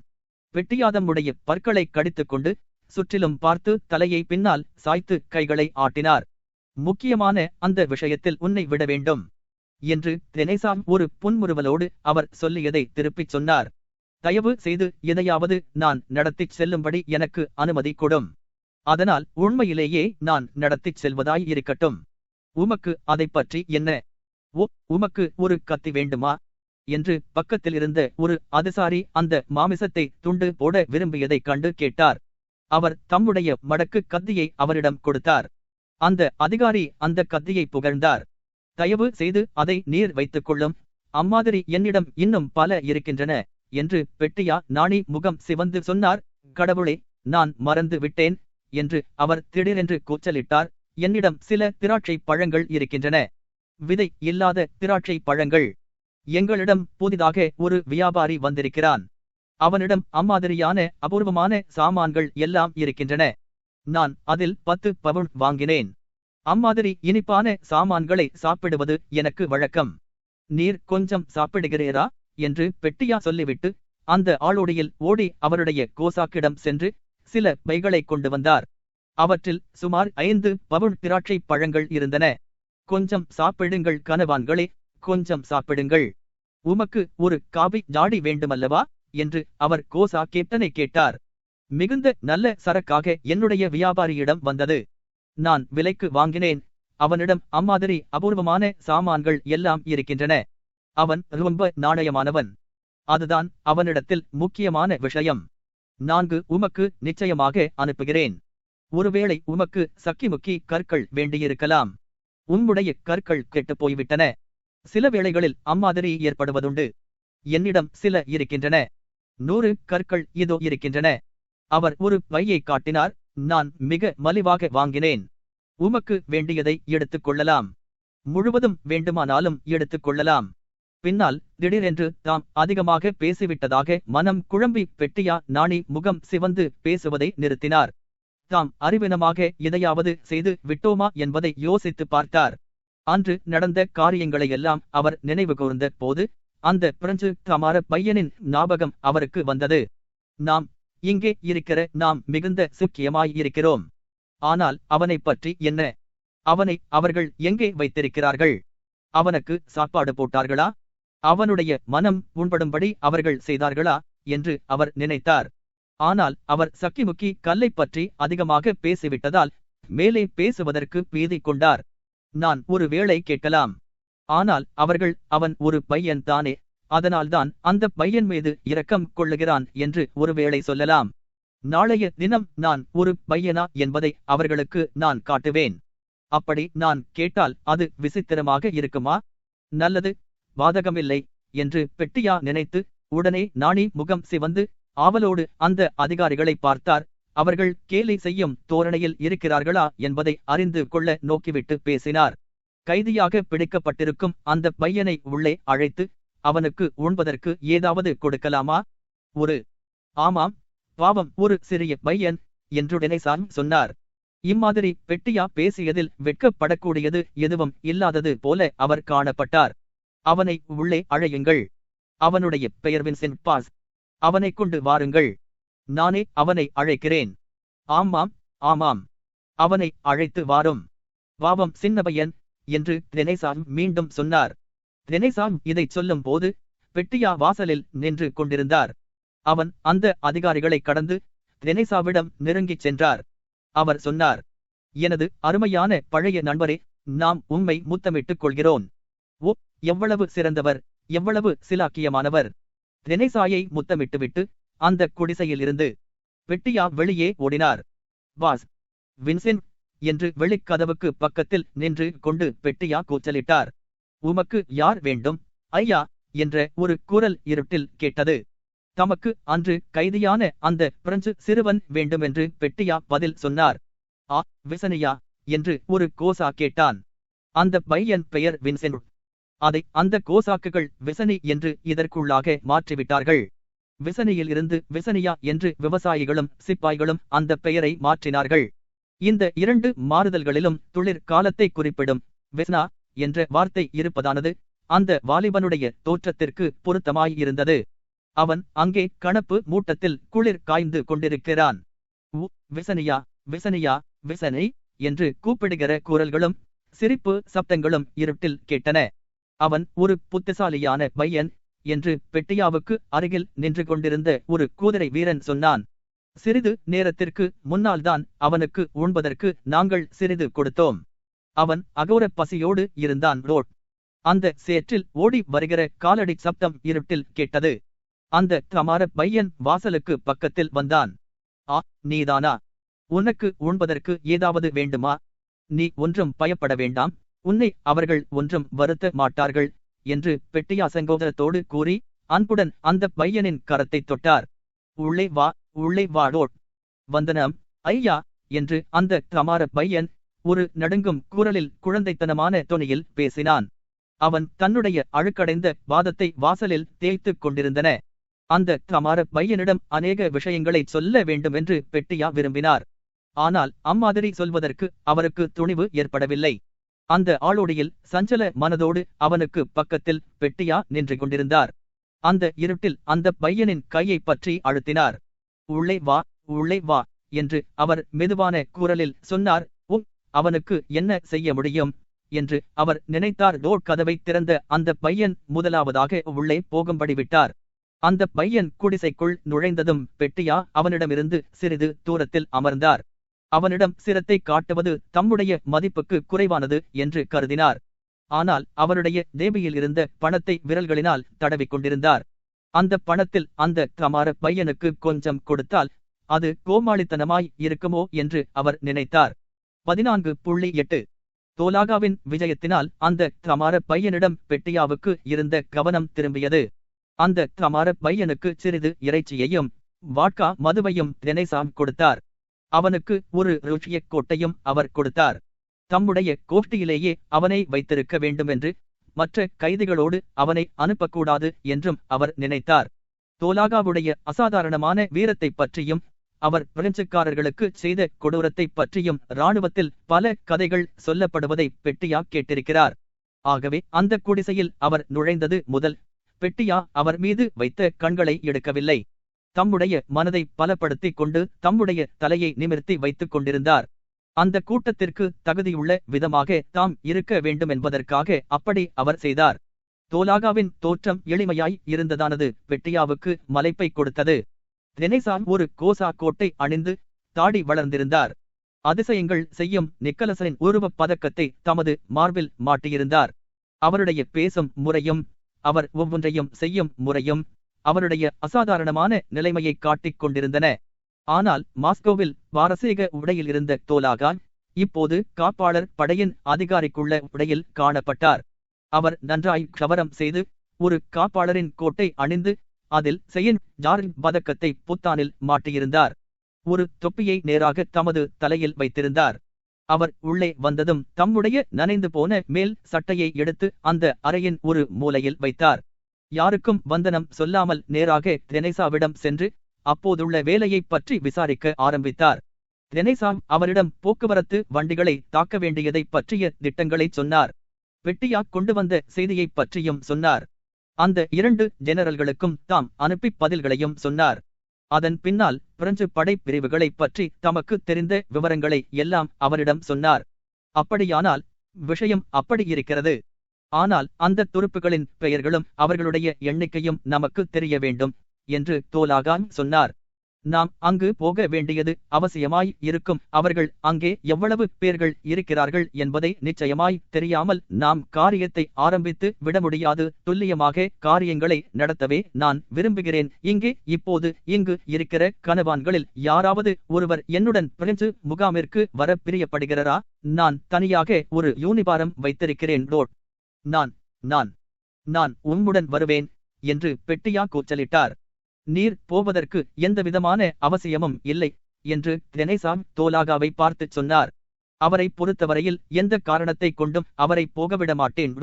பெட்டியாதம்முடைய பற்களை கடித்துக்கொண்டு சுற்றிலும் பார்த்து தலையை பின்னால் சாய்த்து கைகளை ஆட்டினார். முக்கியமான அந்த விஷயத்தில் உன்னை விட வேண்டும் என்று தெரேசா ஒரு புன்முறுவலோடு அவர் சொல்லியதை திருப்பிச் சொன்னார். தயவு செய்து எதையாவது நான் நடத்திச் செல்லும்படி எனக்கு அனுமதி கொடும். அதனால் உண்மையிலேயே நான் நடத்திச் செல்வதாய் இருக்கட்டும். உமக்கு அதைப் பற்றி என்ன? உமக்கு ஒரு கத்தி வேண்டுமா என்று பக்கத்தில் இருந்த ஒரு அதிசாரி அந்த மாமிசத்தை துண்டு போட விரும்பியதைக் கண்டு கேட்டார். அவர் தம்முடைய மடக்கு கத்தியை அவரிடம் கொடுத்தார். அந்த அதிகாரி அந்த கத்தியை புகழ்ந்தார். தயவு செய்து அதை நீர் வைத்துக் கொள்ளும். அம்மாதிரி என்னிடம் இன்னும் பல இருக்கின்றன என்று பெட்டியா நாணி முகம் சிவந்து சொன்னார். கடவுளே, நான் மறந்து விட்டேன் என்று அவர் திடீரென்று கூச்சலிட்டார். என்னிடம் சில திராட்சை பழங்கள் இருக்கின்றன. விதை இல்லாத திராட்சை பழங்கள். எங்களிடம் புதிதாக ஒரு வியாபாரி வந்திருக்கிறான். அவனிடம் அம்மாதிரியான அபூர்வமான சாமான்கள் எல்லாம் இருக்கின்றன. நான் அதில் 10 பவுண்ட் வாங்கினேன். அம்மாதிரி இனிப்பான சாமான்களை சாப்பிடுவது எனக்கு வழக்கம். நீர் கொஞ்சம் சாப்பிடுகிறீரா என்று பெட்டியா சொல்லிவிட்டு அந்த ஆளோடியில் ஓடி அவருடைய கோசாக்கிடம் சென்று சில பைகளை கொண்டு வந்தார். அவற்றில் சுமார் 5 பவுண்ட் திராட்சை பழங்கள் இருந்தன. கொஞ்சம் சாப்பிடுங்கள் கனவான்களே, கொஞ்சம் சாப்பிடுங்கள். உமக்கு ஒரு காபி ஜாடி வேண்டுமல்லவா என்று அவர் கோசா கேப்டனை கேட்டார். மிகுந்த நல்ல சரக்காக என்னுடைய வியாபாரியிடம் வந்தது. நான் விலைக்கு வாங்கினேன். அவனிடம் அம்மாதிரி அபூர்வமான சாமான்கள் எல்லாம் இருக்கின்றன. அவன் ரொம்ப நாணயமானவன். அதுதான் அவனிடத்தில் முக்கியமான விஷயம். 4 உமக்கு நிச்சயமாக அனுப்புகிறேன். ஒருவேளை உமக்கு சக்கிமுக்கி கற்கள் வேண்டியிருக்கலாம். உம்முடைய கற்கள் கெட்டுப் போய்விட்டன. சில வேளைகளில் அம்மாதிரி ஏற்படுவதுண்டு. என்னிடம் சில இருக்கின்றன. 100 கற்கள் இதோ இருக்கின்றன. அவர் ஒரு பையை காட்டினார். நான் மிக மலிவாக வாங்கினேன். உமக்கு வேண்டியதை எடுத்துக் கொள்ளலாம். முழுவதும் வேண்டுமானாலும் எடுத்துக் கொள்ளலாம். பின்னால் திடீரென்று தாம் அதிகமாக பேசிவிட்டதாக மனம் குழம்பி பெட்டியா நாணி முகம் சிவந்து பேசுவதை நிறுத்தினார். தாம் அறிவினமாக எதையாவது செய்து விட்டோமா என்பதை யோசித்து பார்த்தார். அன்று நடந்த காரியங்களையெல்லாம் அவர் நினைவு கூர்ந்த போது அந்த பிரெஞ்சு கமார பையனின் ஞாபகம் அவருக்கு வந்தது. நாம் இங்கே இருக்கிற நாம் மிகுந்த சுக்கியமாய் இருக்கிறோம். ஆனால் அவனைப் பற்றி என்ன? அவனை அவர்கள் எங்கே வைத்திருக்கிறார்கள்? அவனுக்கு சாப்பாடு போட்டார்களா? அவனுடைய மனம் புண்படும்படி அவர்கள் செய்தார்களா என்று அவர் நினைத்தார். ஆனால் அவர் சக்கிமுக்கி கல்லை பற்றி அதிகமாக பேசிவிட்டதால் மேலே பேசுவதற்கு பீதி கொண்டார். நான் ஒரு வேளை கேட்கலாம். ஆனால் அவர்கள் அவன் ஒரு பையன் தானே, அதனால்தான் அந்த பையன் மீது இரக்கம் கொள்ளுகிறான் என்று ஒருவேளை சொல்லலாம். நாளைய தினம் நான் ஒரு பையனா என்பதை அவர்களுக்கு நான் காட்டுவேன். அப்படி நான் கேட்டால் அது விசித்திரமாக இருக்குமா? நல்லது, பாதகமில்லை என்று பெட்டியா நினைத்து உடனே நாணி முகம் சிவந்து ஆவலோடு அந்த அதிகாரிகளை பார்த்தார். அவர்கள் கேலி செய்யும் தோரணையில் இருக்கிறார்களா என்பதை அறிந்து கொள்ள நோக்கிவிட்டு பேசினார். கைதியாக பிடிக்கப்பட்டிருக்கும் அந்த பையனை உள்ளே அழைத்து, அவனுக்கு உண்பதற்கு ஏதாவது கொடுக்கலாமா? ஒரு ஆமாம், பாவம் ஒரு சிறிய பையன் என்று தினேசான் சொன்னார். இம்மாதிரி பெட்டியா பேசியதில் வெட்கப்படக்கூடியது எதுவும் இல்லாதது போல அவர் காணப்பட்டார். அவனை உள்ளே அழையுங்கள். அவனுடைய பெயர் வின்சென்ட் பாஸ். அவனை கொண்டு வாருங்கள். நானே அவனை அழைக்கிறேன். ஆமாம், ஆமாம், அவனை அழைத்து வாரும். பாவம் சின்ன பையன் என்று தினேசான் மீண்டும் சொன்னார். தினேசான் இதைச் சொல்லும் போது பெட்டியா வாசலில் நின்று கொண்டிருந்தார். அவன் அந்த அதிகாரிகளை கடந்து தினேசாவிடம் நெருங்கிச் சென்றார். அவர் சொன்னார், எனது அருமையான பழைய நண்பரே, நாம் உம்மை முத்தமிட்டுக் கொள்கிறோன். ஓ, எவ்வளவு சிறந்தவர், எவ்வளவு சிலாக்கியமானவர். தினேசாயை முத்தமிட்டுவிட்டு அந்த குடிசையிலிருந்து பெட்டியா வெளியே ஓடினார். பாஸ், வின்சென்ட் என்று வெளிக்கதவுக்கு பக்கத்தில் நின்று கொண்டு பெட்டியா கூச்சலிட்டார். உமக்கு யார் வேண்டும் ஐயா என்ற ஒரு குரல் இருட்டில் கேட்டது. தமக்கு அன்று கைதியான அந்த பிரெஞ்சு சிறுவன் வேண்டுமென்று பெட்டியா பதில் சொன்னார். ஆ, விசனியா என்று ஒரு கோசா கேட்டான். அந்த பையன் பெயர் வின்சென்ட். அதை அந்த கோசாக்குகள் விசனி என்று இதற்குள்ளாக மாற்றிவிட்டார்கள். விசனியில் இருந்து விசனியா என்று விவசாயிகளும் சிப்பாய்களும் அந்த பெயரை மாற்றினார்கள். இந்த இரண்டு மாறுதல்களிலும் துளிர் காலத்தை குறிப்பிடும் விஸ்னா என்ற வார்த்தை இருப்பதானது அந்த வாலிபனுடைய தோற்றத்திற்கு பொருத்தமாய் இருந்தது. அவன் அங்கே கணப்பு மூட்டத்தில் குளிர் காய்ந்து கொண்டிருக்கிறான். விசனியா, விசனியா, விசனை என்று கூப்பிடுகிற குரல்களும் சிரிப்பு சப்தங்களும் இருட்டில் கேட்டன. அவன் ஒரு புத்திசாலியான பையன் என்று பெட்டியாவுக்கு அருகில் நின்று கொண்டிருந்த ஒரு குதிரை வீரன் சொன்னான். சிறிது நேரத்திற்கு முன்னால்தான் அவனுக்கு உண்பதற்கு நாங்கள் சிறிது கொடுத்தோம். அவன் அகோர பசியோடு இருந்தான். ரோட் அந்த சேற்றில் ஓடி வருகிற காலடி சப்தம் இருட்டில் கேட்டது. அந்த தமார பையன் வாசலுக்கு பக்கத்தில் வந்தான். ஆ, நீதானா? உனக்கு உண்பதற்கு ஏதாவது வேண்டுமா? நீ ஒன்றும் பயப்பட வேண்டாம், உன்னை அவர்கள் ஒன்றும் வருத்த மாட்டார்கள் என்று பெட்டியா சங்கோதரத்தோடு கூறி அன்புடன் அந்த பையனின் கரத்தை தொட்டார். உள்ளே வா, உள்ளே வா ரோட். வந்தனம் ஐயா என்று அந்த தமார பையன் ஒரு நடுங்கும் குரலில் குழந்தைத்தனமான தொனியில் பேசினான். அவன் தன்னுடைய அழுக்கடைந்த பாதத்தை வாசலில் தேய்த்துக் கொண்டிருந்தன. அந்த தமார பையனிடம் அநேக விஷயங்களை சொல்ல வேண்டுமென்று பெட்டியா விரும்பினார். ஆனால் அம்மாதிரி சொல்வதற்கு அவருக்கு துணிவு ஏற்படவில்லை. அந்த ஆளோடியில் சஞ்சல மனதோடு அவனுக்கு பக்கத்தில் பெட்டியா நின்று கொண்டிருந்தார். அந்த இருட்டில் அந்த பையனின் கையை பற்றி அழுத்தினார். உள்ளே வா, உள்ளே வா என்று அவர் மெதுவான குரலில் சொன்னார். அவனுக்கு என்ன செய்ய முடியும் என்று அவர் நினைத்தார். டோர் கதவை திறந்த அந்த பையன் முதலாவதாக உள்ளே போகும்படி விட்டார். அந்த பையன் குடிசைக்குள் நுழைந்ததும் பெட்டியா அவனிடமிருந்து சிறிது தூரத்தில் அமர்ந்தார். அவனிடம் சிரத்தை காட்டுவது தம்முடைய மதிப்புக்கு குறைவானது என்று கருதினார். ஆனால் அவருடைய தேவியில் இருந்த பணத்தை விரல்களினால் தடவிக் கொண்டிருந்தார். அந்த பணத்தில் அந்த தமார பையனுக்கு கொஞ்சம் கொடுத்தால் அது கோமாளித்தனமாய் இருக்குமோ என்று அவர் நினைத்தார். 14.8 தோலாகாவின் விஜயத்தினால் அந்த தமார பையனிடம் பெட்டியாவுக்கு இருந்த கவனம் திரும்பியது. அந்த தமார பையனுக்கு சிறிது இறைச்சியையும் வாட்கா மதுவையும் தினைசாம் கொடுத்தார். அவனுக்கு ஒரு ருஷியக் கோட்டையும் அவர் கொடுத்தார். தம்முடைய கோஷ்டியிலேயே அவனை வைத்திருக்க வேண்டுமென்று, மற்ற கைதிகளோடு அவனை அனுப்பக்கூடாது என்றும் அவர் நினைத்தார். தோலாகாவுடைய அசாதாரணமான வீரத்தை பற்றியும் அவர் பிரெஞ்சுக்காரர்களுக்கு செய்த கொடூரத்தை பற்றியும் இராணுவத்தில் பல கதைகள் சொல்லப்படுவதை பெட்டியா கேட்டிருக்கிறார். ஆகவே அந்த குடிசையில் அவர் நுழைந்தது முதல் பெட்டியா அவர் மீது வைத்த கண்களை எடுக்கவில்லை. தம்முடைய மனதை பலப்படுத்திக் கொண்டு தம்முடைய தலையை நிமிர்த்தி வைத்துக் கொண்டிருந்தார். அந்த கூட்டத்திற்கு தகுதியுள்ள விதமாக தாம் இருக்க வேண்டுமென்பதற்காக அப்படி அவர் செய்தார். தோலாகாவின் தோற்றம் எளிமையாய் இருந்ததானது பெட்டியாவுக்கு மலைப்பை கொடுத்தது. தினைசான் ஒரு கோசா கோட்டை அணிந்து தாடி வளர்ந்திருந்தார். அதிசயங்கள் செய்யும் நிக்கலசனின் உருவப் பதக்கத்தை தமது மார்பில் மாட்டியிருந்தார். அவருடைய பேசும் முறையும் அவர் ஒவ்வொன்றையும் செய்யும் முறையும் அவருடைய அசாதாரணமான நிலைமையை காட்டிக் கொண்டிருந்தன. ஆனால் மாஸ்கோவில் பாரசீக உடையில் இருந்த தோலாகான் இப்போது காப்பாளர் படையின் அதிகாரிக்குள்ள உடையில் காணப்பட்டார். அவர் நன்றாய் க்ஷவரம் செய்து ஒரு காப்பாளரின் கோட்டை அணிந்து அதில் செயின் ஜாரின் பதக்கத்தை புத்தானில் மாட்டியிருந்தார். ஒரு தொப்பியை நேராக தமது தலையில் வைத்திருந்தார். அவர் உள்ளே வந்ததும் தம்முடைய நனைந்து போன மேல் சட்டையை எடுத்து அந்த அறையின் ஒரு மூலையில் வைத்தார். யாருக்கும் வந்தனம் சொல்லாமல் நேராக தெரேசாவிடம் சென்று அப்போதுள்ள வேலையைப் பற்றி விசாரிக்க ஆரம்பித்தார். தெரேசா அவரிடம் போக்குவரத்து வண்டிகளை தாக்க வேண்டியதைப் பற்றிய திட்டங்களைச் சொன்னார். பெட்டியா கொண்டு வந்த செய்தியைப் பற்றியும் சொன்னார். அந்த 2 ஜெனரல்களுக்கும் தாம் அனுப்பி பதில்களையும் சொன்னார். அதன் பின்னால் பிரெஞ்சு படைப்பிரிவுகளைப் பற்றி தமக்கு தெரிந்த விவரங்களை எல்லாம் அவரிடம் சொன்னார். அப்படியானால் விஷயம் அப்படி இருக்கிறது. ஆனால் அந்த துருப்புகளின் பெயர்களும் அவர்களுடைய எண்ணிக்கையும் நமக்கு தெரிய வேண்டும் என்று தோலாகான் சொன்னார். நாம் அங்கு போக வேண்டியது அவசியமாய் இருக்கும். அவர்கள் அங்கே எவ்வளவு பேர்கள் இருக்கிறார்கள் என்பதை நிச்சயமாய் தெரியாமல் நாம் காரியத்தை ஆரம்பித்து விட முடியாது. துல்லியமாக காரியங்களை நடத்தவே நான் விரும்புகிறேன். இப்போது இங்கு இருக்கிற கனவான்களில் யாராவது ஒருவர் என்னுடன் பிரெஞ்சு முகாமிற்கு வர பிரியப்படுகிறரா? நான் தனியாக ஒரு யூனிபாரம் வைத்திருக்கிறேன். நான் நான் நான் உம்முடன் வருவேன் என்று பெட்டியா கூச்சலிட்டார். நீர் போவதற்கு எந்தவிதமான அவசியமும் இல்லை என்று தெரேசா தோலாகாவை பார்த்துச் சொன்னார். அவரை பொறுத்தவரையில் எந்த காரணத்தை கொண்டும் அவரை போகவிட மாட்டேன்.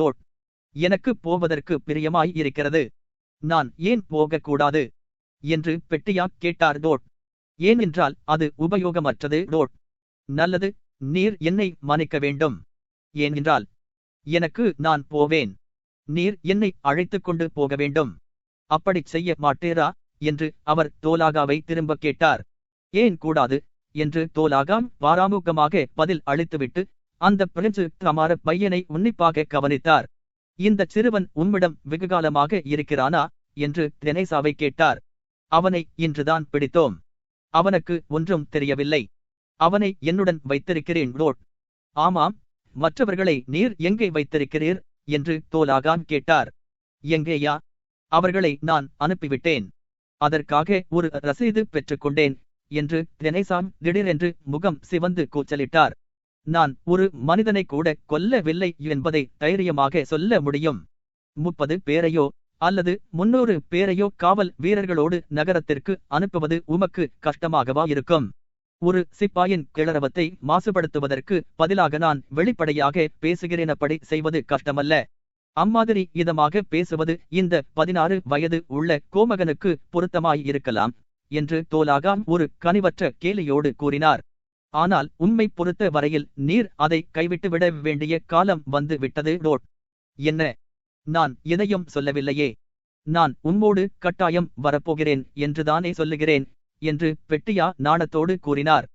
எனக்கு போவதற்கு பிரியமாய் இருக்கிறது. நான் ஏன் போகக்கூடாது என்று பெட்டியா கேட்டார். ஏனென்றால் அது உபயோகமற்றது. நல்லது, நீர் என்னை மன்னிக்க வேண்டும். ஏனென்றால் நான் போவேன். நீர் என்னை அழைத்துக் கொண்டு போக வேண்டும். அப்படிச் செய்ய மாட்டேரா என்று அவர் தோலாகாவை திரும்ப கேட்டார். ஏன் கூடாது என்று தோலாகாம் பாராமுகமாக பதில் அளித்துவிட்டு அந்த பிரெஞ்சு தமார பையனை உன்னிப்பாக கவனித்தார். இந்த சிறுவன் உம்மிடம் வெகுகாலமாக இருக்கிறானா என்று தெரேசாவை கேட்டார். அவனை இன்றுதான் பிடித்தோம். அவனுக்கு ஒன்றும் தெரியவில்லை. அவனை என்னுடன் வைத்திருக்கிறேன். ஆமாம், மற்றவர்களை நீர் எங்கே வைத்திருக்கிறீர் என்று தோலாகான் கேட்டார். எங்கேயா? அவர்களை நான் அனுப்பிவிட்டேன். அதற்காக ஒரு ரசீது பெற்றுக்கொண்டேன் என்று தெரேசா திடீரென்று முகம் சிவந்து கூச்சலிட்டார். நான் ஒரு மனிதனை கூட கொல்லவில்லை என்பதை தைரியமாக சொல்ல முடியும். 30 பேரையோ அல்லது 300 பேரையோ காவல் வீரர்களோடு நகரத்திற்கு அனுப்புவது உமக்கு கஷ்டமாகவா இருக்கும்? ஒரு சிப்பாயின் கிளறவத்தை மாசுபடுத்துவதற்கு பதிலாக நான் வெளிப்படையாக பேசுகிறேனப்படி செய்வது கஷ்டமல்ல. அம்மாதிரி இதமாக பேசுவது இந்த 16 வயது உள்ள கோமகனுக்கு பொருத்தமாய் இருக்கலாம் என்று தோலாகான் ஒரு கனிவற்ற கேலியோடு கூறினார். ஆனால் உம்மை பொறுத்த வரையில் நீர் அதை கைவிட்டுவிட வேண்டிய காலம் வந்து விட்டது. என்ன? நான் எதையும் சொல்லவில்லையே. நான் உம்மோடு கட்டாயம் வரப்போகிறேன் என்றுதானே சொல்லுகிறேன் என்று பெட்டியா நாணத்தோடு கூறினார்.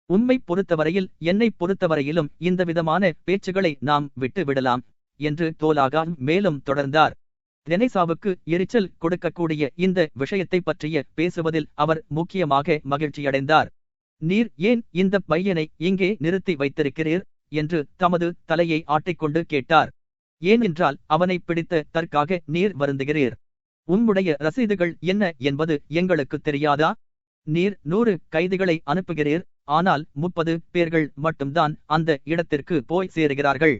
உம்மை பொறுத்தவரையில் என்னை பொறுத்தவரையிலும் இந்த விதமான பேச்சுகளை நாம் விட்டு விடலாம் என்று தோலாகான் மேலும் தொடர்ந்தார். தெரேசாவுக்கு எரிச்சல் கொடுக்கக்கூடிய இந்த விஷயத்தை பற்றிய பேசுவதில் அவர் முக்கியமாக மகிழ்ச்சியடைந்தார். நீர் ஏன் இந்த பையனை இங்கே நிறுத்தி வைத்திருக்கிறீர் என்று தமது தலையை ஆட்டிக்கொண்டு கேட்டார். ஏனென்றால் அவனை பிடித்த தற்காக நீர் வருந்துகிறீர். உம்முடைய ரசீதுகள் என்ன என்பது எங்களுக்கு தெரியாதா? நீர் 100 கைதிகளை அனுப்புகிறீர். ஆனால் 30 பேர்கள் மட்டும்தான் அந்த இடத்திற்கு போய் சேருகிறார்கள்.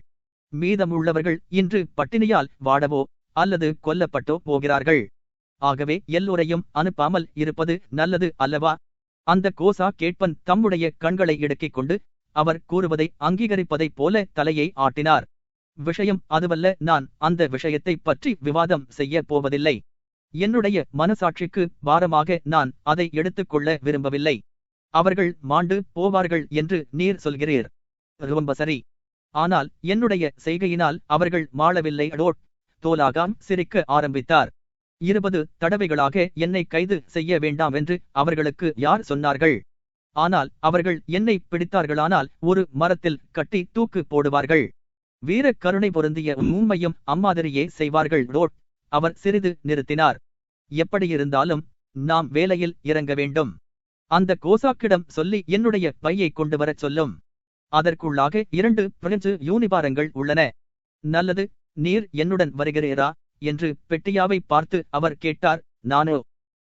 மீதமுள்ளவர்கள் இன்று பட்டினியால் வாடவோ அல்லது கொல்லப்பட்டோ போகிறார்கள். ஆகவே எல்லோரையும் அனுப்பாமல் இருப்பது நல்லது அல்லவா? அந்த கோசா கேட்பன் தம்முடைய கண்களை இடுக்கிக் கொண்டு அவர் கூறுவதை அங்கீகரிப்பதைப் போல தலையை ஆட்டினார். விஷயம் அதுவல்ல. நான் அந்த விஷயத்தைப் பற்றி விவாதம் செய்ய போவதில்லை. என்னுடைய மனசாட்சிக்கு பாரமாக நான் அதை எடுத்துக்கொள்ள விரும்பவில்லை. அவர்கள் மாண்டு போவார்கள் என்று நீர் சொல்கிறீர். ரொம்ப சரி. ஆனால் என்னுடைய செய்கையினால் அவர்கள் மாளவில்லை. தோலாகான் சிரிக்க ஆரம்பித்தார். 20 தடவைகளாக என்னை கைது செய்ய வேண்டாம் என்று அவர்களுக்கு யார் சொன்னார்கள்? ஆனால் அவர்கள் என்னை பிடித்தார்களானால் ஒரு மரத்தில் கட்டி தூக்கு போடுவார்கள். வீர கருணை பொருந்திய உம்மையும் அம்மாதிரியே செய்வார்கள். அவர் சிறிது நிறுத்தினார். எப்படியிருந்தாலும் நாம் வேலையில் இறங்க வேண்டும். அந்த கோசாக்கிடம் சொல்லி என்னுடைய பையை கொண்டு வரச் சொல்லும். அதற்குள்ளாக 2 பிரெஞ்சு யூனிபாரங்கள் உள்ளன. நல்லது, நீர் என்னுடன் வருகிறீரா என்று பெட்டியாவை பார்த்து அவர் கேட்டார். நானோ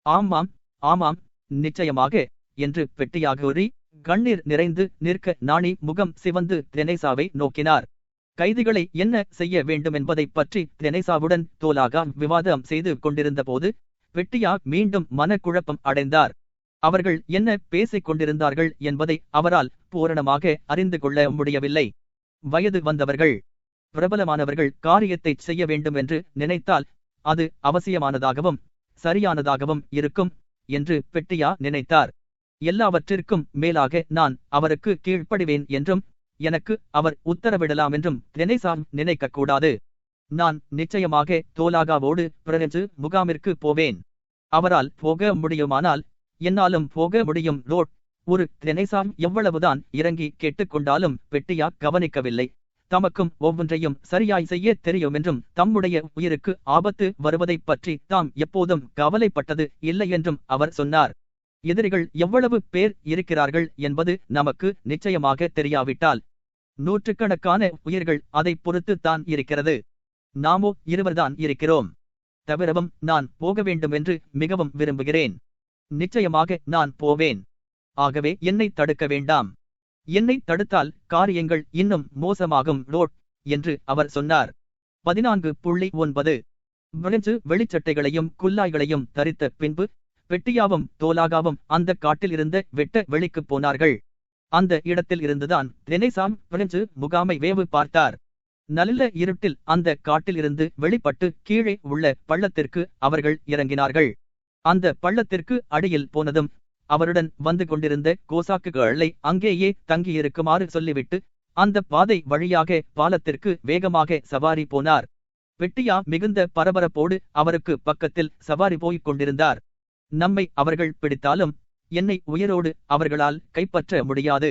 ஆமாம் ஆமாம், நிச்சயமாக என்று பெட்டியா கூறி கண்ணீர் நிறைந்து நிற்க நாணி முகம் சிவந்து தெரேசாவை நோக்கினார். கைதிகளை என்ன செய்ய வேண்டுமென்பதைப் பற்றி தெரேசாவுடன் தோலாகா விவாதம் செய்து கொண்டிருந்த போது பெட்டியா மீண்டும் மனக்குழப்பம் அடைந்தார். அவர்கள் என்ன பேசிக் கொண்டிருந்தார்கள் என்பதை அவரால் பூரணமாக அறிந்து கொள்ள முடியவில்லை. வயது வந்தவர்கள், பிரபலமானவர்கள் காரியத்தைச் செய்ய வேண்டும் என்று நினைத்தால் அது அவசியமானதாகவும் சரியானதாகவும் இருக்கும் என்று பெட்டியா நினைத்தார். எல்லாவற்றிற்கும் மேலாக நான் அவருக்கு கீழ்ப்படிவேன் என்றும் எனக்கு அவர் உத்தரவிடலாம் என்றும் தெரேசா நினைக்கக்கூடாது. நான் நிச்சயமாக தோலாகாவோடு பிரெஞ்சு முகாமிற்கு போவேன். அவரால் போக முடியுமானால் என்னாலும் போக முடியும். ரோட் ஒரு தெரேசா எவ்வளவுதான் இறங்கி கேட்டுக்கொண்டாலும் பெட்டியா கவனிக்கவில்லை. தமக்கும் ஒவ்வொன்றையும் சரியாய் செய்ய தெரியுமென்றும் தம்முடைய உயிருக்கு ஆபத்து வருவதைப் பற்றி தாம் எப்போதும் கவலைப்பட்டது இல்லை என்றும் அவர் சொன்னார். எதிரிகள் எவ்வளவு பேர் இருக்கிறார்கள் என்பது நமக்கு நிச்சயமாக தெரியாவிட்டால் நூற்றுக்கணக்கான உயிர்கள் அதை பொறுத்து தான் இருக்கிறது. நாமோ 2 தான் இருக்கிறோம். தவிரவும் நான் போக வேண்டுமென்று மிகவும் விரும்புகிறேன். நிச்சயமாக நான் போவேன். ஆகவே என்னை தடுக்க வேண்டாம். என்னை தடுத்தால் காரியங்கள் இன்னும் மோசமாகும் ரோட் என்று அவர் சொன்னார். 14.9 பிரெஞ்சு வெளிச்சட்டைகளையும் குல்லாய்களையும் தரித்த பின்பு பெட்டியாவும் தோலாகாவும் அந்த காட்டில் இருந்த வெட்ட வெளிக்குப் போனார்கள். அந்த இடத்தில் இருந்துதான் தெரேசா பிரெஞ்சு முகாமை வேவு பார்த்தார். நல்ல இருட்டில் அந்த காட்டில் இருந்து வெளிப்பட்டு கீழே உள்ள பள்ளத்திற்கு அவர்கள் இறங்கினார்கள். அந்த பள்ளத்திற்கு அடியில் போனதும் அவருடன் வந்து கொண்டிருந்த கோசாக்குகளை அங்கேயே தங்கியிருக்குமாறு சொல்லிவிட்டு அந்த பாதை வழியாக பாலத்திற்கு வேகமாக சவாரி போனார். பெட்டியா மிகுந்த பரபரப்போடு அவருக்கு பக்கத்தில் சவாரி போய்க் கொண்டிருந்தார். நம்மை அவர்கள் பிடித்தாலும் என்னை உயிரோடு அவர்களால் கைப்பற்ற முடியாது.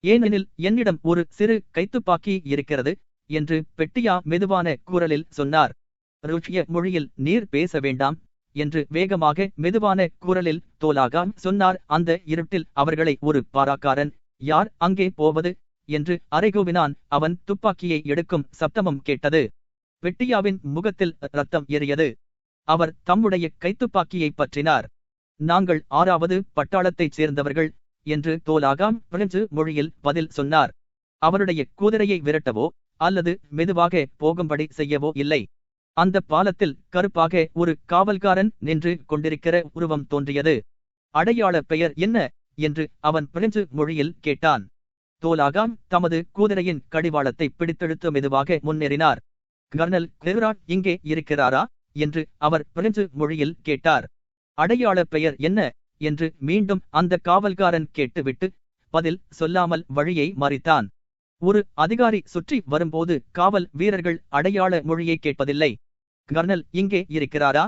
ஏனெனில் என்னிடம் ஒரு சிறு கைத்துப்பாக்கி இருக்கிறது என்று பெட்டியா மெதுவான குரலில் சொன்னார். ருஷ்ய மொழியில் நீர் பேச வேண்டாம் என்று வேகமாக மெதுவான குரலில் தோலாகா சொன்னார். அந்த இருட்டில் அவர்களை ஒரு பாராக்காரன் யார் அங்கே போவது என்று அறைகூவினான். அவன் துப்பாக்கியை எடுக்கும் சப்தமும் கேட்டது. பெட்டியாவின் முகத்தில் இரத்தம் ஏறியது. அவர் தம்முடைய கைத்துப்பாக்கியை பற்றினார். நாங்கள் 6வது பட்டாளத்தைச் சேர்ந்தவர்கள் என்று தோலாகா பிரெஞ்சு மொழியில் பதில் சொன்னார். அவருடைய குதிரையை விரட்டவோ அல்லது மெதுவாக போகும்படி செய்யவோ இல்லை. அந்த பாலத்தில் கருப்பாக ஒரு காவல்காரன் நின்று கொண்டிருக்கிற உருவம் தோன்றியது. அடையாள பெயர் என்ன என்று அவன் பிரெஞ்சு மொழியில் கேட்டான். தோலாகா தமது குதிரையின் கடிவாளத்தை பிடித்தெழுத்து மெதுவாக முன்னேறினார். கர்னல் கெர்ராட் இங்கே இருக்கிறாரா என்று அவர் பிரெஞ்சு மொழியில் கேட்டார். அடையாள பெயர் என்ன என்று மீண்டும் அந்த காவல்காரன் கேட்டுவிட்டு பதில் சொல்லாமல் வழியை மறித்தான். ஒரு அதிகாரி சுற்றி வரும்போது காவல் வீரர்கள் அடையாள மொழியை கேட்பதில்லை. கர்னல் இங்கே இருக்கிறாரா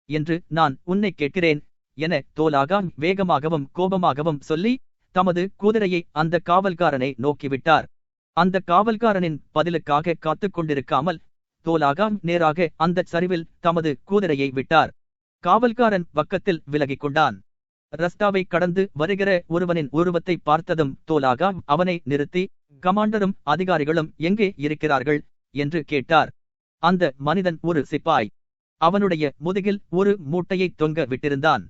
என்று நான் உன்னை கேட்கிறேன் என தோலாகா வேகமாகவும் கோபமாகவும் சொல்லி தமது குதிரையை அந்த காவல்காரனை நோக்கிவிட்டார். அந்த காவல்காரனின் பதிலுக்காக காத்துக் கொண்டிருக்காமல் தோலாகா நேராக அந்த சரிவில் தமது குதிரையை விட்டார். காவல்காரன் பக்கத்தில் விலகிக் கொண்டான். ரஸ்தாவை கடந்து வருகிற ஒருவனின் உருவத்தை பார்த்ததும் தோலாகா அவனை நிறுத்தி கமாண்டரும் அதிகாரிகளும் எங்கே இருக்கிறார்கள் என்று கேட்டார். அந்த மனிதன் ஒரு சிப்பாய். அவனுடைய முதுகில் ஒரு மூட்டையை தொங்க விட்டிருந்தான்.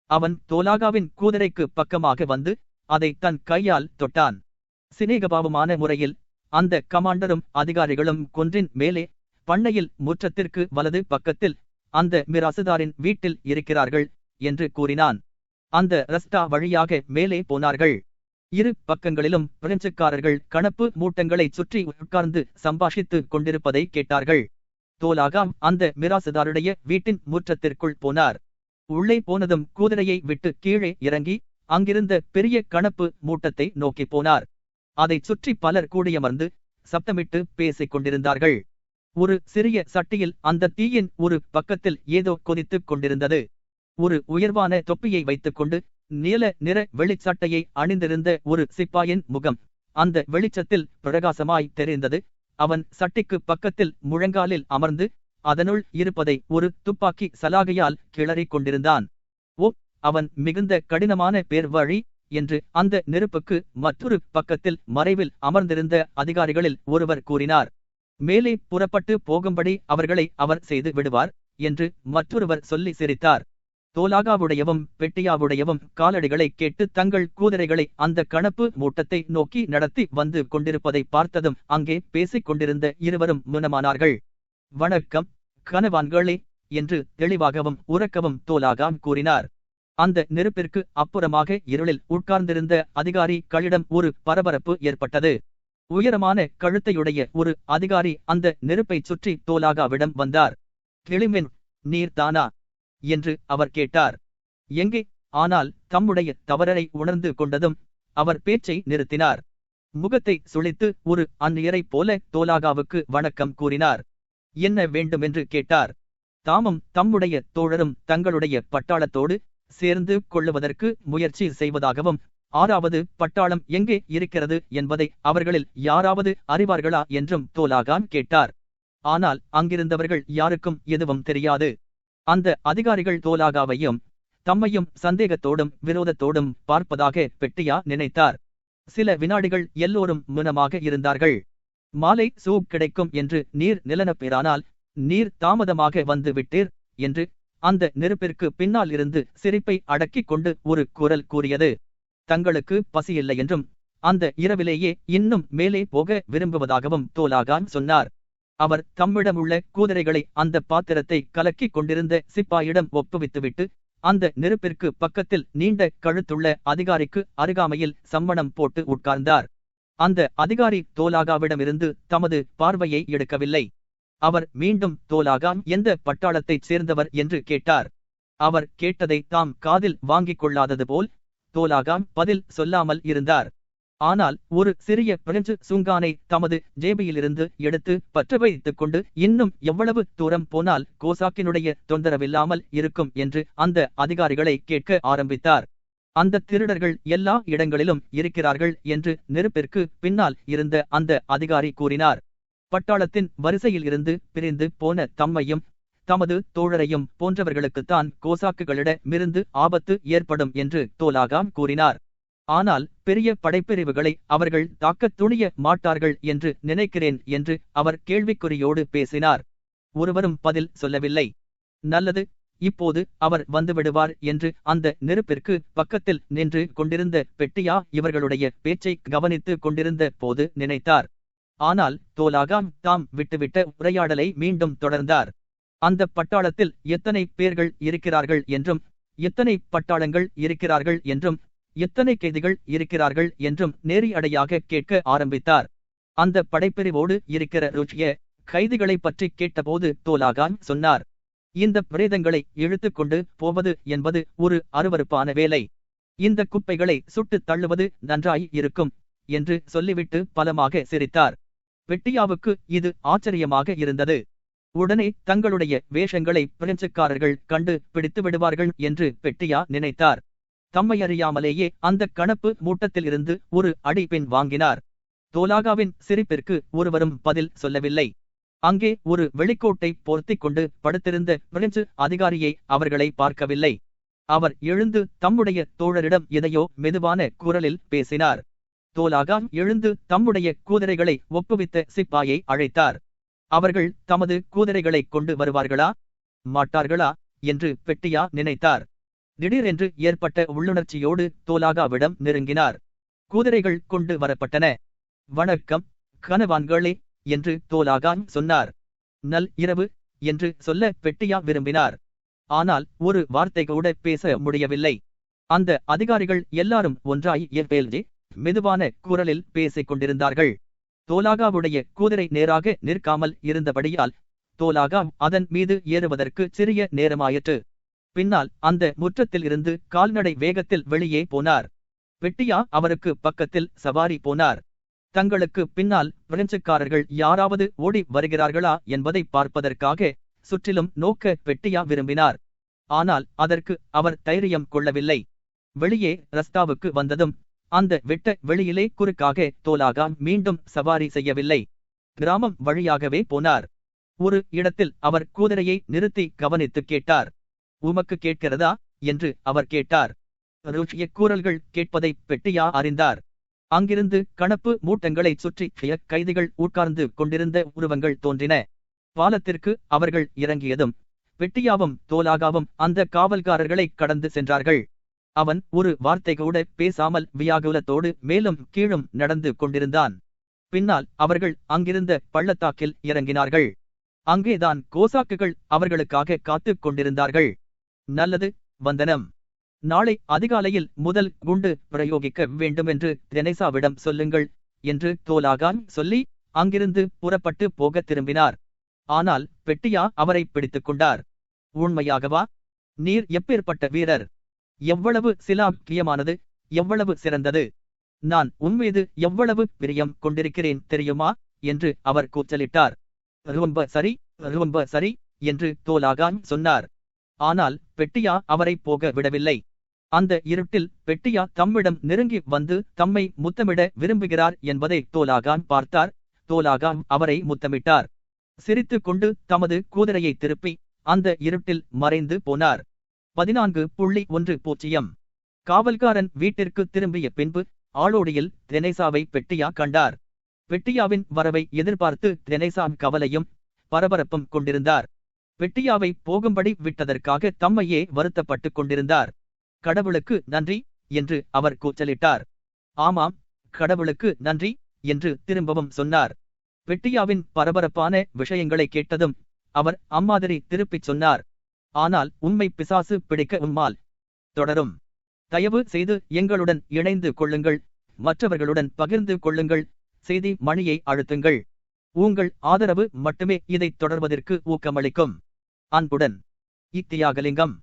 அவன் தோலாகாவின் குதிரைக்கு பக்கமாக வந்து அதை தன் கையால் தொட்டான். சிநேகபாவமான முறையில் அந்த கமாண்டரும் அதிகாரிகளும் குன்றின் மேலே பண்ணையில் முற்றத்திற்கு வலது பக்கத்தில் அந்த மிராசுதாரின் வீட்டில் இருக்கிறார்கள் என்று கூறினான். அந்த ரஸ்தா வழியாக மேலே போனார்கள். 2 பக்கங்களிலும் பிரெஞ்சுக்காரர்கள் கணப்பு மூட்டங்களை சுற்றி உட்கார்ந்து சம்பாஷித்து கொண்டிருப்பதை கேட்டார்கள். தோலாகா அந்த மிராசுதாருடைய வீட்டின் முற்றத்திற்குள் போனார். உள்ளே போனதும் குதிரையை விட்டு கீழே இறங்கி அங்கிருந்த பெரிய கணப்பு மூட்டத்தை நோக்கி போனார். அதைச் சுற்றி பலர் கூடியமர்ந்து சப்தமிட்டு பேசிக் கொண்டிருந்தார்கள். ஒரு சிறிய சட்டியில் அந்த தீயின் ஒரு பக்கத்தில் ஏதோ கொதித்துக் கொண்டிருந்தது. ஒரு உயர்வான தொப்பியை வைத்துக்கொண்டு நீல நிற வெளிச்சட்டையை அணிந்திருந்த ஒரு சிப்பாயின் முகம் அந்த வெளிச்சத்தில் பிரகாசமாய் தெரிந்தது. அவன் சட்டிக்கு பக்கத்தில் முழங்காலில் அமர்ந்து அதனுள் இருப்பதை ஒரு துப்பாக்கி சலாகையால் கிளறிக் கொண்டிருந்தான். ஓ அவன் மிகுந்த கடினமான பேர் வழி என்று அந்த நெருப்புக்கு மற்றொரு பக்கத்தில் மறைவில் அமர்ந்திருந்த அதிகாரிகளில் ஒருவர் கூறினார். மேலே புறப்பட்டு போகும்படி அவர்களை அவர் செய்து விடுவார் என்று மற்றொருவர் சொல்லி சிரித்தார். தோலாகாவுடையவும் பெட்டியாவுடையவும் காலடிகளை கேட்டு தங்கள் குதிரைகளை அந்த கணப்பு மூட்டத்தை நோக்கி நடத்தி வந்து கொண்டிருப்பதை பார்த்ததும் அங்கே பேசிக் கொண்டிருந்த இருவரும் முனமானார்கள். வணக்கம் கனவான்களே என்று தெளிவாகவும் உரக்கவும் தோலாகாம் கூறினார். அந்த நெருப்பிற்கு அப்புறமாக இருளில் உட்கார்ந்திருந்த அதிகாரிகளிடம் ஒரு பரபரப்பு ஏற்பட்டது. உயரமான கழுத்தையுடைய ஒரு அதிகாரி அந்த நெருப்பைச் சுற்றி தோலாகாவிடம் வந்தார். கிளிமென், நீர்தானா என்று அவர் கேட்டார். எங்கே? ஆனால் தம்முடைய தவறை உணர்ந்து கொண்டதும் அவர் பேச்சை நிறுத்தினார். முகத்தை சுளித்து ஒரு அந்நியரைப் போல தோலாகாவுக்கு வணக்கம் கூறினார். என்ன வேண்டுமென்று கேட்டார். தாமும் தம்முடைய தோழரும் தங்களுடைய பட்டாளத்தோடு சேர்ந்து கொள்ளுவதற்கு முயற்சி செய்வதாகவும் 6வது பட்டாளம் எங்கே இருக்கிறது என்பதை அவர்களில் யாராவது அறிவார்களா என்றும் தோலாகான் கேட்டார். ஆனால் அங்கிருந்தவர்கள் யாருக்கும் எதுவும் தெரியாது. அந்த அதிகாரிகள் தோலாகாவையும் தம்மையும் சந்தேகத்தோடும் விரோதத்தோடும் பார்ப்பதாக பெட்டியா நினைத்தார். சில வினாடிகள் எல்லோரும் முனமாக இருந்தார்கள். மாலை சூப் கிடைக்கும் என்று நீர் நிலனப்பேரானால் நீர் தாமதமாக வந்து விட்டீர் என்று அந்த நெருப்பிற்கு பின்னால் இருந்து சிரிப்பை அடக்கிக் கொண்டு ஒரு குரல் கூறியது. தங்களுக்கு பசியில்லை என்றும் அந்த இரவிலேயே இன்னும் மேலே போக விரும்புவதாகவும் தோலாகான் சொன்னார். அவர் தம்மிடமுள்ள குதிரைகளை அந்த பாத்திரத்தை கலக்கிக் கொண்டிருந்த சிப்பாயிடம் ஒப்புவித்துவிட்டு அந்த நெருப்பிற்கு பக்கத்தில் நீண்ட கழுத்துள்ள அதிகாரிக்கு அருகாமையில் சம்மணம் போட்டு உட்கார்ந்தார். அந்த அதிகாரி தோலாகாவிடமிருந்து தமது பார்வையை எடுக்கவில்லை. அவர் மீண்டும் தோலாகான் எந்த பட்டாளத்தைச் சேர்ந்தவர் என்று கேட்டார். அவர் கேட்டதை தாம் காதில் வாங்கிக் கொள்ளாதது போல் தோலாகான் பதில் சொல்லாமல் இருந்தார். ஆனால் ஒரு சிறிய பிரெஞ்சு சுங்கானை தமது ஜேபியிலிருந்து எடுத்து பற்ற வைத்துக் கொண்டு இன்னும் எவ்வளவு தூரம் போனால் கோசாக்கினுடைய தொந்தரவில்லாமல் இருக்கும் என்று அந்த அதிகாரிகளை கேட்க ஆரம்பித்தார். அந்த திருடர்கள் எல்லா இடங்களிலும் இருக்கிறார்கள் என்று நெருப்பிற்கு பின்னால் இருந்த அந்த அதிகாரி கூறினார். பட்டாளத்தின் வரிசையில் இருந்து பிரிந்து போன தம்மையும் தமது தோழரையும் போன்றவர்களுக்குத்தான் கோசாக்குகளிடமிருந்து ஆபத்து ஏற்படும் என்று தோலாகான் கூறினார். ஆனால் பெரிய படைப்பிரிவுகளை அவர்கள் தாக்கத் துணிய மாட்டார்கள் என்று நினைக்கிறேன் என்று அவர் கேள்விக்குறியோடு பேசினார். ஒருவரும் பதில் சொல்லவில்லை. நல்லது, இப்போது அவர் வந்துவிடுவார் என்று அந்த நெருப்பிற்கு பக்கத்தில் நின்று கொண்டிருந்த பெட்டியா இவர்களுடைய பேச்சை கவனித்து கொண்டிருந்த போது நினைத்தார். ஆனால் தோலாகான் தாம் விட்டுவிட்ட உரையாடலை மீண்டும் தொடர்ந்தார். அந்த பட்டாளத்தில் எத்தனை பேர்கள் இருக்கிறார்கள் என்றும் எத்தனை பட்டாளங்கள் இருக்கிறார்கள் என்றும் எத்தனை கைதிகள் இருக்கிறார்கள் என்றும் நேரடியாக கேட்க ஆரம்பித்தார். அந்த படைப்பிரிவோடு இருக்கிற ருச்சிய கைதிகளை பற்றி கேட்டபோது தோலாகான் சொன்னார். இந்த பிரேதங்களை இழுத்து கொண்டு போவது என்பது ஒரு அருவருப்பான வேலை. இந்த குப்பைகளை சுட்டு தள்ளுவது நன்றாய் இருக்கும் என்று சொல்லிவிட்டு பலமாக சிரித்தார். பெட்டியாவுக்கு இது ஆச்சரியமாக இருந்தது. உடனே தங்களுடைய வேஷங்களை பிரெஞ்சுக்காரர்கள் கண்டு பிடித்து விடுவார்கள் என்று பெட்டியா நினைத்தார். தம்மையறியாமலேயே அந்த கணப்பு மூட்டத்தில் இருந்து ஒரு அடி பின் வாங்கினார். தோலாகாவின் சிரிப்பிற்கு ஒருவரும் பதில் சொல்லவில்லை. அங்கே ஒரு வெளிக்கோட்டை போர்த்திக் கொண்டு படுத்திருந்த பிரெஞ்சு அதிகாரியை அவர்களை பார்க்கவில்லை. அவர் எழுந்து தம்முடைய தோழரிடம் எதையோ மெதுவான குரலில் பேசினார். தோலாகான் எழுந்து தம்முடைய குதிரைகளை ஒப்புவித்த சிப்பாயை அழைத்தார். அவர்கள் தமது குதிரைகளை கொண்டு வருவார்களா மாட்டார்களா என்று பெட்டியா நினைத்தார். திடீரென்று ஏற்பட்ட உள்ளுணர்ச்சியோடு தோலாகாவிடம் நெருங்கினார். குதிரைகள் கொண்டு வரப்பட்டன. வணக்கம் கனவான்களே என்று தோலாகான் சொன்னார். நல் இரவு என்று சொல்ல பெட்டியா விரும்பினார். ஆனால் ஒரு வார்த்தை கூட பேச முடியவில்லை. அந்த அதிகாரிகள் எல்லாரும் ஒன்றாய் ஏற்பேல்ஜே மெதுவான குரலில் பேசிக் கொண்டிருந்தார்கள். தோலாகாவுடைய குதிரை நேராக நிற்காமல் இருந்தபடியால் தோலாகா அதன் மீது ஏறுவதற்கு சிறிய நேரமாயிற்று. பின்னால் அந்த முற்றத்தில் இருந்து கால்நடை வேகத்தில் வெளியே போனார். பெட்டியா அவருக்கு பக்கத்தில் சவாரி போனார். தங்களுக்கு பின்னால் பிரெஞ்சுக்காரர்கள் யாராவது ஓடி வருகிறார்களா என்பதை பார்ப்பதற்காக சுற்றிலும் நோக்க பெட்டியா விரும்பினார். ஆனால் அதற்கு அவர் தைரியம் கொள்ளவில்லை. வெளியே ரஸ்தாவுக்கு வந்ததும் அந்த வெட்ட வெளியிலே குறுக்காக தோலாகான் மீண்டும் சவாரி செய்யவில்லை. கிராமம் வழியாகவே போனார். ஒரு இடத்தில் அவர் குதிரையை நிறுத்தி கவனித்து கேட்டார். உமக்கு கேட்கிறதா என்று அவர் கேட்டார். ருஷ்ய கூறல்கள் கேட்பதை பெட்டியா அறிந்தார். அங்கிருந்து கணப்பு மூட்டங்களைச் சுற்றி கைதிகள் உட்கார்ந்து கொண்டிருந்த உருவங்கள் தோன்றின. பாலத்திற்கு அவர்கள் இறங்கியதும் பெட்டியாவும் தோலாகாவும் அந்த காவல்காரர்களை கடந்து சென்றார்கள். அவன் ஒரு வார்த்தை கூட பேசாமல் வியாகுலத்தோடு மேலும் கீழும் நடந்து கொண்டிருந்தான். பின்னால் அவர்கள் அங்கிருந்த பள்ளத்தாக்கில் இறங்கினார்கள். அங்கேதான் கோசாக்குகள் அவர்களுக்காக காத்துக் கொண்டிருந்தார்கள். நல்லது, வந்தனம். நாளை அதிகாலையில் முதல் குண்டு பிரயோகிக்க வேண்டுமென்று தெனேசாவிடம் சொல்லுங்கள் என்று தோலாகான் சொல்லி அங்கிருந்து புறப்பட்டு போக திரும்பினார். ஆனால் பெட்டியா அவரை பிடித்துக் கொண்டார். உண்மையாகவா? நீர் எப்பேற்பட்ட வீரர்! எவ்வளவு சிலாக்கியமானது, எவ்வளவு சிறந்தது! நான் உன்மீது எவ்வளவு பிரியம் கொண்டிருக்கிறேன் தெரியுமா என்று அவர் கூச்சலிட்டார். ரொம்ப சரி, ரொம்ப சரி என்று தோலாகான் சொன்னார். ஆனால் பெட்டியா அவரை போக விடவில்லை. அந்த இருட்டில் பெட்டியா தம்மிடம் நெருங்கி வந்து தம்மை முத்தமிட விரும்புகிறார் என்பதை தோலாகான் பார்த்தார். தோலாகான் அவரை முத்தமிட்டார். சிரித்துக் கொண்டு தமது குதிரையை திருப்பி அந்த இருட்டில் மறைந்து போனார். 14.10 காவல்காரன் வீட்டிற்கு திரும்பிய பின்பு ஆளோடியில் தெனேசாவை பெட்டியா கண்டார். பெட்டியாவின் வரவை எதிர்பார்த்து தெனேசா கவலையும் பரபரப்பும் கொண்டிருந்தார். பெட்டியாவை போகும்படி விட்டதற்காக தம்மையே வருத்தப்பட்டுக் கொண்டிருந்தார். கடவுளுக்கு நன்றி என்று அவர் கூச்சலிட்டார். ஆமாம், கடவுளுக்கு நன்றி என்று திரும்பவும் சொன்னார். பெட்டியாவின் பரபரப்பான விஷயங்களை கேட்டதும் அவர் அம்மாதிரி திருப்பிச் சொன்னார். ஆனால் உண்மை பிசாசு பிடிக்க உம்மால் தொடரும். தயவு செய்து எங்களுடன் இணைந்து கொள்ளுங்கள், மற்றவர்களுடன் பகிர்ந்து கொள்ளுங்கள், செய்தி மணியை அழுத்துங்கள். உங்கள் ஆதரவு மட்டுமே இதைத் தொடர்வதற்கு ஊக்கமளிக்கும். அன்புடன், தியாகலிங்கம்.